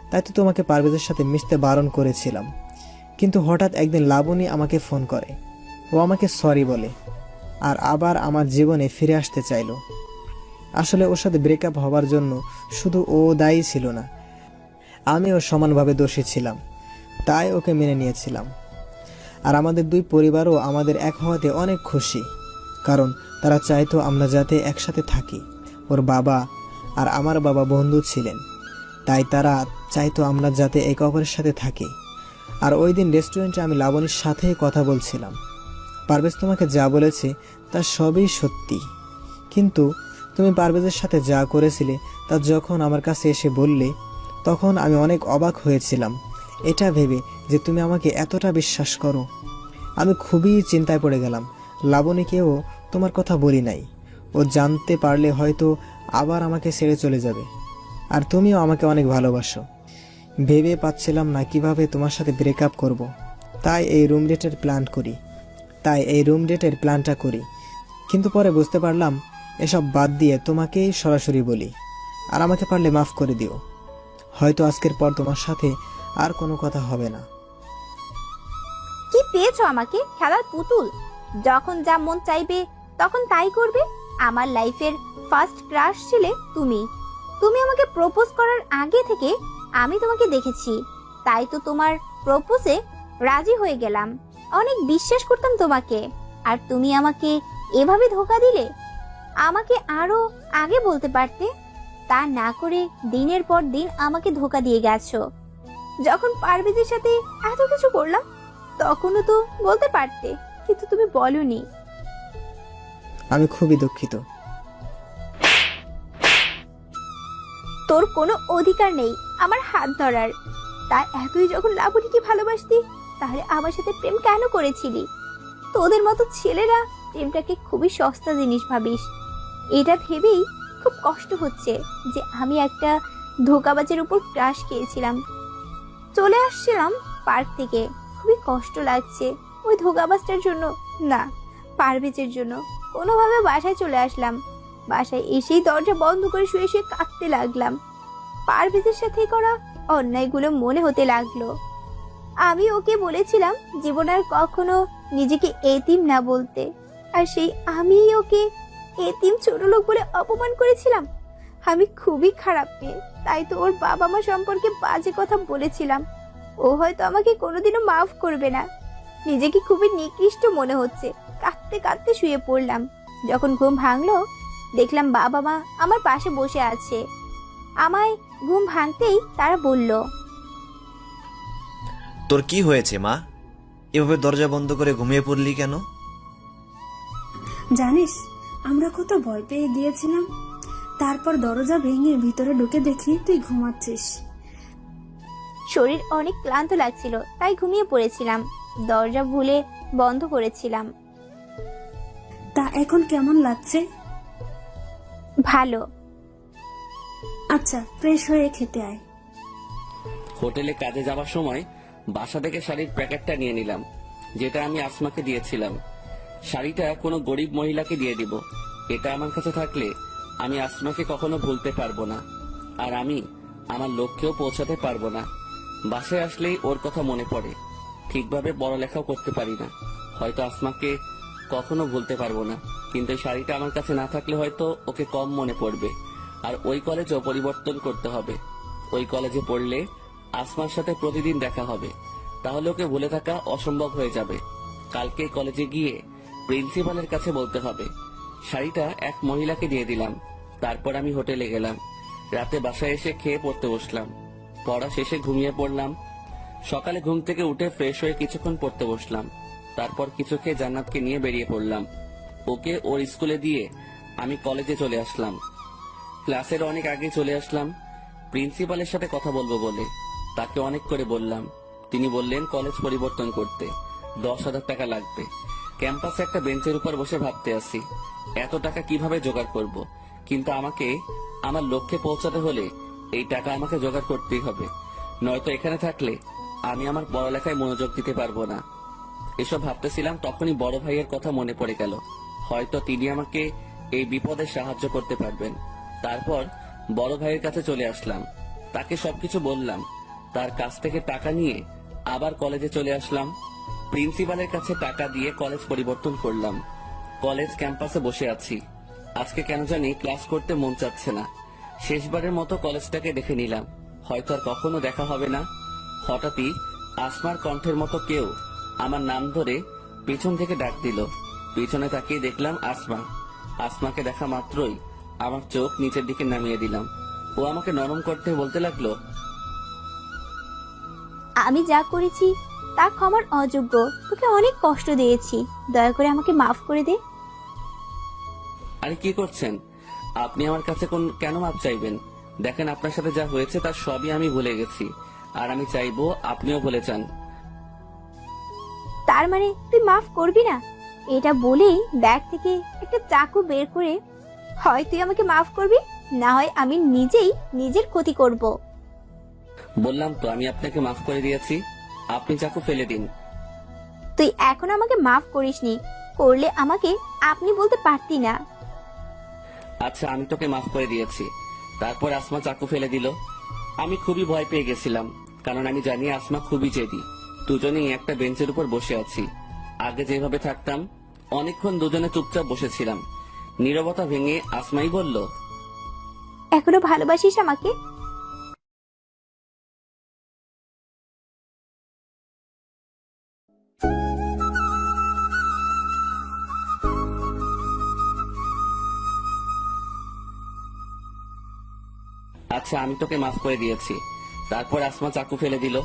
তাই তো তোমাকে পারভেজের সাথে মিশতে বারণ করেছিলাম। কিন্তু হঠাৎ একদিন লাবণী আমাকে ফোন করে, ও আমাকে সরি বলে। আর আবার আমার জীবনে ফিরে আসতে চাইলো। আসলে ওর সাথে ব্রেকআপ হওয়ার জন্য শুধু ও দায়ী ছিল না, আমিও সমানভাবে দোষী ছিলাম, তাই ওকে মেনে নিয়েছিলাম। আর আমাদের দুই পরিবারও আমাদের এক হওয়াতে অনেক খুশি, কারণ তারা চাইতো আমরা যাতে একসাথে থাকি। ওর বাবা আর আমার বাবা বন্ধু ছিলেন, তাই তারা চাইতো আমরা যাতে একে অপরের সাথে থাকি। আর ওই দিন রেস্টুরেন্টে আমি লাবণীর সাথেই কথা বলছিলাম। পারভেজ তোমাকে যা বলেছে তা সবই সত্যি, কিন্তু তুমি পারভেজের সাথে যা করেছিলে তা যখন আমার কাছে এসে বললে, তখন আমি অনেক অবাক হয়েছিলাম, এটা ভেবে যে তুমি আমাকে এতটা বিশ্বাস করো। আমি খুবই চিন্তায় পড়ে গেলাম। লাবণীকেও তোমার কথা বলি নাই, ও জানতে পারলে হয়তো আবার আমাকে ছেড়ে চলে যাবে। আর তুমিও আমাকে অনেক ভালোবাসো। ভেবে পাচ্ছিলাম না কিভাবে তোমার সাথে ব্রেকআপ করব, তাই এই রুম ডেটের প্ল্যানটা করি। কিন্তু পরে বুঝতে পারলাম এসব বাদ দিয়ে তোমাকেই সরাসরি বলি, আর আমাকে পারলে মাফ করে দিও। হয়তো আজকের পর তোমার সাথে আর কোনো কথা হবে না। কি পেয়েছো আমাকে? খেলার পুতুল? যখন যা মন চাইবে তখন তাই করবে। আমার লাইফের ফার্স্ট ক্রাশ ছিলে তুমি। তুমি আমাকে প্রপোজ করার আগে থেকে আমি তোমাকে দেখেছি, তাই তো তোমার প্রপোজে রাজি হয়ে গেলাম। অনেক বিশ্বাস করতাম তোমাকে, আর তুমি আমাকে এভাবে ধোঁকা দিলে। আমাকে আরো আগে বলতে পারতে, তা না করে দিনের পর দিন আমাকে ধোঁকা দিয়ে গেছো। যখন পারভেজের সাথে এত কিছু করলাম তখনও তো বলতে পারতে, কিন্তু তুমি বলনি। আমি খুবই দুঃখিত। তোর কোনো অধিকার নেই আমার হাত ধরার। তা এতই যখন লাবণীকে ভালোবাসতি, তাহলে আমার সাথে প্রেম কেন করেছিলি? তোদের মতো ছেলেরা প্রেমটাকে খুবই সস্তা জিনিস ভাবিস। এটা ভেবেই খুব কষ্ট হচ্ছে যে আমি একটা ধোঁকাবাজের উপর ক্রাশ খেয়েছিলাম। চলে আসছিলাম পার্ক থেকে, খুবই কষ্ট লাগছে ওই ধোঁকাবাজটার জন্য না, পারভেজের জন্য। কোনোভাবে বাসায় চলে আসলাম। বাসায় এসেই দরজা বন্ধ করে শুয়ে শুয়ে কাঁদতে লাগলাম। পারভেজের সাথে করা অন্যায়গুলো মনে হতে লাগলো। আমি ওকে বলেছিলাম জীবন আর কখনো নিজেকে এতিম না বলতে, আর সেই আমি ওকে এতিম ছোট লোক বলে অপমান করেছিলাম। আমি খুবই খারাপ মেয়ে, তাই তো ওর বাবা মা সম্পর্কে বাজে কথা বলেছিলাম। ও হয়তো আমাকে কোনোদিনও মাফ করবে না। নিজেকে খুবই নিকৃষ্ট মনে হচ্ছে। কাঁদতে কাঁদতে শুয়ে পড়লাম। যখন ঘুম ভাঙলো দেখলাম বাবা মা আমার পাশে বসে আছে। আমায় ঘুম ভাঙতেই তারা বলল, তোর কি হয়েছে মা? এভাবে দরজা বন্ধ করে ঘুমিয়ে পড়লি কেন? জানিস, আমরা কত ভয় পেয়ে গিয়েছিলাম। তারপর দরজা ভেঙে ভিতরে ঢুকে দেখি তুই ঘুমাচ্ছিস। শরীর অনেক ক্লান্ত লাগছিল, তাই ঘুমিয়ে পড়েছিলাম। দরজা ভুলে বন্ধ করেছিলাম। তা এখন কেমন লাগছে? ভালো। আচ্ছা, ফ্রেশ হয়ে খেতে আয়। হোটেলে কাজে যাওয়ার সময় বাসা থেকে শাড়ির প্যাকেটটা নিয়ে নিলাম, যেটা আমি আসমাকে দিয়েছিলাম। শাড়িটা কোনো গরিব মহিলাকে দিয়ে দিব। এটা আমার কাছে থাকলে আমি আসমাকে কখনো ভুলতে পারবো না, আর আমি আমার লক্ষ্যেও পৌঁছাতে পারবো না। বাসায় আসলেই ওর কথা মনে পড়ে। ঠিকভাবে পড়ালেখাও করতে পারি না, হয়তো আসমাকে কখনো ভুলতে পারবো না। কিন্তু এই শাড়িটা আমার কাছে না থাকলে হয়তো ওকে কম মনে পড়বে। আর ওই কলেজও পরিবর্তন করতে হবে। ওই কলেজে পড়লে আসমার সাথে প্রতিদিন দেখা হবে, তাহলে ওকে ভুলে থাকা অসম্ভব হয়ে যাবে। কালকে কলেজে গিয়ে প্রিন্সিপালের কাছে বলতে হবে। শাড়িটা এক মহিলাকে দিয়ে দিলাম। তারপর আমি হোটেলে গেলাম। রাতে বাসায় এসে খেয়ে পড়তে বসলাম। পড়া শেষে ঘুমিয়ে পড়লাম। সকালে ঘুম থেকে উঠে ফ্রেশ হয়ে কিছুক্ষণ পড়তে বসলাম। তারপর কিছু খেয়ে জান্নাতকে নিয়ে বেরিয়ে পড়লাম। ওকে ওর স্কুলে দিয়ে আমি কলেজে চলে আসলাম। ক্লাসের অনেক আগে চলে আসলাম প্রিন্সিপালের সাথে কথা বলবো বলে। তাকে অনেক করে বললাম। তিনি বললেন কলেজ পরিবর্তন করতে 10,000 টাকা লাগবে। ক্যাম্পাসে একটা বেঞ্চের উপর বসে ভাবতে আসি এত টাকা কিভাবে জোগাড় করব। কিন্তু আমাকে আমার লক্ষ্যে পৌঁছাতে হলে এই টাকা আমাকে জোগাড় করতেই হবে, নয়তো এখানে থাকলে আমি আমার পড়ালেখায় মনোযোগ দিতে পারবো না। এসব ভাবতেছিলাম, তখনই বড় ভাইয়ের কথা মনে পড়ে গেল। হয়তো তিনি আমাকে এই বিপদে সাহায্য করতে পারবেন। তারপর বড় ভাইয়ের কাছে চলে আসলাম। তাকে সবকিছু বললাম। তার কাছ থেকে টাকা নিয়ে আবার কলেজে চলে আসলাম। প্রিন্সিপালের কাছে টাকা দিয়ে কলেজ পরিবর্তন করলাম। কলেজ ক্যাম্পাসে বসে আছি। আজকে কেন জানি ক্লাস করতে মন চাচ্ছে না। শেষবারের মতো কলেজটাকে দেখে নিলাম, হয়তো আর কখনো দেখা হবে না। হঠাৎই আসমার কণ্ঠের মতো কেউ আমার নাম ধরে পিছন থেকে ডাক দিল। পিছনে তাকিয়ে দেখলাম আসমা। আসমাকে দেখা মাত্রই আমার চোখ নিচের দিকে নামিয়ে দিলাম। ও আমাকে নরম করতে বলতে লাগলো, আমি যা করেছি তা ক্ষমার অযোগ্য, তোকে অনেক কষ্ট দিয়েছি, দয়া করে আমাকে মাফ করে দে। আরে কি করছেন আপনি? আমার কাছে কেন মাপ চাইবেন? দেখেন আপনার সাথে যা হয়েছে তার সবই আমি ভুলে গেছি, আর আমি চাইবো আপনিও ভুলে যান। তার মানে তুই মাফ করবি না? এটা বলেই ব্যাগ থেকে একটা চাকু বের করে, হয় তুই আমাকে মাফ করবি, না হয় আমি নিজেই নিজের ক্ষতি করব। বললাম তো আমি আপনাকে মাফ করে দিয়েছি, আপনি চাকু ফেলে দিন। তুই এখন আমাকে মাফ করিসনি, করলে আমাকে আপনি বলতে পারতি না। আচ্ছা আমি তোকে মাফ করে দিয়েছি। তারপর আসমা চাকু ফেলে দিল। আমি খুবই ভয় পেয়ে গেছিলাম, কারণ আমি জানি আসমা খুবই জেদি। দুজনেই একটা বেঞ্চের উপর বসে আছি। আগে যেভাবে থাকতাম, অনেকক্ষণ দুজনে চুপচাপ বসেছিলাম। নীরবতা ভেঙে আসমাই বলল, এখনো ভালোবাসিস আমাকে? আচ্ছা আমি তোকে মাফ করে দিয়েছি। তারপর আসমা চাকু ফেলে দিল।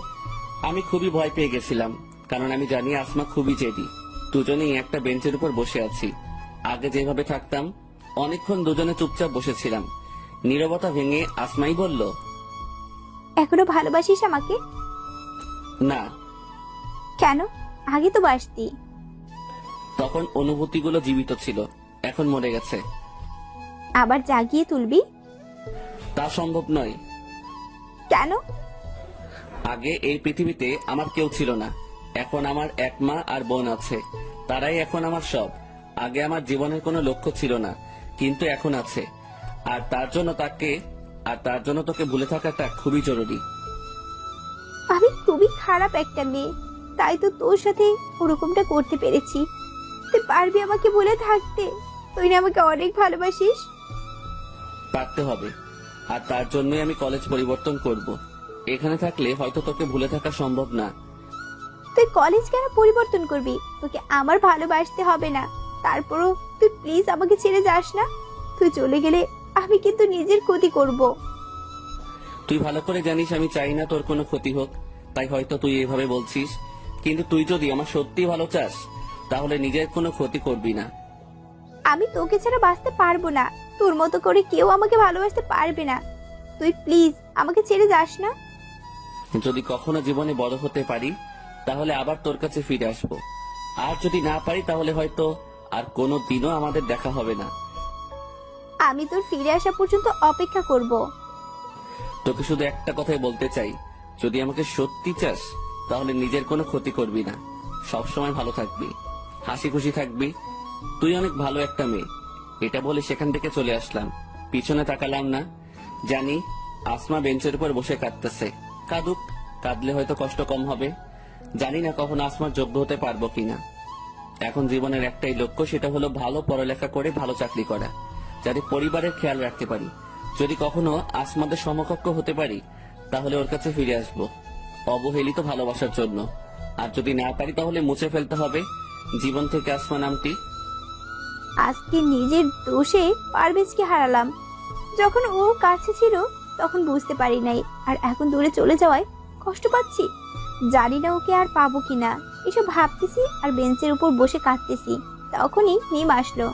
আমি খুবই ভয় পেয়ে গেছিলাম, কারণ আমি জানি আসমা খুবই জেদি। দুজনেই একটা বেঞ্চের উপর বসে আছি। আগে যেভাবে থাকতাম, অনেকক্ষণ দুজনে চুপচাপ বসেছিলাম। নীরবতা ভেঙে আসমাই বলল, এখনো ভালোবাসিস আমাকে? না। কেন? আগে তো বাসতি। তখন অনুভূতিগুলো জীবিত ছিল, এখন মরে গেছে। আবার জাগিয়ে তুলবি? তা সম্ভব নয়। কেন? আগে এই পৃথিবীতে আমার কেউ ছিল না, এখন আমার এক মা আর বোন আছে। তারাই এখন আমার সব। আগে আমার জীবনের কোনো লক্ষ্য ছিল না, কিন্তু এখন আছে। আর তার জন্য তোকে ভুলে থাকাটা খুবই জরুরি। আমি খুবই খারাপ একটা মেয়ে, তাই তো তোর সাথে ওরকমটা করতে পেরেছি। তুই পারবি আমাকে ভুলে থাকতে? তুই না আমাকে অনেক ভালোবাসিস? পারতে হবে, আর তার জন্যই আমি কলেজ পরিবর্তন করব। এখানে থাকলে হয়তো তোকে ভুলে থাকা সম্ভব না। তুই কলেজ কেন পরিবর্তন করবি? তোকে আমার ভালোবাসতে হবে না। তারপরও তুই প্লিজ আমাকে ছেড়ে যাস না। তুই চলে গেলে আমি কিন্তু নিজের ক্ষতি করব। তুই ভালো করে জানিস আমি চাই না তোর কোনো ক্ষতি হোক, তাই হয়তো তুই এভাবে বলছিস। কিন্তু তুই যদি আমার সত্যি ভালো চাস, তাহলে নিজের কোনো ক্ষতি করবি না। আমি তোকে ছাড়া বাঁচতে পারবো না। তোর মতো করে কেউ আমাকে ভালোবাসতে পারবে না। তুই প্লিজ আমাকে ছেড়ে যাস না। যদি কখনো জীবনে বড় হতে পারি, তাহলে আবার তোর কাছে ফিরে আসবো। আর যদি না পারি, তাহলে হয়তো আর কোনো দিনও আমাদের দেখা হবে না। আমি তোর ফিরে আসা পর্যন্ত অপেক্ষা করব। তোকে শুধু একটা কথাই বলতে চাই, যদি আমাকে সত্যি চাস, তাহলে নিজের কোনো ক্ষতি করবি না। সবসময় ভালো থাকবি, হাসি খুশি থাকবি। তুই অনেক ভালো একটা মেয়ে। এটা বলে সেখান থেকে চলে আসলাম। পিছনে তাকালাম না। জানি আসমা বেঞ্চের উপর বসে কাঁদতেছে। কাঁদুক, কাঁদলে হয়তো কষ্ট কম হবে। জানি না কখন আসমার যোগ্য হতে পারবো কিনা। এখন জীবনের একটাই লক্ষ্য, সেটা হলো ভালো পড়ালেখা করে ভালো চাকরি করা, যাতে পরিবারের খেয়াল রাখতে পারি। যদি কখনো আসমাদের সমকক্ষ হতে পারি, তাহলে ওর কাছে ফিরে আসবো অবহেলিত ভালোবাসার জন্য। আর যদি না পারি, তাহলে মুছে ফেলতে হবে জীবন থেকে আসমা নামটি। আজকে নিজের দোষে পারভেজকে হারালাম। যখন ও কাছে ছিল তখন বুঝতে পারি নাই, আর এখন দূরে চলে যাওয়ায় কষ্ট পাচ্ছি। জানি না ওকে আর পাবো কিনা। এসব ভাবতেছি আর বেঞ্চের উপর বসে কাঁদতেছি। তখনই মিম আসলো।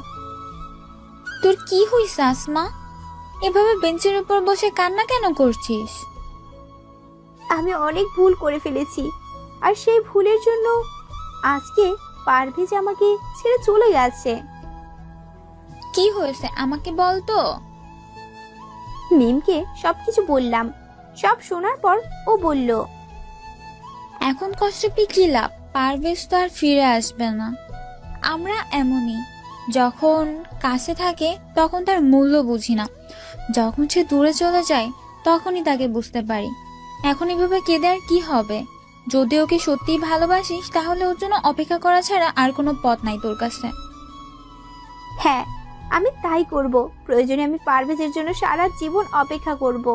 তোর কি হইছে আসমা? এভাবে বেঞ্চের উপর বসে কান্না কেন করছিস? আমি অনেক ভুল করে ফেলেছি, আর সেই ভুলের জন্য আজকে পারভেজ আমাকে ছেড়ে চলে গেছে। কি হয়েছে আমাকে বল তো। মিমকে সবকিছু বললাম। সব শোনার পর ও বলল, এখন কষ্ট পেয়ে কি লাভ? পারভেজ তো আর ফিরে আসবে না। আমরা এমনই, যখন কাছে থাকে তখন তার মূল্য বুঝি না, যখন সে দূরে চলে যায় তখনই তাকে বুঝতে পারি। এখন এভাবে কেঁদে আর কি হবে? যদি ওকে সত্যিই ভালোবাসিস, তাহলে ওর জন্য অপেক্ষা করা ছাড়া আর কোনো পথ নাই তোর কাছে। হ্যাঁ, আমি তাই করব। প্রয়োজনে আমি পারভেজের জন্য সারা জীবন অপেক্ষা করব।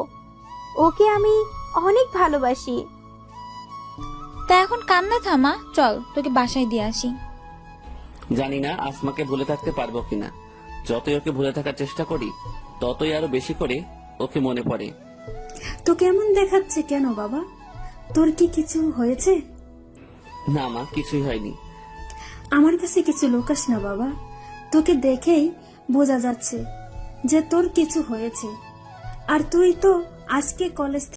ওকে আমি অনেক ভালোবাসি। তা এখন কান্না থামা, চল তোকে বাসায় দিয়ে আসি। জানি না আসমাকে ভুলে থাকতে পারবো কিনা। যতই ওকে ভুলে থাকার চেষ্টা করি ততই আরো বেশি করে ওকে মনে পড়ে। তো কেমন দেখাচ্ছে কেন বাবা? তোর কি কিছু হয়েছে? না মা, কিছুই হয়নি। আমার কাছে কিছু লুকাস না বাবা, তোকে দেখেই বোঝা যাচ্ছে যে তোর কিছু হয়েছে। আর তুই তো আজকে কলেজ